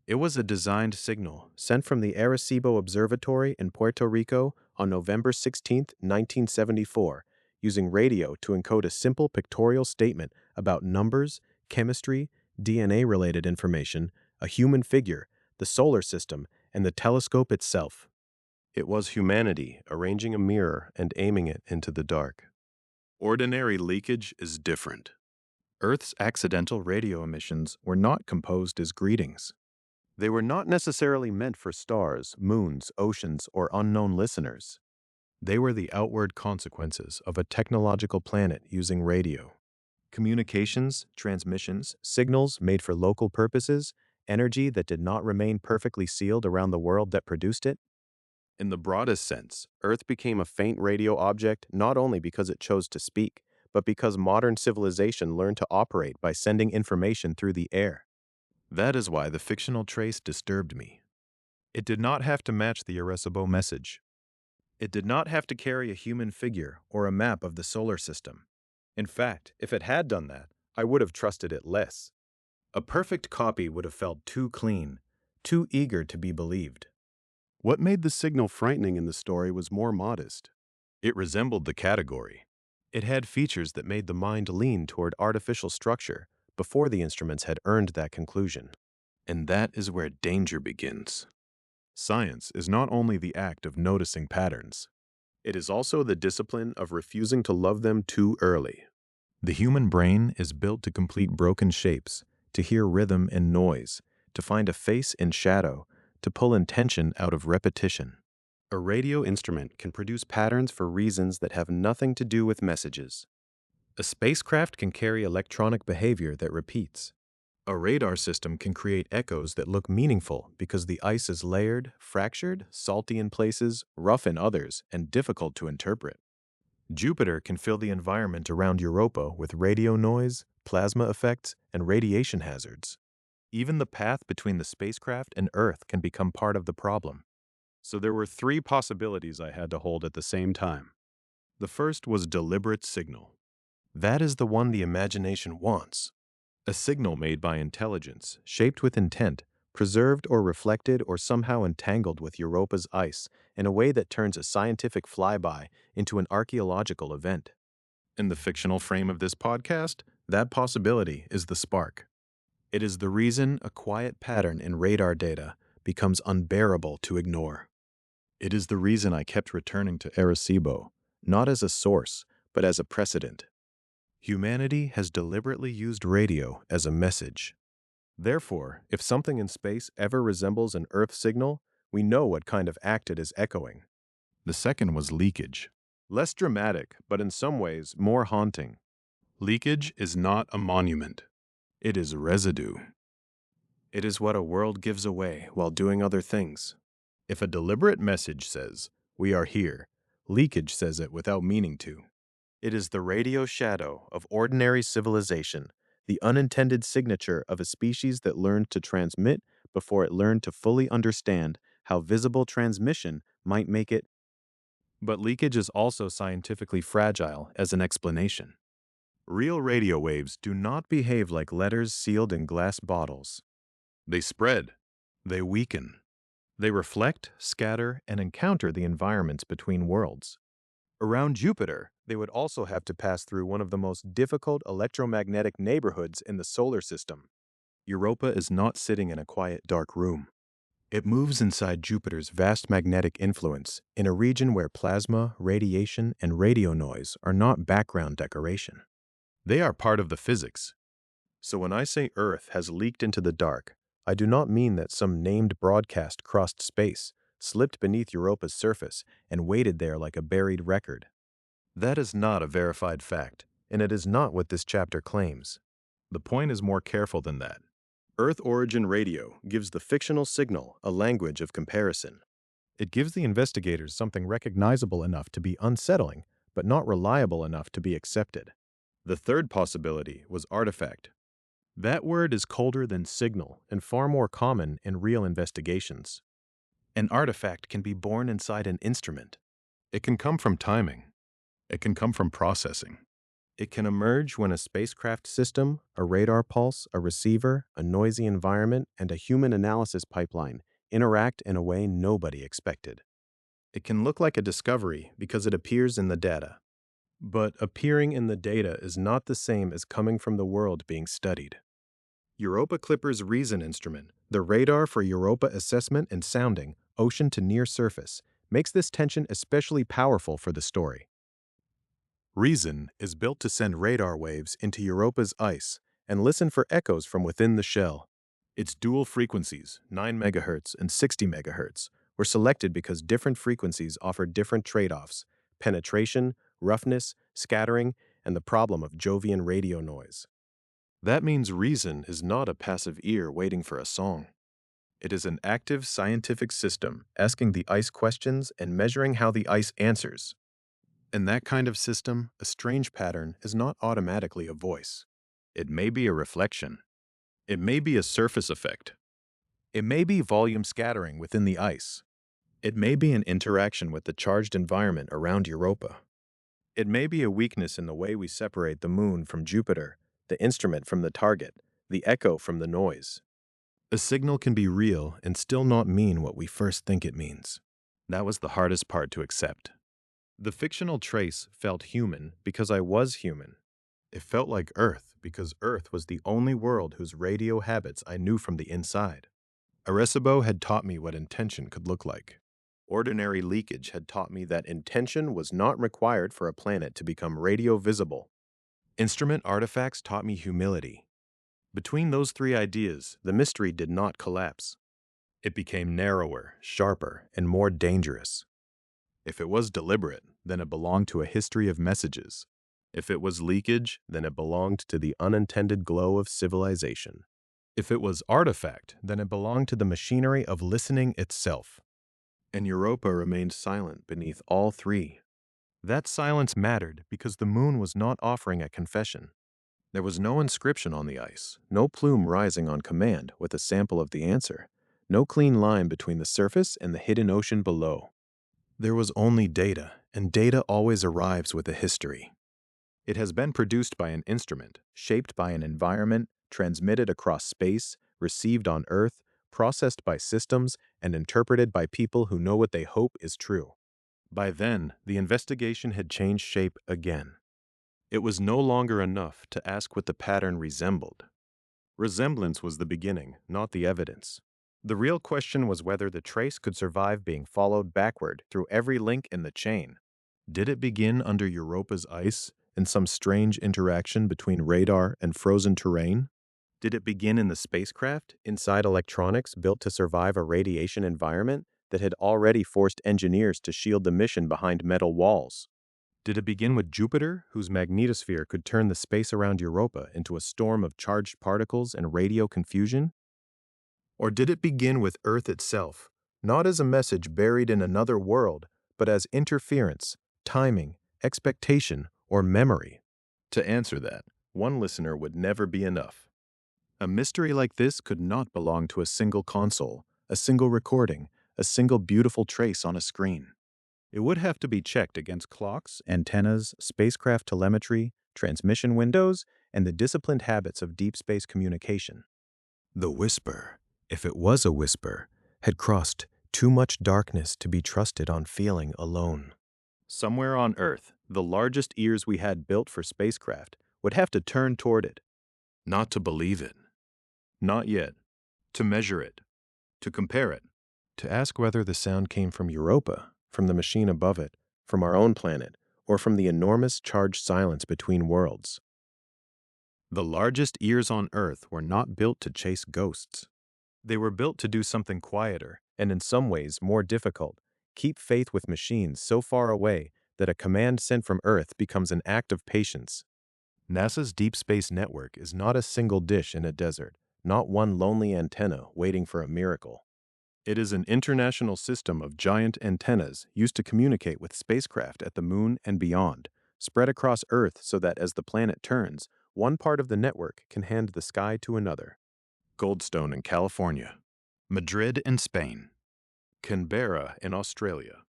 S1: It was a designed signal sent from the Arecibo Observatory in Puerto Rico on November 16, 1974, using radio to encode a simple pictorial statement about numbers, chemistry, DNA-related information, a human figure, the solar system, and the telescope itself. It was humanity arranging a mirror and aiming it into the dark. Ordinary leakage is different. Earth's accidental radio emissions were not composed as greetings. They were not necessarily meant for stars, moons, oceans, or unknown listeners. They were the outward consequences of a technological planet using radio. Communications, transmissions, signals made for local purposes, energy that did not remain perfectly sealed around the world that produced it. In the broadest sense, Earth became a faint radio object not only because it chose to speak, but because modern civilization learned to operate by sending information through the air. That is why the fictional trace disturbed me. It did not have to match the Arecibo message. It did not have to carry a human figure or a map of the solar system. In fact, if it had done that, I would have trusted it less. A perfect copy would have felt too clean, too eager to be believed. What made the signal frightening in the story was more modest. It resembled the category. It had features that made the mind lean toward artificial structure before the instruments had earned that conclusion. And that is where danger begins. Science is not only the act of noticing patterns. It is also the discipline of refusing to love them too early. The human brain is built to complete broken shapes, to hear rhythm and noise, to find a face in shadow, to pull intention out of repetition. A radio instrument can produce patterns for reasons that have nothing to do with messages. A spacecraft can carry electronic behavior that repeats. A radar system can create echoes that look meaningful because the ice is layered, fractured, salty in places, rough in others, and difficult to interpret. Jupiter can fill the environment around Europa with radio noise, plasma effects, and radiation hazards. Even the path between the spacecraft and Earth can become part of the problem. So there were three possibilities I had to hold at the same time. The first was deliberate signal. That is the one the imagination wants. A signal made by intelligence, shaped with intent, preserved or reflected or somehow entangled with Europa's ice in a way that turns a scientific flyby into an archaeological event. In the fictional frame of this podcast, that possibility is the spark. It is the reason a quiet pattern in radar data becomes unbearable to ignore. It is the reason I kept returning to Arecibo, not as a source, but as a precedent. Humanity has deliberately used radio as a message. Therefore, if something in space ever resembles an Earth signal, we know what kind of act it is echoing. The second was leakage. Less dramatic, but in some ways more haunting. Leakage is not a monument. It is residue. It is what a world gives away while doing other things. If a deliberate message says, "We are here," leakage says it without meaning to. It is the radio shadow of ordinary civilization, the unintended signature of a species that learned to transmit before it learned to fully understand how visible transmission might make it. But leakage is also scientifically fragile as an explanation. Real radio waves do not behave like letters sealed in glass bottles. They spread. They weaken. They reflect, scatter, and encounter the environments between worlds. Around Jupiter, they would also have to pass through one of the most difficult electromagnetic neighborhoods in the solar system. Europa is not sitting in a quiet, dark room. It moves inside Jupiter's vast magnetic influence in a region where plasma, radiation, and radio noise are not background decoration. They are part of the physics. So when I say Earth has leaked into the dark, I do not mean that some named broadcast crossed space, slipped beneath Europa's surface, and waited there like a buried record. That is not a verified fact, and it is not what this chapter claims. The point is more careful than that. Earth Origin Radio gives the fictional signal a language of comparison. It gives the investigators something recognizable enough to be unsettling, but not reliable enough to be accepted. The third possibility was artifact. That word is colder than signal and far more common in real investigations. An artifact can be born inside an instrument. It can come from timing. It can come from processing. It can emerge when a spacecraft system, a radar pulse, a receiver, a noisy environment, and a human analysis pipeline interact in a way nobody expected. It can look like a discovery because it appears in the data. But appearing in the data is not the same as coming from the world being studied. Europa Clipper's Reason instrument, the radar for Europa assessment and sounding, ocean to near surface, makes this tension especially powerful for the story. Reason is built to send radar waves into Europa's ice and listen for echoes from within the shell. Its dual frequencies, 9 MHz and 60 MHz, were selected because different frequencies offer different trade-offs: penetration, roughness, scattering, and the problem of Jovian radio noise. That means Reason is not a passive ear waiting for a song. It is an active scientific system asking the ice questions and measuring how the ice answers. In that kind of system, a strange pattern is not automatically a voice. It may be a reflection. It may be a surface effect. It may be volume scattering within the ice. It may be an interaction with the charged environment around Europa. It may be a weakness in the way we separate the moon from Jupiter, the instrument from the target, the echo from the noise. A signal can be real and still not mean what we first think it means. That was the hardest part to accept. The fictional trace felt human because I was human. It felt like Earth because Earth was the only world whose radio habits I knew from the inside. Arecibo had taught me what intention could look like. Ordinary leakage had taught me that intention was not required for a planet to become radio visible. Instrument artifacts taught me humility. Between those three ideas, the mystery did not collapse. It became narrower, sharper, and more dangerous. If it was deliberate, then it belonged to a history of messages. If it was leakage, then it belonged to the unintended glow of civilization. If it was artifact, then it belonged to the machinery of listening itself. And Europa remained silent beneath all three. That silence mattered because the moon was not offering a confession. There was no inscription on the ice, no plume rising on command with a sample of the answer, no clean line between the surface and the hidden ocean below. There was only data, and data always arrives with a history. It has been produced by an instrument, shaped by an environment, transmitted across space, received on Earth, processed by systems, and interpreted by people who know what they hope is true. By then, the investigation had changed shape again. It was no longer enough to ask what the pattern resembled. Resemblance was the beginning, not the evidence. The real question was whether the trace could survive being followed backward through every link in the chain. Did it begin under Europa's ice, in some strange interaction between radar and frozen terrain? Did it begin in the spacecraft, inside electronics built to survive a radiation environment that had already forced engineers to shield the mission behind metal walls? Did it begin with Jupiter, whose magnetosphere could turn the space around Europa into a storm of charged particles and radio confusion? Or did it begin with Earth itself, not as a message buried in another world, but as interference, timing, expectation, or memory? To answer that, one listener would never be enough. A mystery like this could not belong to a single console, a single recording, a single beautiful trace on a screen. It would have to be checked against clocks, antennas, spacecraft telemetry, transmission windows, and the disciplined habits of deep space communication. The whisper, if it was a whisper, had crossed too much darkness to be trusted on feeling alone. Somewhere on Earth, the largest ears we had built for spacecraft would have to turn toward it. Not to believe it. Not yet. To measure it. To compare it. To ask whether the sound came from Europa, from the machine above it, from our own planet, or from the enormous charged silence between worlds. The largest ears on Earth were not built to chase ghosts. They were built to do something quieter, and in some ways more difficult: keep faith with machines so far away that a command sent from Earth becomes an act of patience. NASA's Deep Space Network is not a single dish in a desert, not one lonely antenna waiting for a miracle. It is an international system of giant antennas used to communicate with spacecraft at the moon and beyond, spread across Earth so that as the planet turns, one part of the network can hand the sky to another. Goldstone in California. Madrid in Spain. Canberra in Australia.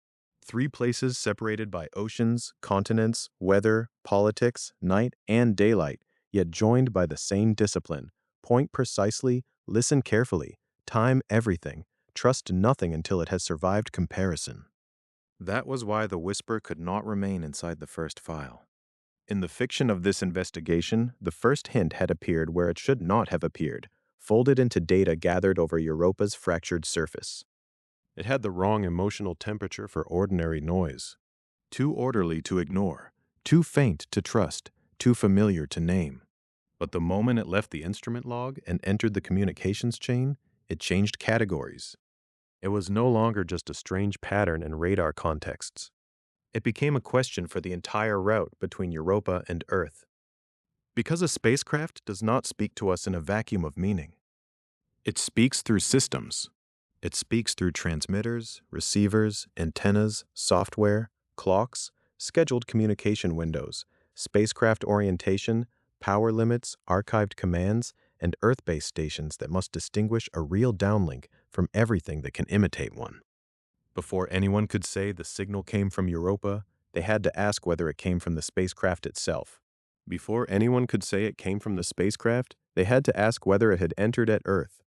S1: 3 places separated by oceans, continents, weather, politics, night, and daylight, yet joined by the same discipline. Point precisely, listen carefully, time everything, trust nothing until it has survived comparison. That was why the whisper could not remain inside the first file. In the fiction of this investigation, the first hint had appeared where it should not have appeared, folded into data gathered over Europa's fractured surface. It had the wrong emotional temperature for ordinary noise. Too orderly to ignore, too faint to trust, too familiar to name. But the moment it left the instrument log and entered the communications chain, it changed categories. It was no longer just a strange pattern in radar contexts. It became a question for the entire route between Europa and Earth. Because a spacecraft does not speak to us in a vacuum of meaning. It speaks through systems. It speaks through transmitters, receivers, antennas, software, clocks, scheduled communication windows, spacecraft orientation, power limits, archived commands, and Earth-based stations that must distinguish a real downlink from everything that can imitate one. Before anyone could say the signal came from Europa, they had to ask whether it came from the spacecraft itself. Before anyone could say it came from the spacecraft, they had to ask whether it had entered at Earth.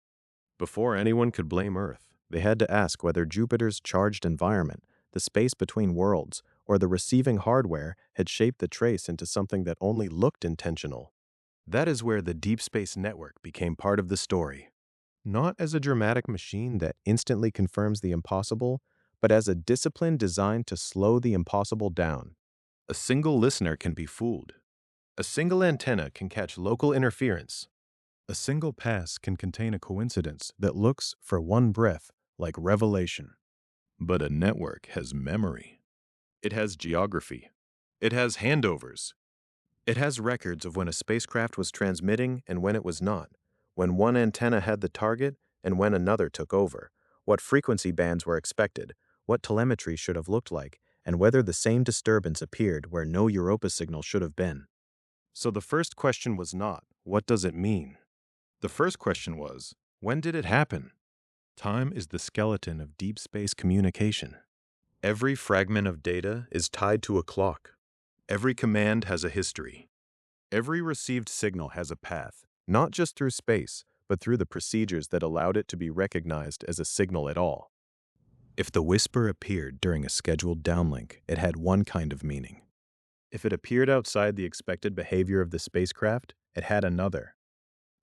S1: Before anyone could blame Earth, they had to ask whether Jupiter's charged environment, the space between worlds, or the receiving hardware had shaped the trace into something that only looked intentional. That is where the Deep Space Network became part of the story. Not as a dramatic machine that instantly confirms the impossible, but as a discipline designed to slow the impossible down. A single listener can be fooled. A single antenna can catch local interference. A single pass can contain a coincidence that looks, for one breath, like revelation. But a network has memory. It has geography. It has handovers. It has records of when a spacecraft was transmitting and when it was not, when one antenna had the target and when another took over, what frequency bands were expected, what telemetry should have looked like, and whether the same disturbance appeared where no Europa signal should have been. So the first question was not, what does it mean? The first question was, when did it happen? Time is the skeleton of deep space communication. Every fragment of data is tied to a clock. Every command has a history. Every received signal has a path, not just through space, but through the procedures that allowed it to be recognized as a signal at all. If the whisper appeared during a scheduled downlink, it had one kind of meaning. If it appeared outside the expected behavior of the spacecraft, it had another.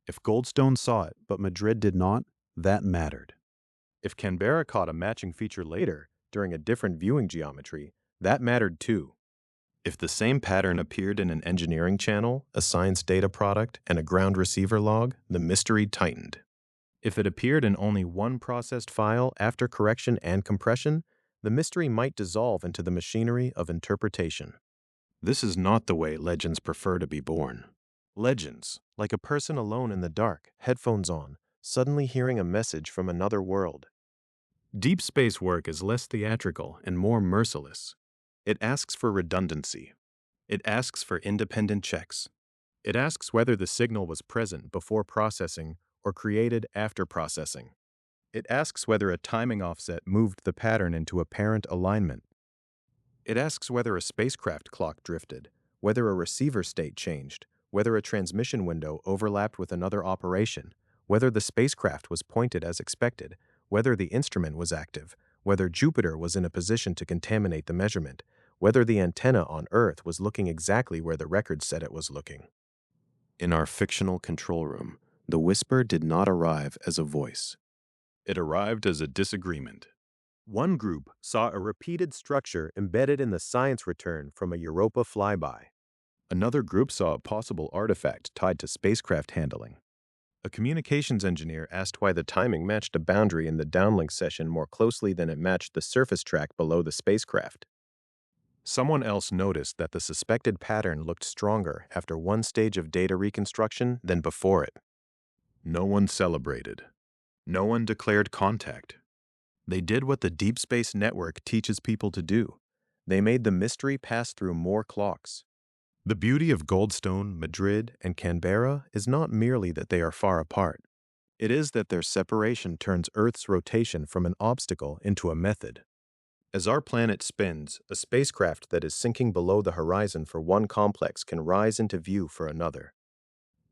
S1: If Goldstone saw it, but Madrid did not, that mattered. If Canberra caught a matching feature later, during a different viewing geometry, that mattered too. If the same pattern appeared in an engineering channel, a science data product, and a ground receiver log, the mystery tightened. If it appeared in only one processed file after correction and compression, the mystery might dissolve into the machinery of interpretation. This is not the way legends prefer to be born. Legends, like a person alone in the dark, headphones on, suddenly hearing a message from another world. Deep space work is less theatrical and more merciless. It asks for redundancy. It asks for independent checks. It asks whether the signal was present before processing or created after processing. It asks whether a timing offset moved the pattern into apparent alignment. It asks whether a spacecraft clock drifted, whether a receiver state changed, whether a transmission window overlapped with another operation, whether the spacecraft was pointed as expected, whether the instrument was active, whether Jupiter was in a position to contaminate the measurement, whether the antenna on Earth was looking exactly where the record said it was looking. In our fictional control room, the whisper did not arrive as a voice. It arrived as a disagreement. One group saw a repeated structure embedded in the science return from a Europa flyby. Another group saw a possible artifact tied to spacecraft handling. A communications engineer asked why the timing matched a boundary in the downlink session more closely than it matched the surface track below the spacecraft. Someone else noticed that the suspected pattern looked stronger after one stage of data reconstruction than before it. No one celebrated. No one declared contact. They did what the Deep Space Network teaches people to do. They made the mystery pass through more clocks. The beauty of Goldstone, Madrid, and Canberra is not merely that they are far apart. It is that their separation turns Earth's rotation from an obstacle into a method. As our planet spins, a spacecraft that is sinking below the horizon for one complex can rise into view for another.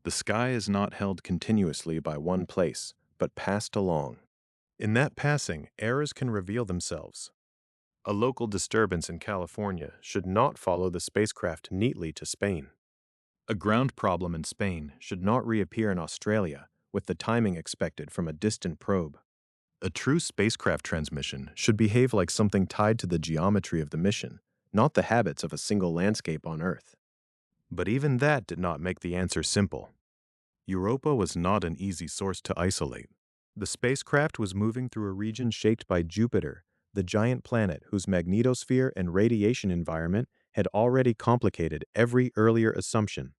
S1: The sky is not held continuously by one place, but passed along. In that passing, errors can reveal themselves. A local disturbance in California should not follow the spacecraft neatly to Spain. A ground problem in Spain should not reappear in Australia with the timing expected from a distant probe. A true spacecraft transmission should behave like something tied to the geometry of the mission, not the habits of a single landscape on Earth. But even that did not make the answer simple. Europa was not an easy source to isolate. The spacecraft was moving through a region shaped by Jupiter, the giant planet whose magnetosphere and radiation environment had already complicated every earlier assumption.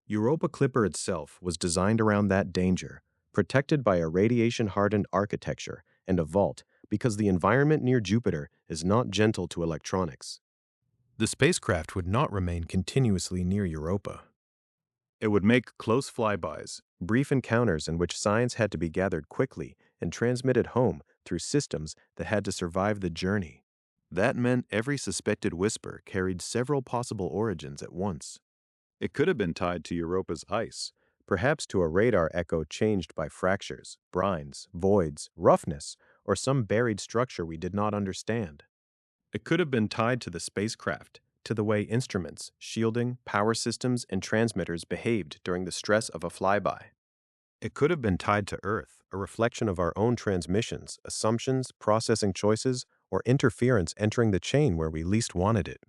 S1: Europa Clipper itself was designed around that danger, protected by a radiation-hardened architecture and a vault because the environment near Jupiter is not gentle to electronics. The spacecraft would not remain continuously near Europa. It would make close flybys, brief encounters in which science had to be gathered quickly and transmitted home through systems that had to survive the journey. That meant every suspected whisper carried several possible origins at once. It could have been tied to Europa's ice, perhaps to a radar echo changed by fractures, brines, voids, roughness, or some buried structure we did not understand. It could have been tied to the spacecraft, to the way instruments, shielding, power systems, and transmitters behaved during the stress of a flyby. It could have been tied to Earth, a reflection of our own transmissions, assumptions, processing choices, or interference entering the chain where we least wanted it.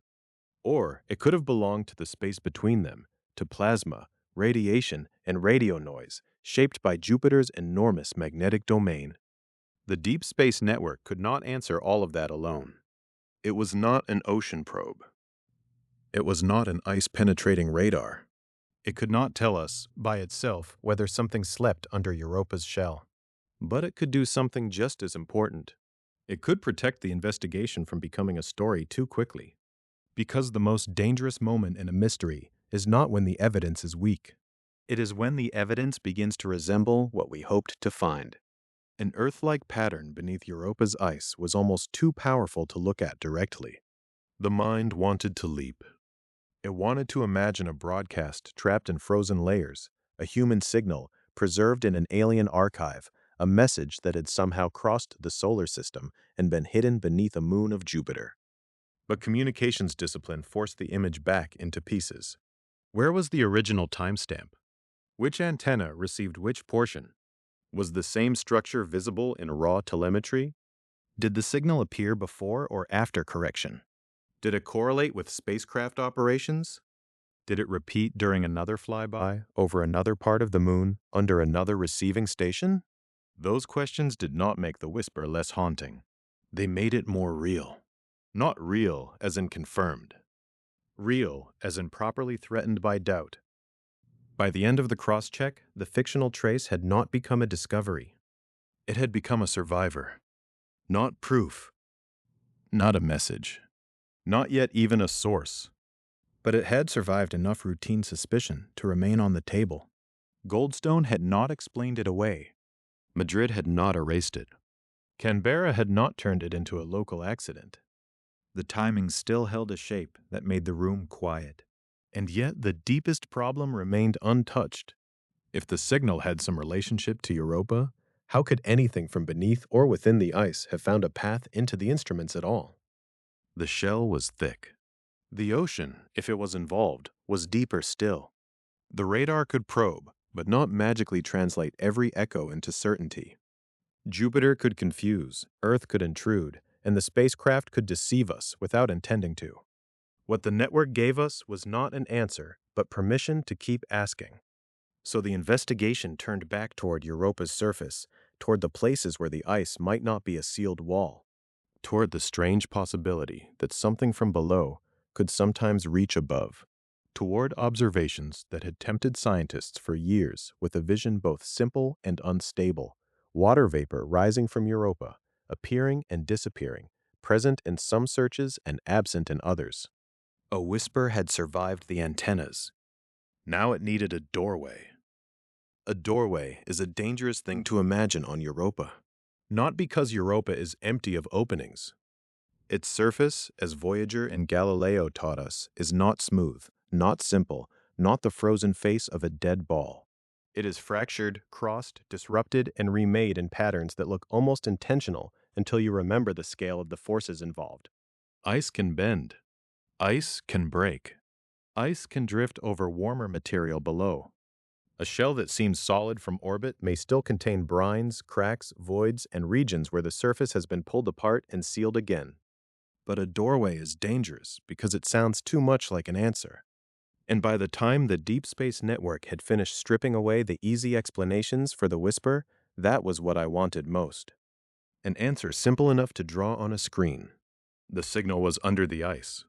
S1: Or it could have belonged to the space between them, to plasma, radiation, and radio noise, shaped by Jupiter's enormous magnetic domain. The Deep Space Network could not answer all of that alone. It was not an ocean probe. It was not an ice-penetrating radar. It could not tell us, by itself, whether something slept under Europa's shell. But it could do something just as important. It could protect the investigation from becoming a story too quickly. Because the most dangerous moment in a mystery is not when the evidence is weak. It is when the evidence begins to resemble what we hoped to find. An Earth-like pattern beneath Europa's ice was almost too powerful to look at directly. The mind wanted to leap. It wanted to imagine a broadcast trapped in frozen layers, a human signal preserved in an alien archive, a message that had somehow crossed the solar system and been hidden beneath a moon of Jupiter. But communications discipline forced the image back into pieces. Where was the original timestamp? Which antenna received which portion? Was the same structure visible in raw telemetry? Did the signal appear before or after correction? Did it correlate with spacecraft operations? Did it repeat during another flyby, over another part of the moon, under another receiving station? Those questions did not make the whisper less haunting. They made it more real. Not real as in confirmed. Real as in properly threatened by doubt. By the end of the cross-check, the fictional trace had not become a discovery. It had become a survivor. Not proof. Not a message. Not yet even a source. But it had survived enough routine suspicion to remain on the table. Goldstone had not explained it away. Madrid had not erased it. Canberra had not turned it into a local accident. The timing still held a shape that made the room quiet. And yet the deepest problem remained untouched. If the signal had some relationship to Europa, how could anything from beneath or within the ice have found a path into the instruments at all? The shell was thick. The ocean, if it was involved, was deeper still. The radar could probe, but not magically translate every echo into certainty. Jupiter could confuse, Earth could intrude, and the spacecraft could deceive us without intending to. What the network gave us was not an answer, but permission to keep asking. So the investigation turned back toward Europa's surface, toward the places where the ice might not be a sealed wall, toward the strange possibility that something from below could sometimes reach above, toward observations that had tempted scientists for years with a vision both simple and unstable, water vapor rising from Europa, appearing and disappearing, present in some searches and absent in others. A whisper had survived the antennas. Now it needed a doorway. A doorway is a dangerous thing to imagine on Europa. Not because Europa is empty of openings. Its surface, as Voyager and Galileo taught us, is not smooth, not simple, not the frozen face of a dead ball. It is fractured, crossed, disrupted, and remade in patterns that look almost intentional until you remember the scale of the forces involved. Ice can bend. Ice can break. Ice can drift over warmer material below. A shell that seems solid from orbit may still contain brines, cracks, voids, and regions where the surface has been pulled apart and sealed again. But a doorway is dangerous because it sounds too much like an answer. And by the time the Deep Space Network had finished stripping away the easy explanations for the whisper, that was what I wanted most. An answer simple enough to draw on a screen. The signal was under the ice.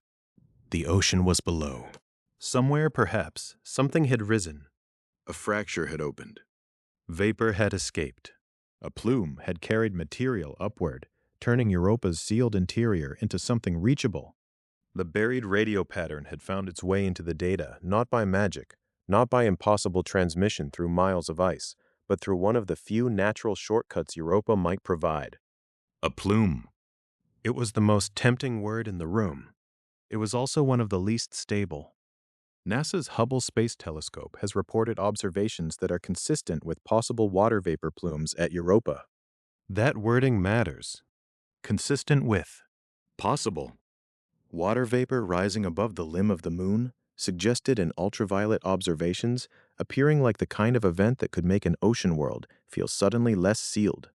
S1: The ocean was below. Somewhere, perhaps, something had risen. A fracture had opened. Vapor had escaped. A plume had carried material upward, turning Europa's sealed interior into something reachable. The buried radio pattern had found its way into the data, not by magic, not by impossible transmission through miles of ice, but through one of the few natural shortcuts Europa might provide. A plume. It was the most tempting word in the room. It was also one of the least stable. NASA's Hubble Space Telescope has reported observations that are consistent with possible water vapor plumes at Europa. That wording matters. Consistent with. Possible. Water vapor rising above the limb of the moon, suggested in ultraviolet observations, appearing like the kind of event that could make an ocean world feel suddenly less sealed.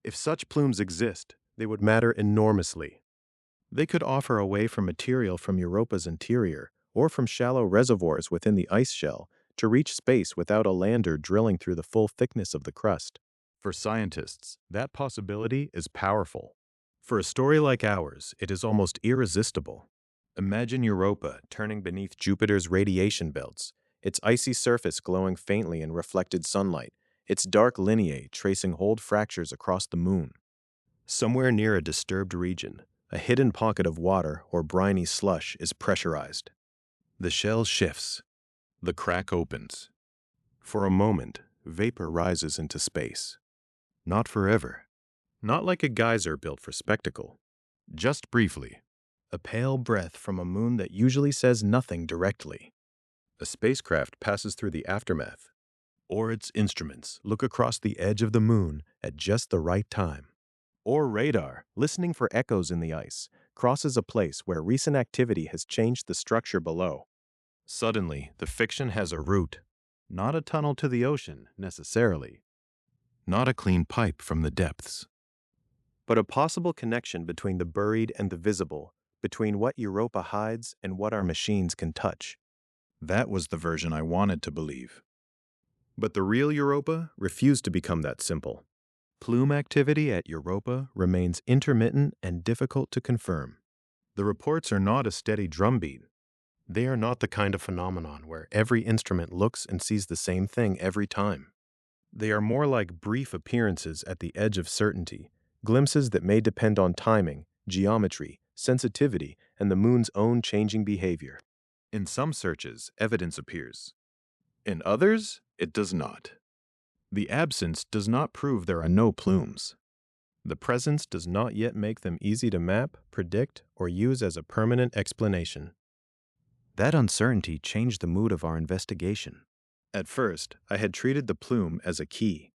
S1: If such plumes exist, they would matter enormously. They could offer a way for material from Europa's interior, or from shallow reservoirs within the ice shell, to reach space without a lander drilling through the full thickness of the crust. For scientists, that possibility is powerful. For a story like ours, it is almost irresistible. Imagine Europa turning beneath Jupiter's radiation belts, its icy surface glowing faintly in reflected sunlight, its dark lineae tracing old fractures across the moon. Somewhere near a disturbed region, a hidden pocket of water or briny slush is pressurized. The shell shifts. The crack opens. For a moment, vapor rises into space. Not forever. Not like a geyser built for spectacle. Just briefly. A pale breath from a moon that usually says nothing directly. A spacecraft passes through the aftermath. Or its instruments look across the edge of the moon at just the right time. Or radar, listening for echoes in the ice, crosses a place where recent activity has changed the structure below. Suddenly, the fiction has a route. Not a tunnel to the ocean, necessarily. Not a clean pipe from the depths. But a possible connection between the buried and the visible, between what Europa hides and what our machines can touch. That was the version I wanted to believe. But the real Europa refused to become that simple. Plume activity at Europa remains intermittent and difficult to confirm. The reports are not a steady drumbeat. They are not the kind of phenomenon where every instrument looks and sees the same thing every time. They are more like brief appearances at the edge of certainty, glimpses that may depend on timing, geometry, sensitivity, and the moon's own changing behavior. In some searches, evidence appears. In others, it does not. The absence does not prove there are no plumes. The presence does not yet make them easy to map, predict, or use as a permanent explanation. That uncertainty changed the mood of our investigation. At first, I had treated the plume as a key.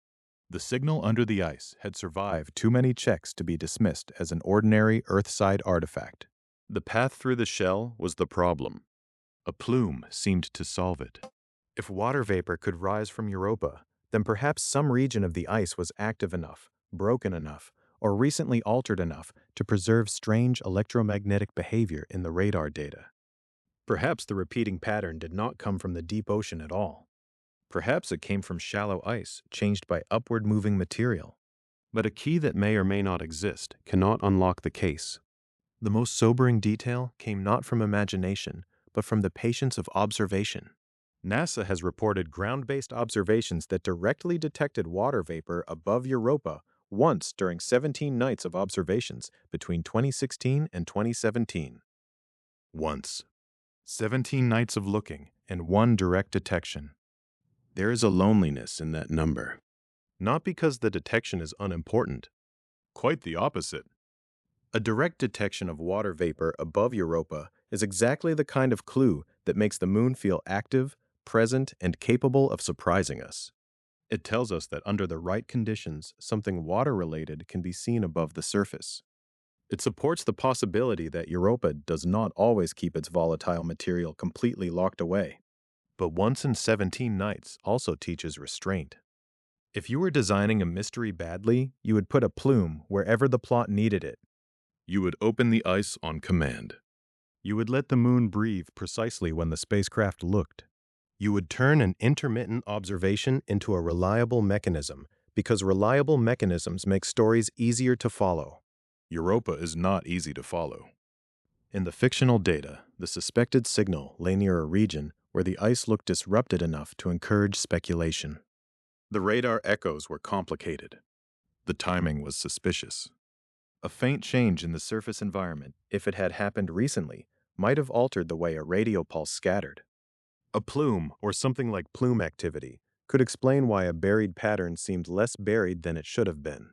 S1: The signal under the ice had survived too many checks to be dismissed as an ordinary Earthside artifact. The path through the shell was the problem. A plume seemed to solve it. If water vapor could rise from Europa, then perhaps some region of the ice was active enough, broken enough, or recently altered enough to preserve strange electromagnetic behavior in the radar data. Perhaps the repeating pattern did not come from the deep ocean at all. Perhaps it came from shallow ice changed by upward-moving material. But a key that may or may not exist cannot unlock the case. The most sobering detail came not from imagination, but from the patience of observation. NASA has reported ground-based observations that directly detected water vapor above Europa once during 17 nights of observations between 2016 and 2017. Once. 17 nights of looking and one direct detection. There is a loneliness in that number. Not because the detection is unimportant. Quite the opposite. A direct detection of water vapor above Europa is exactly the kind of clue that makes the moon feel active, present, and capable of surprising us. It tells us that under the right conditions, something water-related can be seen above the surface. It supports the possibility that Europa does not always keep its volatile material completely locked away. But once in 17 nights also teaches restraint. If you were designing a mystery badly, you would put a plume wherever the plot needed it. You would open the ice on command. You would let the moon breathe precisely when the spacecraft looked. You would turn an intermittent observation into a reliable mechanism, because reliable mechanisms make stories easier to follow. Europa is not easy to follow. In the fictional data, the suspected signal lay near a region where the ice looked disrupted enough to encourage speculation. The radar echoes were complicated. The timing was suspicious. A faint change in the surface environment, if it had happened recently, might have altered the way a radio pulse scattered. A plume, or something like plume activity, could explain why a buried pattern seemed less buried than it should have been.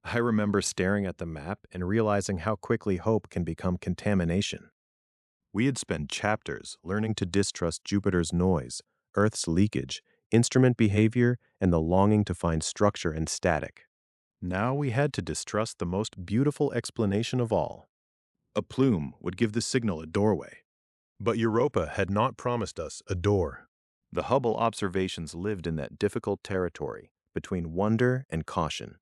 S1: I remember staring at the map and realizing how quickly hope can become contamination. We had spent chapters learning to distrust Jupiter's noise, Earth's leakage, instrument behavior, and the longing to find structure and static. Now we had to distrust the most beautiful explanation of all. A plume would give the signal a doorway. But Europa had not promised us a door. The Hubble observations lived in that difficult territory between wonder and caution.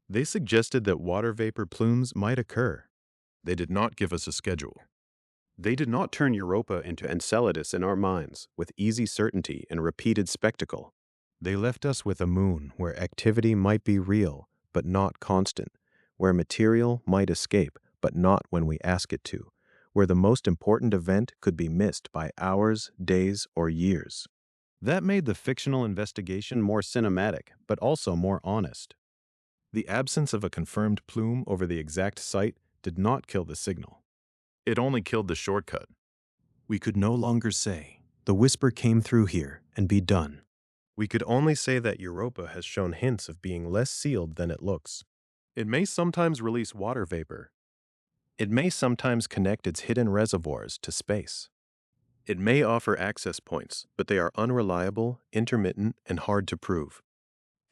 S1: They suggested that water vapor plumes might occur. They did not give us a schedule. They did not turn Europa into Enceladus in our minds with easy certainty and repeated spectacle. They left us with a moon where activity might be real, but not constant, where material might escape, but not when we ask it to, where the most important event could be missed by hours, days, or years. That made the fictional investigation more cinematic, but also more honest. The absence of a confirmed plume over the exact site did not kill the signal. It only killed the shortcut. We could no longer say, "The whisper came through here," and be done. We could only say that Europa has shown hints of being less sealed than it looks. It may sometimes release water vapor. It may sometimes connect its hidden reservoirs to space. It may offer access points, but they are unreliable, intermittent, and hard to prove.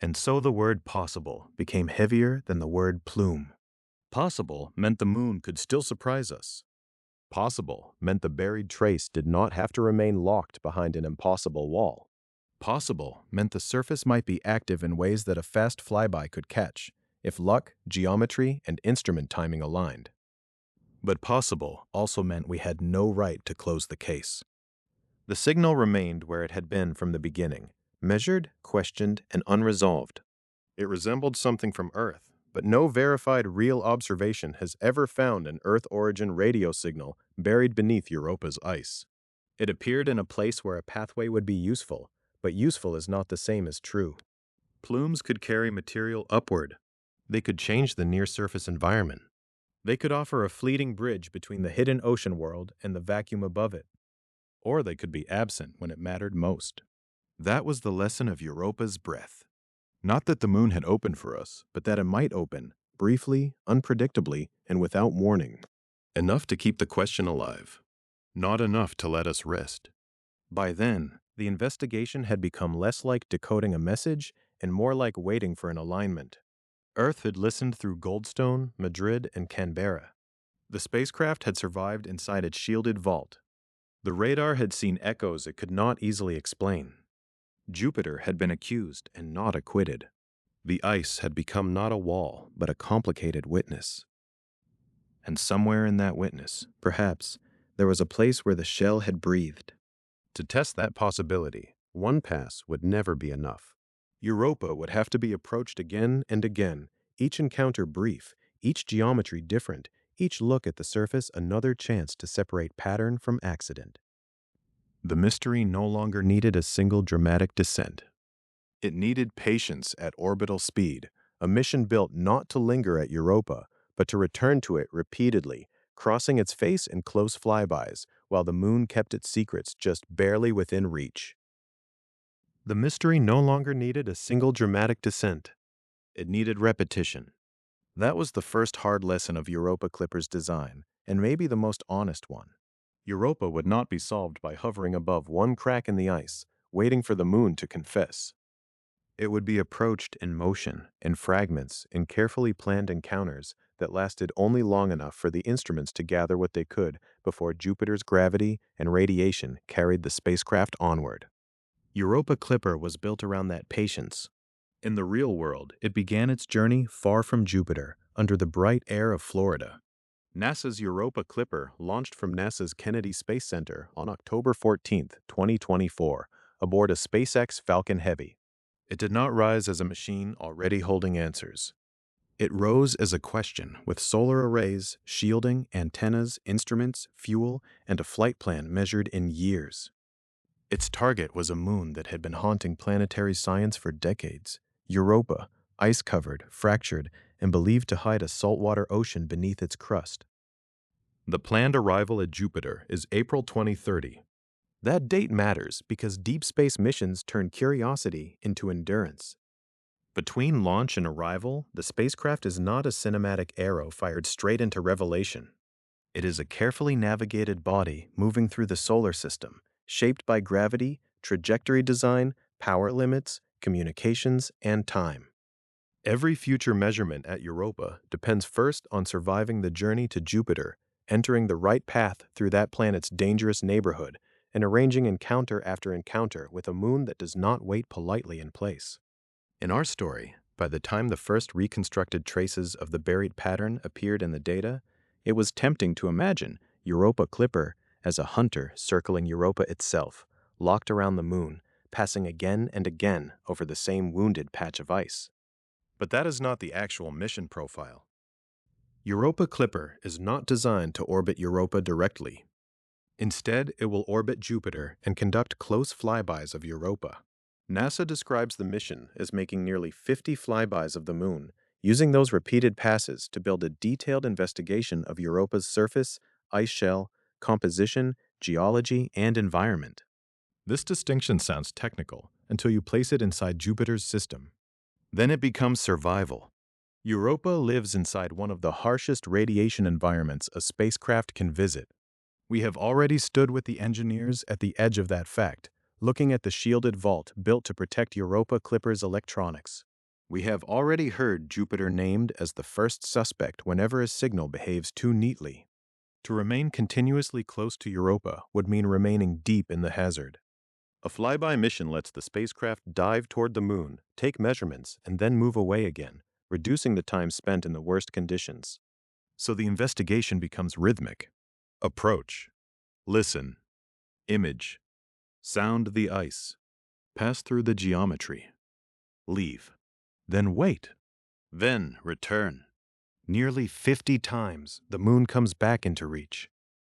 S1: And so the word possible became heavier than the word plume. Possible meant the moon could still surprise us. Possible meant the buried trace did not have to remain locked behind an impossible wall. Possible meant the surface might be active in ways that a fast flyby could catch, if luck, geometry, and instrument timing aligned. But possible also meant we had no right to close the case. The signal remained where it had been from the beginning, measured, questioned, and unresolved. It resembled something from Earth, but no verified real observation has ever found an Earth-origin radio signal buried beneath Europa's ice. It appeared in a place where a pathway would be useful, but useful is not the same as true. Plumes could carry material upward. They could change the near-surface environment. They could offer a fleeting bridge between the hidden ocean world and the vacuum above it. Or they could be absent when it mattered most. That was the lesson of Europa's breath. Not that the moon had opened for us, but that it might open, briefly, unpredictably, and without warning. Enough to keep the question alive. Not enough to let us rest. By then, the investigation had become less like decoding a message and more like waiting for an alignment. Earth had listened through Goldstone, Madrid, and Canberra. The spacecraft had survived inside its shielded vault. The radar had seen echoes it could not easily explain. Jupiter had been accused and not acquitted. The ice had become not a wall, but a complicated witness. And somewhere in that witness, perhaps, there was a place where the shell had breathed. To test that possibility, one pass would never be enough. Europa would have to be approached again and again, each encounter brief, each geometry different, each look at the surface another chance to separate pattern from accident. The mystery no longer needed a single dramatic descent. It needed patience at orbital speed, a mission built not to linger at Europa, but to return to it repeatedly, crossing its face in close flybys, while the moon kept its secrets just barely within reach. The mystery no longer needed a single dramatic descent. It needed repetition. That was the first hard lesson of Europa Clipper's design, and maybe the most honest one. Europa would not be solved by hovering above one crack in the ice, waiting for the moon to confess. It would be approached in motion, in fragments, in carefully planned encounters that lasted only long enough for the instruments to gather what they could before Jupiter's gravity and radiation carried the spacecraft onward. Europa Clipper was built around that patience. In the real world, it began its journey far from Jupiter, under the bright air of Florida. NASA's Europa Clipper launched from NASA's Kennedy Space Center on October 14, 2024, aboard a SpaceX Falcon Heavy. It did not rise as a machine already holding answers. It rose as a question with solar arrays, shielding, antennas, instruments, fuel, and a flight plan measured in years. Its target was a moon that had been haunting planetary science for decades. Europa, ice-covered, fractured, and believed to hide a saltwater ocean beneath its crust. The planned arrival at Jupiter is April 2030. That date matters because deep space missions turn curiosity into endurance. Between launch and arrival, the spacecraft is not a cinematic arrow fired straight into revelation. It is a carefully navigated body moving through the solar system, shaped by gravity, trajectory design, power limits, communications, and time. Every future measurement at Europa depends first on surviving the journey to Jupiter, entering the right path through that planet's dangerous neighborhood, and arranging encounter after encounter with a moon that does not wait politely in place. In our story, by the time the first reconstructed traces of the buried pattern appeared in the data, it was tempting to imagine Europa Clipper as a hunter circling Europa itself, locked around the moon, passing again and again over the same wounded patch of ice. But that is not the actual mission profile. Europa Clipper is not designed to orbit Europa directly. Instead, it will orbit Jupiter and conduct close flybys of Europa. NASA describes the mission as making nearly 50 flybys of the moon, using those repeated passes to build a detailed investigation of Europa's surface, ice shell, composition, geology, and environment. This distinction sounds technical until you place it inside Jupiter's system. Then it becomes survival. Europa lives inside one of the harshest radiation environments a spacecraft can visit. We have already stood with the engineers at the edge of that fact, looking at the shielded vault built to protect Europa Clipper's electronics. We have already heard Jupiter named as the first suspect whenever a signal behaves too neatly. To remain continuously close to Europa would mean remaining deep in the hazard. A flyby mission lets the spacecraft dive toward the moon, take measurements, and then move away again, reducing the time spent in the worst conditions. So the investigation becomes rhythmic. Approach. Listen. Image. Sound the ice. Pass through the geometry. Leave. Then wait. Then return. Nearly 50 times, the moon comes back into reach.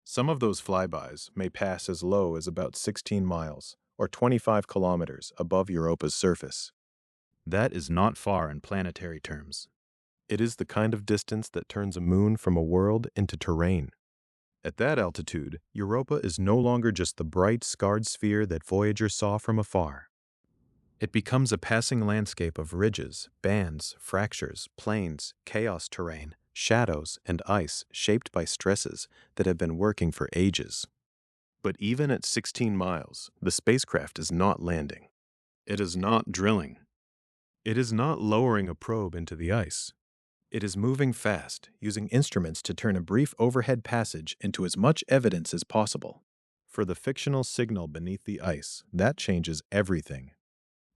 S1: Some of those flybys may pass as low as about 16 miles, or 25 kilometers above Europa's surface. That is not far in planetary terms. It is the kind of distance that turns a moon from a world into terrain. At that altitude, Europa is no longer just the bright, scarred sphere that Voyager saw from afar. It becomes a passing landscape of ridges, bands, fractures, plains, chaos terrain, shadows, and ice shaped by stresses that have been working for ages. But even at 16 miles, the spacecraft is not landing. It is not drilling. It is not lowering a probe into the ice. It is moving fast, using instruments to turn a brief overhead passage into as much evidence as possible. For the fictional signal beneath the ice, that changes everything.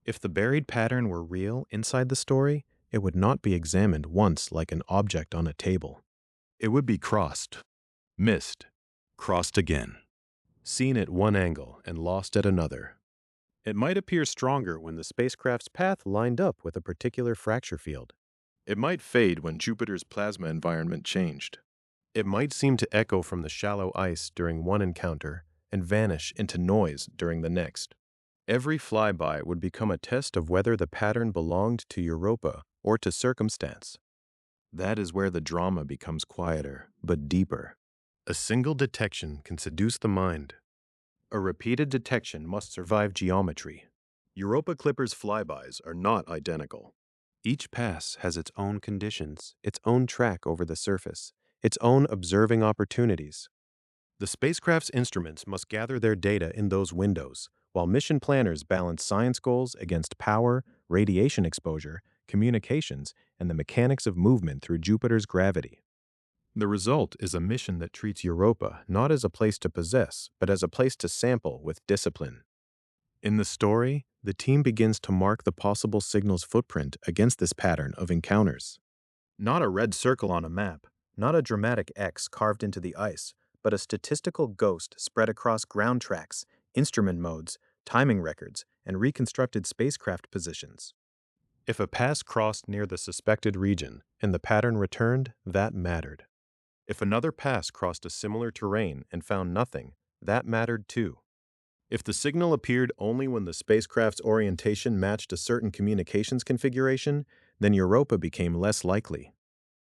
S1: If the buried pattern were real inside the story, it would not be examined once like an object on a table. It would be crossed, missed, crossed again, seen at one angle and lost at another. It might appear stronger when the spacecraft's path lined up with a particular fracture field. It might fade when Jupiter's plasma environment changed. It might seem to echo from the shallow ice during one encounter and vanish into noise during the next. Every flyby would become a test of whether the pattern belonged to Europa or to circumstance. That is where the drama becomes quieter, but deeper. A single detection can seduce the mind. A repeated detection must survive geometry. Europa Clipper's flybys are not identical. Each pass has its own conditions, its own track over the surface, its own observing opportunities. The spacecraft's instruments must gather their data in those windows, while mission planners balance science goals against power, radiation exposure, communications, and the mechanics of movement through Jupiter's gravity. The result is a mission that treats Europa not as a place to possess, but as a place to sample with discipline. In the story, the team begins to mark the possible signal's footprint against this pattern of encounters. Not a red circle on a map, not a dramatic X carved into the ice, but a statistical ghost spread across ground tracks, instrument modes, timing records, and reconstructed spacecraft positions. If a pass crossed near the suspected region and the pattern returned, that mattered. If another pass crossed a similar terrain and found nothing, that mattered too. If the signal appeared only when the spacecraft's orientation matched a certain communications configuration, then Europa became less likely.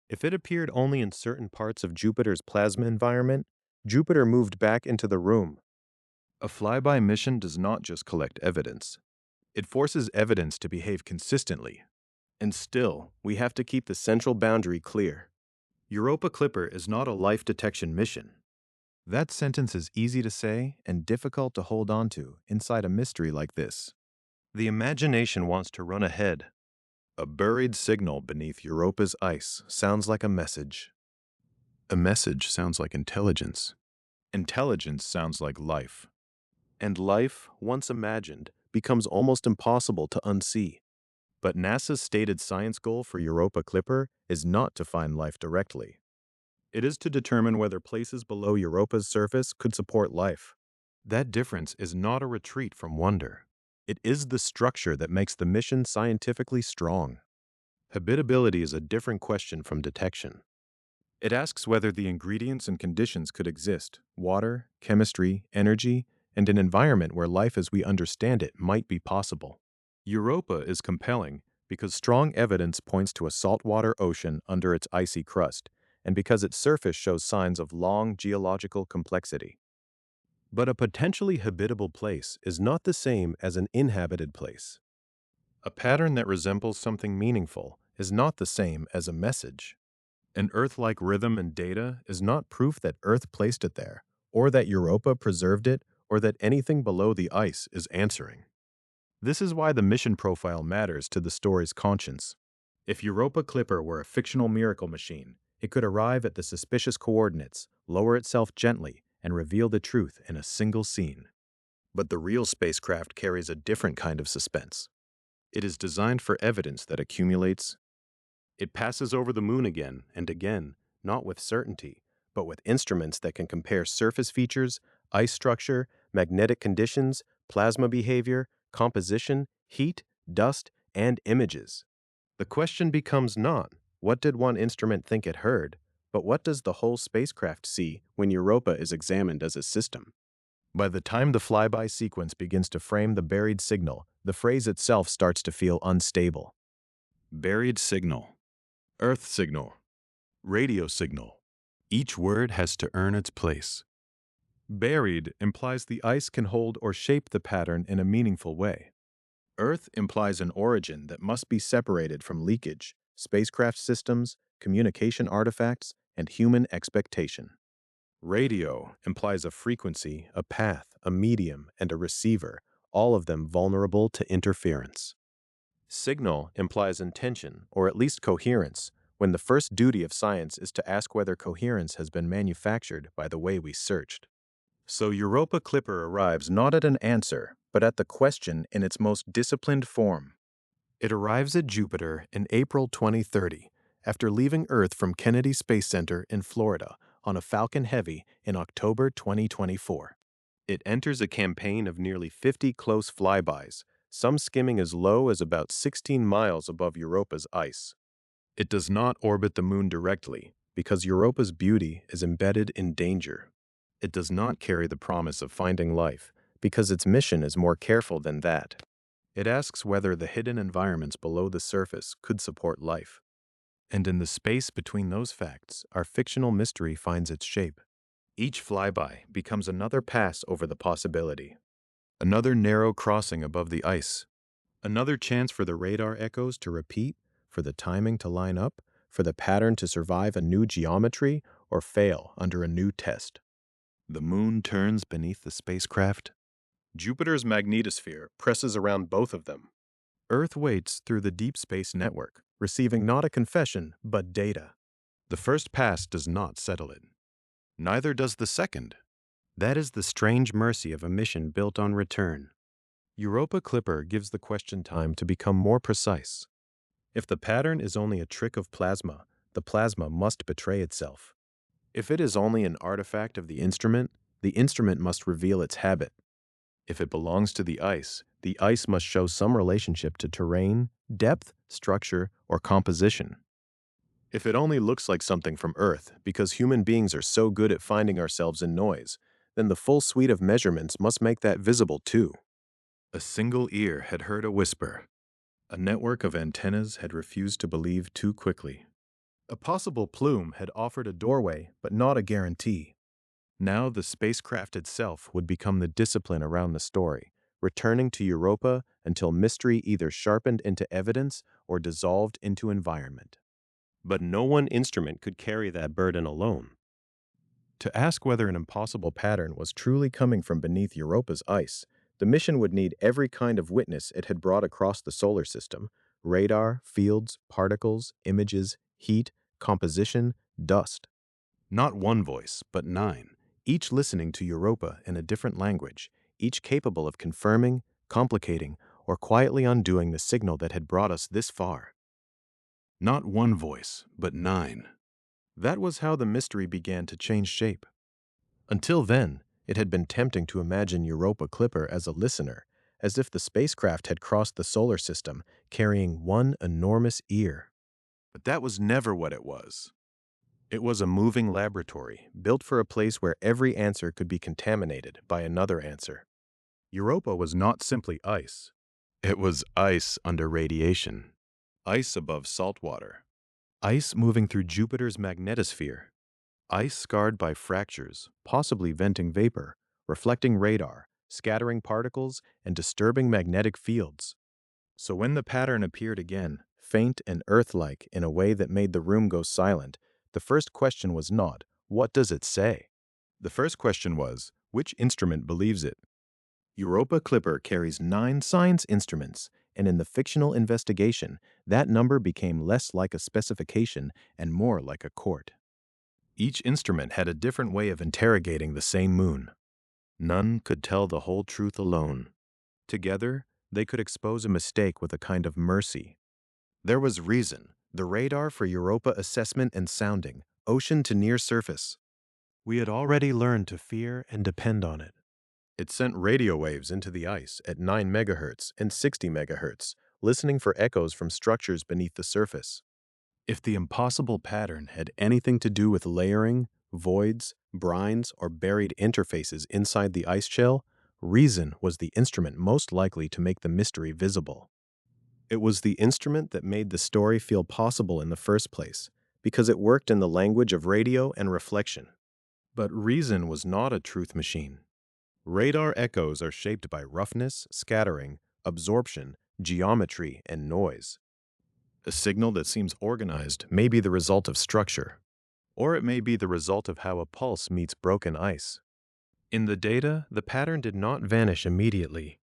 S1: If it appeared only in certain parts of Jupiter's plasma environment, Jupiter moved back into the room. A flyby mission does not just collect evidence. It forces evidence to behave consistently. And still, we have to keep the central boundary clear. Europa Clipper is not a life detection mission. That sentence is easy to say and difficult to hold on to inside a mystery like this. The imagination wants to run ahead. A buried signal beneath Europa's ice sounds like a message. A message sounds like intelligence. Intelligence sounds like life. And life, once imagined, becomes almost impossible to unsee. But NASA's stated science goal for Europa Clipper is not to find life directly. It is to determine whether places below Europa's surface could support life. That difference is not a retreat from wonder. It is the structure that makes the mission scientifically strong. Habitability is a different question from detection. It asks whether the ingredients and conditions could exist, water, chemistry, energy, and an environment where life as we understand it might be possible. Europa is compelling because strong evidence points to a saltwater ocean under its icy crust, and because its surface shows signs of long geological complexity. But a potentially habitable place is not the same as an inhabited place. A pattern that resembles something meaningful is not the same as a message. An Earth-like rhythm and data is not proof that Earth placed it there, or that Europa preserved it, or that anything below the ice is answering. This is why the mission profile matters to the story's conscience. If Europa Clipper were a fictional miracle machine, it could arrive at the suspicious coordinates, lower itself gently, and reveal the truth in a single scene. But the real spacecraft carries a different kind of suspense. It is designed for evidence that accumulates. It passes over the moon again and again, not with certainty, but with instruments that can compare surface features, ice structure, magnetic conditions, plasma behavior, composition, heat, dust, and images. The question becomes not, what did one instrument think it heard, but what does the whole spacecraft see when Europa is examined as a system? By the time the flyby sequence begins to frame the buried signal, the phrase itself starts to feel unstable. Buried signal. Earth signal. Radio signal. Each word has to earn its place. Buried implies the ice can hold or shape the pattern in a meaningful way. Earth implies an origin that must be separated from leakage, spacecraft systems, communication artifacts, and human expectation. Radio implies a frequency, a path, a medium, and a receiver, all of them vulnerable to interference. Signal implies intention, or at least coherence, when the first duty of science is to ask whether coherence has been manufactured by the way we searched. So Europa Clipper arrives not at an answer, but at the question in its most disciplined form. It arrives at Jupiter in April 2030, after leaving Earth from Kennedy Space Center in Florida on a Falcon Heavy in October 2024. It enters a campaign of nearly 50 close flybys, some skimming as low as about 16 miles above Europa's ice. It does not orbit the moon directly, because Europa's beauty is embedded in danger. It does not carry the promise of finding life, because its mission is more careful than that. It asks whether the hidden environments below the surface could support life. And in the space between those facts, our fictional mystery finds its shape. Each flyby becomes another pass over the possibility, another narrow crossing above the ice, Another chance for the radar echoes to repeat, for the timing to line up, for the pattern to survive a new geometry or fail under a new test. The moon turns beneath the spacecraft. Jupiter's magnetosphere presses around both of them. Earth waits through the deep space network, receiving not a confession, but data. The first pass does not settle it. Neither does the second. That is the strange mercy of a mission built on return. Europa Clipper gives the question time to become more precise. If the pattern is only a trick of plasma, the plasma must betray itself. If it is only an artifact of the instrument must reveal its habit. If it belongs to the ice must show some relationship to terrain, depth, structure, or composition. If it only looks like something from Earth because human beings are so good at finding ourselves in noise, then the full suite of measurements must make that visible too. A single ear had heard a whisper. A network of antennas had refused to believe too quickly. A possible plume had offered a doorway, but not a guarantee. Now the spacecraft itself would become the discipline around the story, returning to Europa until mystery either sharpened into evidence or dissolved into environment. But no one instrument could carry that burden alone. To ask whether an impossible pattern was truly coming from beneath Europa's ice, the mission would need every kind of witness it had brought across the solar system: radar, fields, particles, images, heat, composition, dust. Not one voice, but 9, each listening to Europa in a different language, each capable of confirming, complicating, or quietly undoing the signal that had brought us this far. Not one voice, but 9. That was how the mystery began to change shape. Until then, it had been tempting to imagine Europa Clipper as a listener, as if the spacecraft had crossed the solar system carrying one enormous ear. But that was never what it was. It was a moving laboratory, built for a place where every answer could be contaminated by another answer. Europa was not simply ice. It was ice under radiation, ice above salt water, ice moving through Jupiter's magnetosphere, ice scarred by fractures, possibly venting vapor, reflecting radar, scattering particles, and disturbing magnetic fields. So when the pattern appeared again, faint and Earth-like in a way that made the room go silent, the first question was not, "What does it say?" The first question was, which instrument believes it? Europa Clipper carries 9 science instruments, and in the fictional investigation, that number became less like a specification and more like a court. Each instrument had a different way of interrogating the same moon. None could tell the whole truth alone. Together, they could expose a mistake with a kind of mercy. There was reason, the radar for Europa assessment and sounding, ocean to near surface. We had already learned to fear and depend on it. It sent radio waves into the ice at 9 megahertz and 60 megahertz, listening for echoes from structures beneath the surface. If the impossible pattern had anything to do with layering, voids, brines, or buried interfaces inside the ice shell, reason was the instrument most likely to make the mystery visible. It was the instrument that made the story feel possible in the first place, because it worked in the language of radio and reflection. But reason was not a truth machine. Radar echoes are shaped by roughness, scattering, absorption, geometry, and noise. A signal that seems organized may be the result of structure, or it may be the result of how a pulse meets broken ice. In the data, the pattern did not vanish immediately.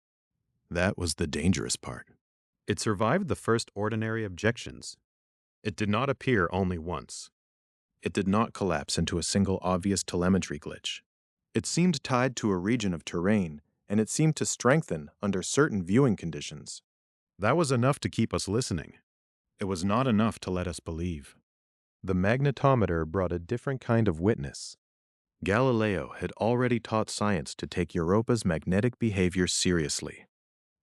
S1: That was the dangerous part. It survived the first ordinary objections. It did not appear only once. It did not collapse into a single obvious telemetry glitch. It seemed tied to a region of terrain, and it seemed to strengthen under certain viewing conditions. That was enough to keep us listening. It was not enough to let us believe. The magnetometer brought a different kind of witness. Galileo had already taught science to take Europa's magnetic behavior seriously.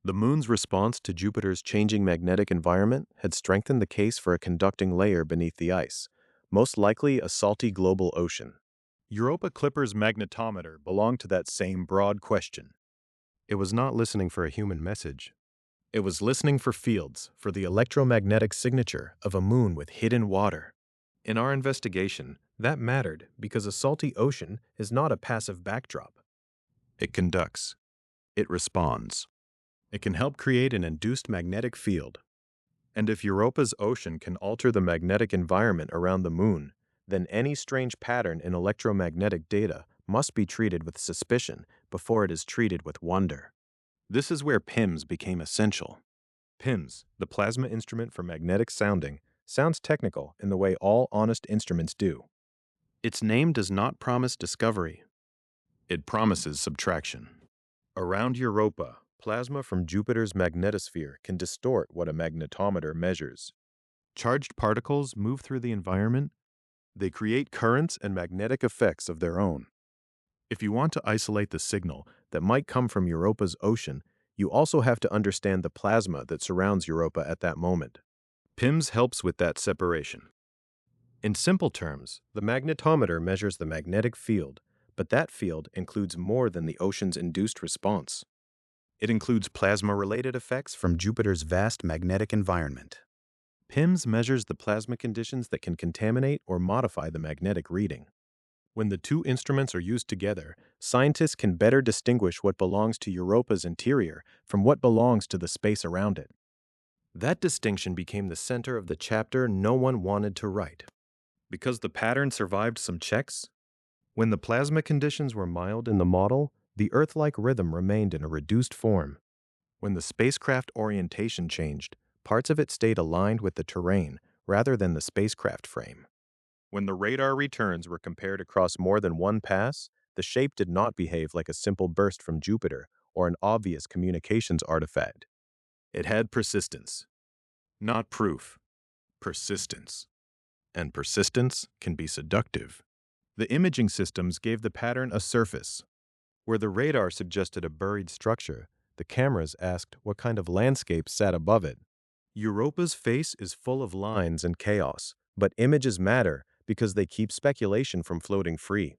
S1: The moon's response to Jupiter's changing magnetic environment had strengthened the case for a conducting layer beneath the ice, most likely a salty global ocean. Europa Clipper's magnetometer belonged to that same broad question. It was not listening for a human message. It was listening for fields, for the electromagnetic signature of a moon with hidden water. In our investigation, that mattered because a salty ocean is not a passive backdrop. It conducts. It responds. It can help create an induced magnetic field. And if Europa's ocean can alter the magnetic environment around the moon, then any strange pattern in electromagnetic data must be treated with suspicion before it is treated with wonder. This is where PIMS became essential. PIMS, the plasma instrument for magnetic sounding, sounds technical in the way all honest instruments do. Its name does not promise discovery. It promises subtraction. Around Europa, plasma from Jupiter's magnetosphere can distort what a magnetometer measures. Charged particles move through the environment. They create currents and magnetic effects of their own. If you want to isolate the signal that might come from Europa's ocean, you also have to understand the plasma that surrounds Europa at that moment. PIMS helps with that separation. In simple terms, the magnetometer measures the magnetic field, but that field includes more than the ocean's induced response. It includes plasma-related effects from Jupiter's vast magnetic environment. PIMS measures the plasma conditions that can contaminate or modify the magnetic reading. When the two instruments are used together, scientists can better distinguish what belongs to Europa's interior from what belongs to the space around it. That distinction became the center of the chapter no one wanted to write. Because the pattern survived some checks, when the plasma conditions were mild in the model, the Earth-like rhythm remained in a reduced form. When the spacecraft orientation changed, parts of it stayed aligned with the terrain rather than the spacecraft frame. When the radar returns were compared across more than one pass, the shape did not behave like a simple burst from Jupiter or an obvious communications artifact. It had persistence. Not proof. Persistence. And persistence can be seductive. The imaging systems gave the pattern a surface. Where the radar suggested a buried structure, the cameras asked what kind of landscape sat above it. Europa's face is full of lines and chaos, but images matter because they keep speculation from floating free.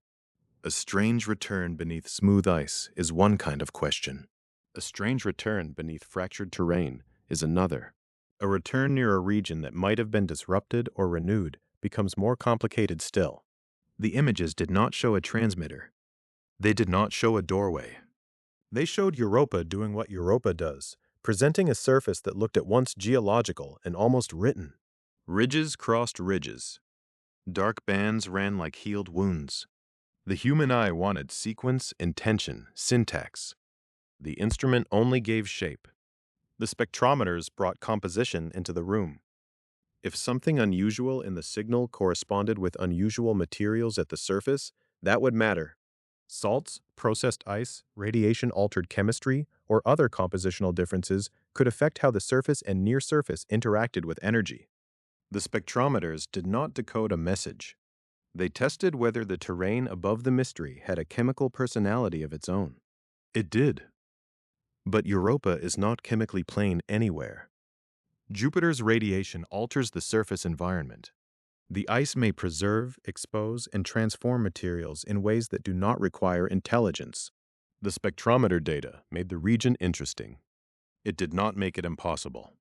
S1: A strange return beneath smooth ice is one kind of question. A strange return beneath fractured terrain is another. A return near a region that might have been disrupted or renewed becomes more complicated still. The images did not show a transmitter. They did not show a doorway. They showed Europa doing what Europa does, presenting a surface that looked at once geological and almost written. Ridges crossed ridges. Dark bands ran like healed wounds. The human eye wanted sequence, intention, syntax. The instrument only gave shape. The spectrometers brought composition into the room. If something unusual in the signal corresponded with unusual materials at the surface, that would matter. Salts, processed ice, radiation-altered chemistry, or other compositional differences could affect how the surface and near surface interacted with energy. The spectrometers did not decode a message. They tested whether the terrain above the mystery had a chemical personality of its own. It did. But Europa is not chemically plain anywhere. Jupiter's radiation alters the surface environment. The ice may preserve, expose, and transform materials in ways that do not require intelligence. The spectrometer data made the region interesting. It did not make it impossible.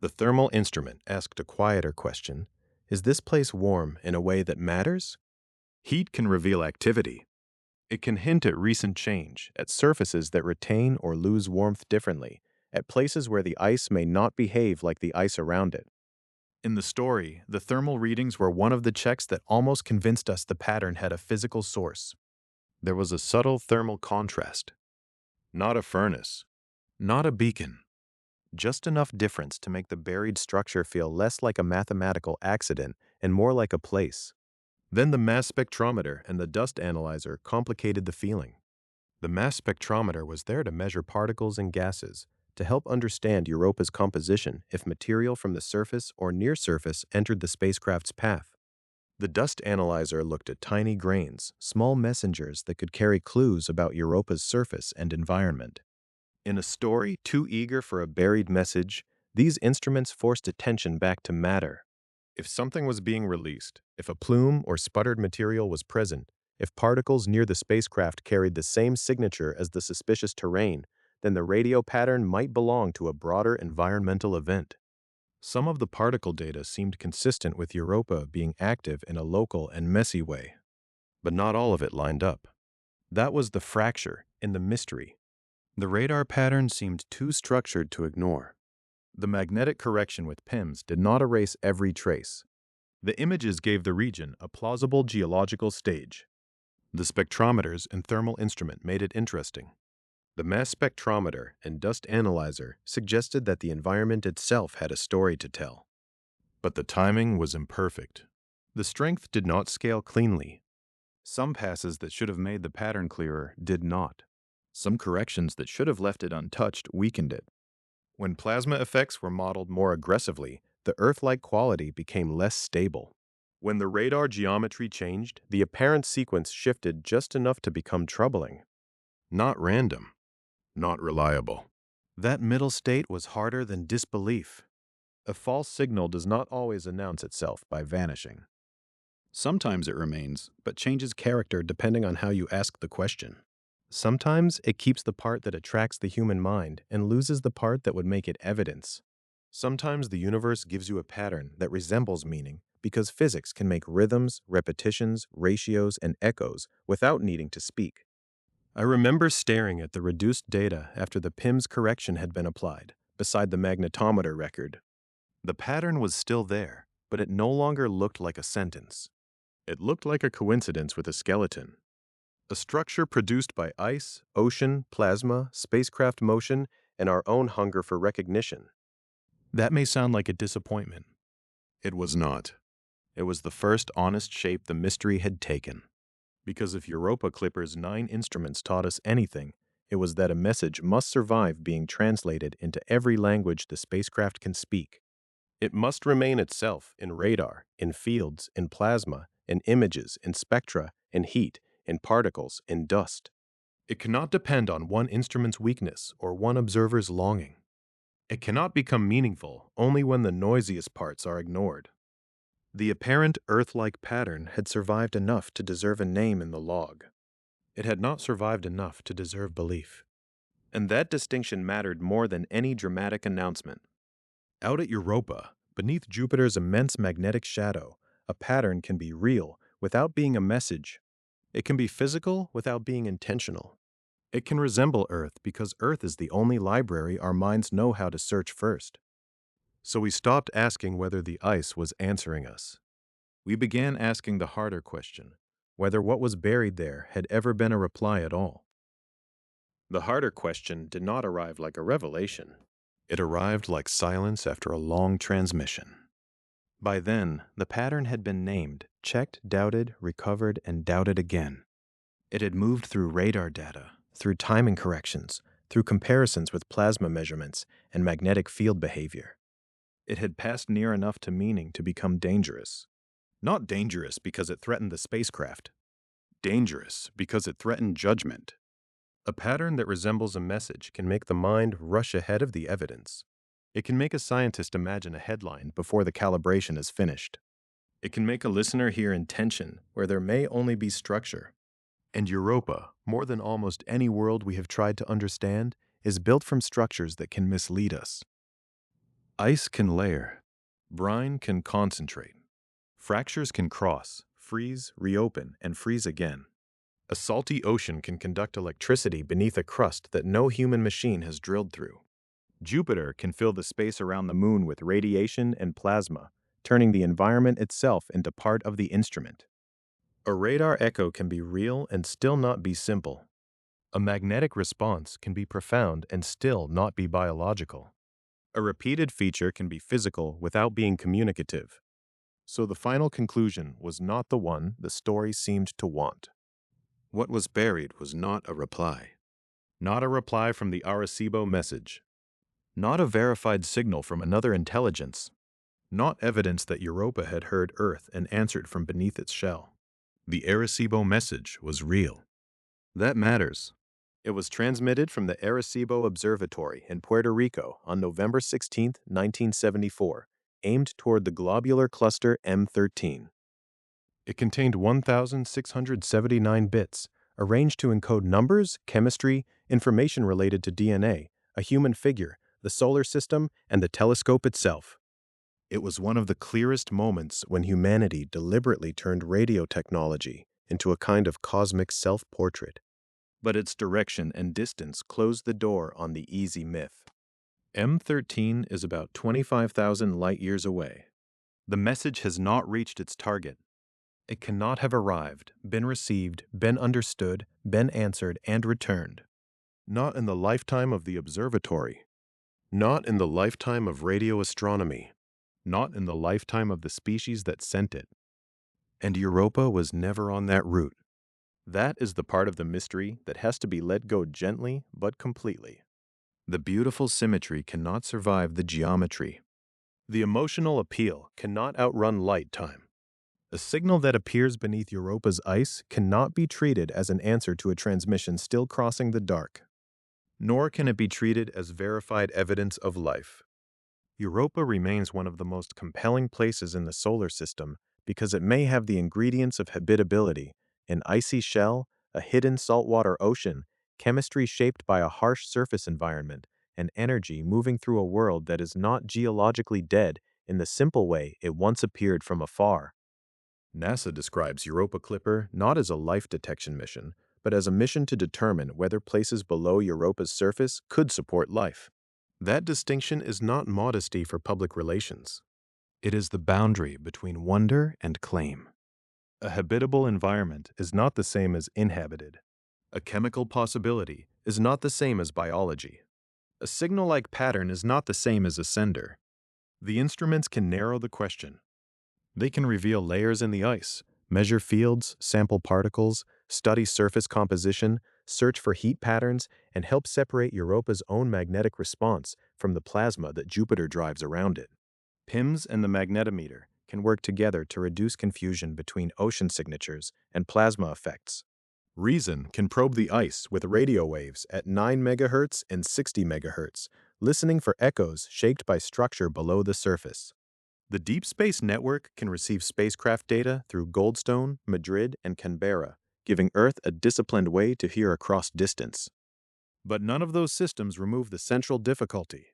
S1: The thermal instrument asked a quieter question: is this place warm in a way that matters? Heat can reveal activity. It can hint at recent change, at surfaces that retain or lose warmth differently, at places where the ice may not behave like the ice around it. In the story, the thermal readings were one of the checks that almost convinced us the pattern had a physical source. There was a subtle thermal contrast. Not a furnace. Not a beacon. Just enough difference to make the buried structure feel less like a mathematical accident and more like a place. Then the mass spectrometer and the dust analyzer complicated the feeling. The mass spectrometer was there to measure particles and gases, to help understand Europa's composition if material from the surface or near surface entered the spacecraft's path. The dust analyzer looked at tiny grains, small messengers that could carry clues about Europa's surface and environment. In a story too eager for a buried message, these instruments forced attention back to matter. If something was being released, if a plume or sputtered material was present, if particles near the spacecraft carried the same signature as the suspicious terrain, then the radio pattern might belong to a broader environmental event. Some of the particle data seemed consistent with Europa being active in a local and messy way, but not all of it lined up. That was the fracture in the mystery. The radar pattern seemed too structured to ignore. The magnetic correction with PIMS did not erase every trace. The images gave the region a plausible geological stage. The spectrometers and thermal instrument made it interesting. The mass spectrometer and dust analyzer suggested that the environment itself had a story to tell. But the timing was imperfect. The strength did not scale cleanly. Some passes that should have made the pattern clearer did not. Some corrections that should have left it untouched weakened it. When plasma effects were modeled more aggressively, the Earth-like quality became less stable. When the radar geometry changed, the apparent sequence shifted just enough to become troubling. Not random. Not reliable. That middle state was harder than disbelief. A false signal does not always announce itself by vanishing. Sometimes it remains, but changes character depending on how you ask the question. Sometimes it keeps the part that attracts the human mind and loses the part that would make it evidence. Sometimes the universe gives you a pattern that resembles meaning because physics can make rhythms, repetitions, ratios, and echoes without needing to speak. I remember staring at the reduced data after the PIMS correction had been applied, beside the magnetometer record. The pattern was still there, but it no longer looked like a sentence. It looked like a coincidence with a skeleton. A structure produced by ice, ocean, plasma, spacecraft motion, and our own hunger for recognition. That may sound like a disappointment. It was not. It was the first honest shape the mystery had taken. Because if Europa Clipper's 9 instruments taught us anything, it was that a message must survive being translated into every language the spacecraft can speak. It must remain itself in radar, in fields, in plasma, in images, in spectra, in heat, in particles, in dust. It cannot depend on one instrument's weakness or one observer's longing. It cannot become meaningful only when the noisiest parts are ignored. The apparent Earth-like pattern had survived enough to deserve a name in the log. It had not survived enough to deserve belief. And that distinction mattered more than any dramatic announcement. Out at Europa, beneath Jupiter's immense magnetic shadow, a pattern can be real without being a message. It can be physical without being intentional. It can resemble Earth because Earth is the only library our minds know how to search first. So we stopped asking whether the ice was answering us. We began asking the harder question, whether what was buried there had ever been a reply at all. The harder question did not arrive like a revelation. It arrived like silence after a long transmission. By then, the pattern had been named, checked, doubted, recovered, and doubted again. It had moved through radar data, through timing corrections, through comparisons with plasma measurements and magnetic field behavior. It had passed near enough to meaning to become dangerous. Not dangerous because it threatened the spacecraft. Dangerous because it threatened judgment. A pattern that resembles a message can make the mind rush ahead of the evidence. It can make a scientist imagine a headline before the calibration is finished. It can make a listener hear intention where there may only be structure. And Europa, more than almost any world we have tried to understand, is built from structures that can mislead us. Ice can layer. Brine can concentrate. Fractures can cross, freeze, reopen, and freeze again. A salty ocean can conduct electricity beneath a crust that no human machine has drilled through. Jupiter can fill the space around the moon with radiation and plasma, turning the environment itself into part of the instrument. A radar echo can be real and still not be simple. A magnetic response can be profound and still not be biological. A repeated feature can be physical without being communicative. So the final conclusion was not the one the story seemed to want. What was buried was not a reply. Not a reply from the Arecibo message. Not a verified signal from another intelligence. Not evidence that Europa had heard Earth and answered from beneath its shell. The Arecibo message was real. That matters. It was transmitted from the Arecibo Observatory in Puerto Rico on November 16, 1974, aimed toward the globular cluster M13. It contained 1,679 bits, arranged to encode numbers, chemistry, information related to DNA, a human figure, the solar system, and the telescope itself. It was one of the clearest moments when humanity deliberately turned radio technology into a kind of cosmic self-portrait. but its direction and distance closed the door on the easy myth. M13 is about 25,000 light-years away. The message has not reached its target. It cannot have arrived, been received, been understood, been answered, and returned. Not in the lifetime of the observatory. Not in the lifetime of radio astronomy. Not in the lifetime of the species that sent it. And Europa was never on that route. That is the part of the mystery that has to be let go gently but completely. The beautiful symmetry cannot survive the geometry. The emotional appeal cannot outrun light time. A signal that appears beneath Europa's ice cannot be treated as an answer to a transmission still crossing the dark. Nor can it be treated as verified evidence of life. Europa remains one of the most compelling places in the solar system because it may have the ingredients of habitability: an icy shell, a hidden saltwater ocean, chemistry shaped by a harsh surface environment, and energy moving through a world that is not geologically dead in the simple way it once appeared from afar. NASA describes Europa Clipper not as a life detection mission, but as a mission to determine whether places below Europa's surface could support life. That distinction is not modesty for public relations. It is the boundary between wonder and claim. A habitable environment is not the same as inhabited. A chemical possibility is not the same as biology. A signal-like pattern is not the same as a sender. The instruments can narrow the question. They can reveal layers in the ice, measure fields, sample particles, study surface composition, search for heat patterns, and help separate Europa's own magnetic response from the plasma that Jupiter drives around it. PIMS and the magnetometer can work together to reduce confusion between ocean signatures and plasma effects. Reason can probe the ice with radio waves at 9 MHz and 60 MHz, listening for echoes shaped by structure below the surface. The Deep Space Network can receive spacecraft data through Goldstone, Madrid, and Canberra, giving Earth a disciplined way to hear across distance. But none of those systems remove the central difficulty.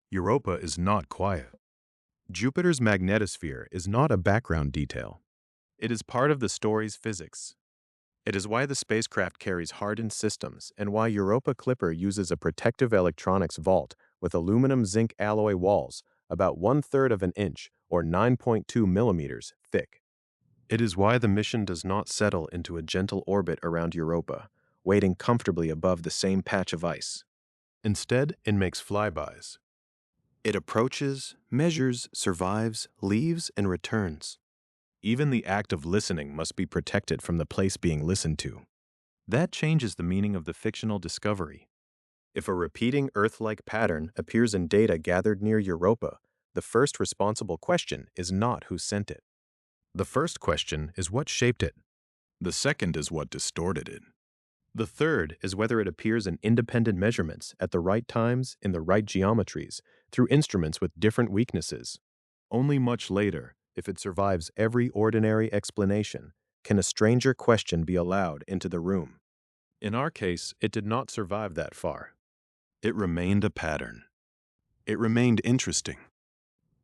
S1: Europa is not quiet. Jupiter's magnetosphere is not a background detail. It is part of the story's physics. It is why the spacecraft carries hardened systems and why Europa Clipper uses a protective electronics vault with aluminum-zinc alloy walls about 1/3 of an inch or 9.2 millimeters thick. It is why the mission does not settle into a gentle orbit around Europa, waiting comfortably above the same patch of ice. Instead, it makes flybys. It approaches, measures, survives, leaves, and returns. Even the act of listening must be protected from the place being listened to. That changes the meaning of the fictional discovery. If a repeating Earth-like pattern appears in data gathered near Europa, the first responsible question is not who sent it. The first question is what shaped it. The second is what distorted it. The third is whether it appears in independent measurements at the right times in the right geometries through instruments with different weaknesses. Only much later, if it survives every ordinary explanation, can a stranger question be allowed into the room. In our case, it did not survive that far. It remained a pattern. It remained interesting.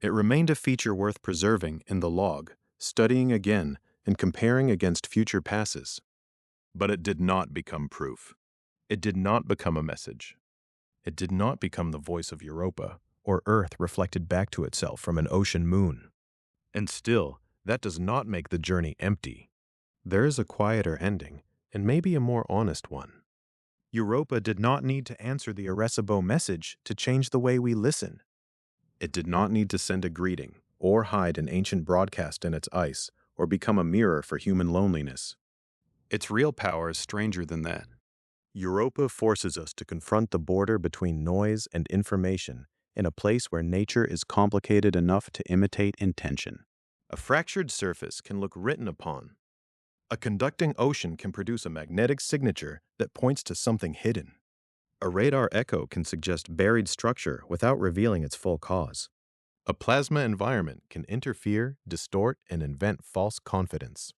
S1: It remained a feature worth preserving in the log, studying again, and comparing against future passes. But it did not become proof. It did not become a message. It did not become the voice of Europa, or Earth reflected back to itself from an ocean moon. And still, that does not make the journey empty. There is a quieter ending, and maybe a more honest one. Europa did not need to answer the Arecibo message to change the way we listen. It did not need to send a greeting, or hide an ancient broadcast in its ice, or become a mirror for human loneliness. Its real power is stranger than that. Europa forces us to confront the border between noise and information in a place where nature is complicated enough to imitate intention. A fractured surface can look written upon. A conducting ocean can produce a magnetic signature that points to something hidden. A radar echo can suggest buried structure without revealing its full cause. A plasma environment can interfere, distort, and invent false confidence.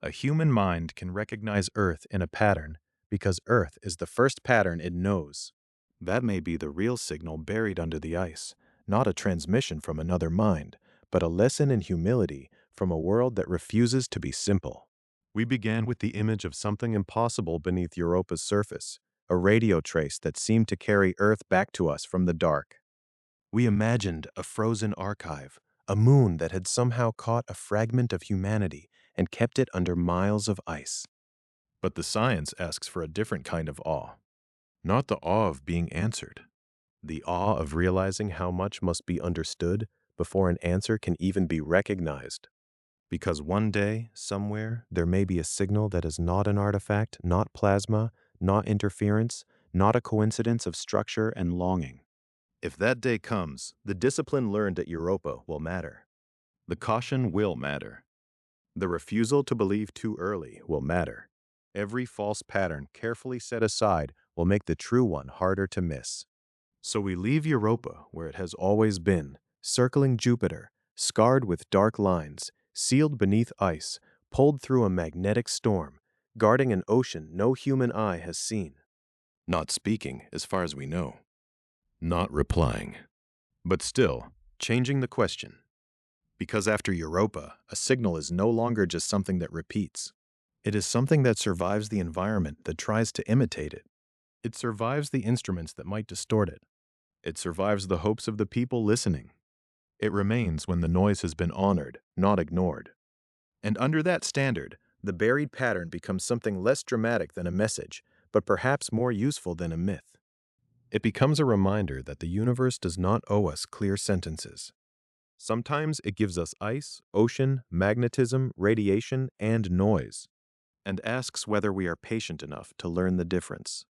S1: A human mind can recognize Earth in a pattern because Earth is the first pattern it knows. That may be the real signal buried under the ice, not a transmission from another mind, but a lesson in humility from a world that refuses to be simple. We began with the image of something impossible beneath Europa's surface, a radio trace that seemed to carry Earth back to us from the dark. We imagined a frozen archive, a moon that had somehow caught a fragment of humanity and kept it under miles of ice. But the science asks for a different kind of awe. Not the awe of being answered, the awe of realizing how much must be understood before an answer can even be recognized. Because one day, somewhere, there may be a signal that is not an artifact, not plasma, not interference, not a coincidence of structure and longing. If that day comes, the discipline learned at Europa will matter. The caution will matter. The refusal to believe too early will matter. Every false pattern carefully set aside will make the true one harder to miss. So we leave Europa where it has always been, circling Jupiter, scarred with dark lines, sealed beneath ice, pulled through a magnetic storm, guarding an ocean no human eye has seen. Not speaking, as far as we know. Not replying. But still, changing the question. Because after Europa, a signal is no longer just something that repeats. It is something that survives the environment that tries to imitate it. It survives the instruments that might distort it. It survives the hopes of the people listening. It remains when the noise has been honored, not ignored. And under that standard, the buried pattern becomes something less dramatic than a message, but perhaps more useful than a myth. It becomes a reminder that the universe does not owe us clear sentences. Sometimes it gives us ice, ocean, magnetism, radiation, and noise, and asks whether we are patient enough to learn the difference.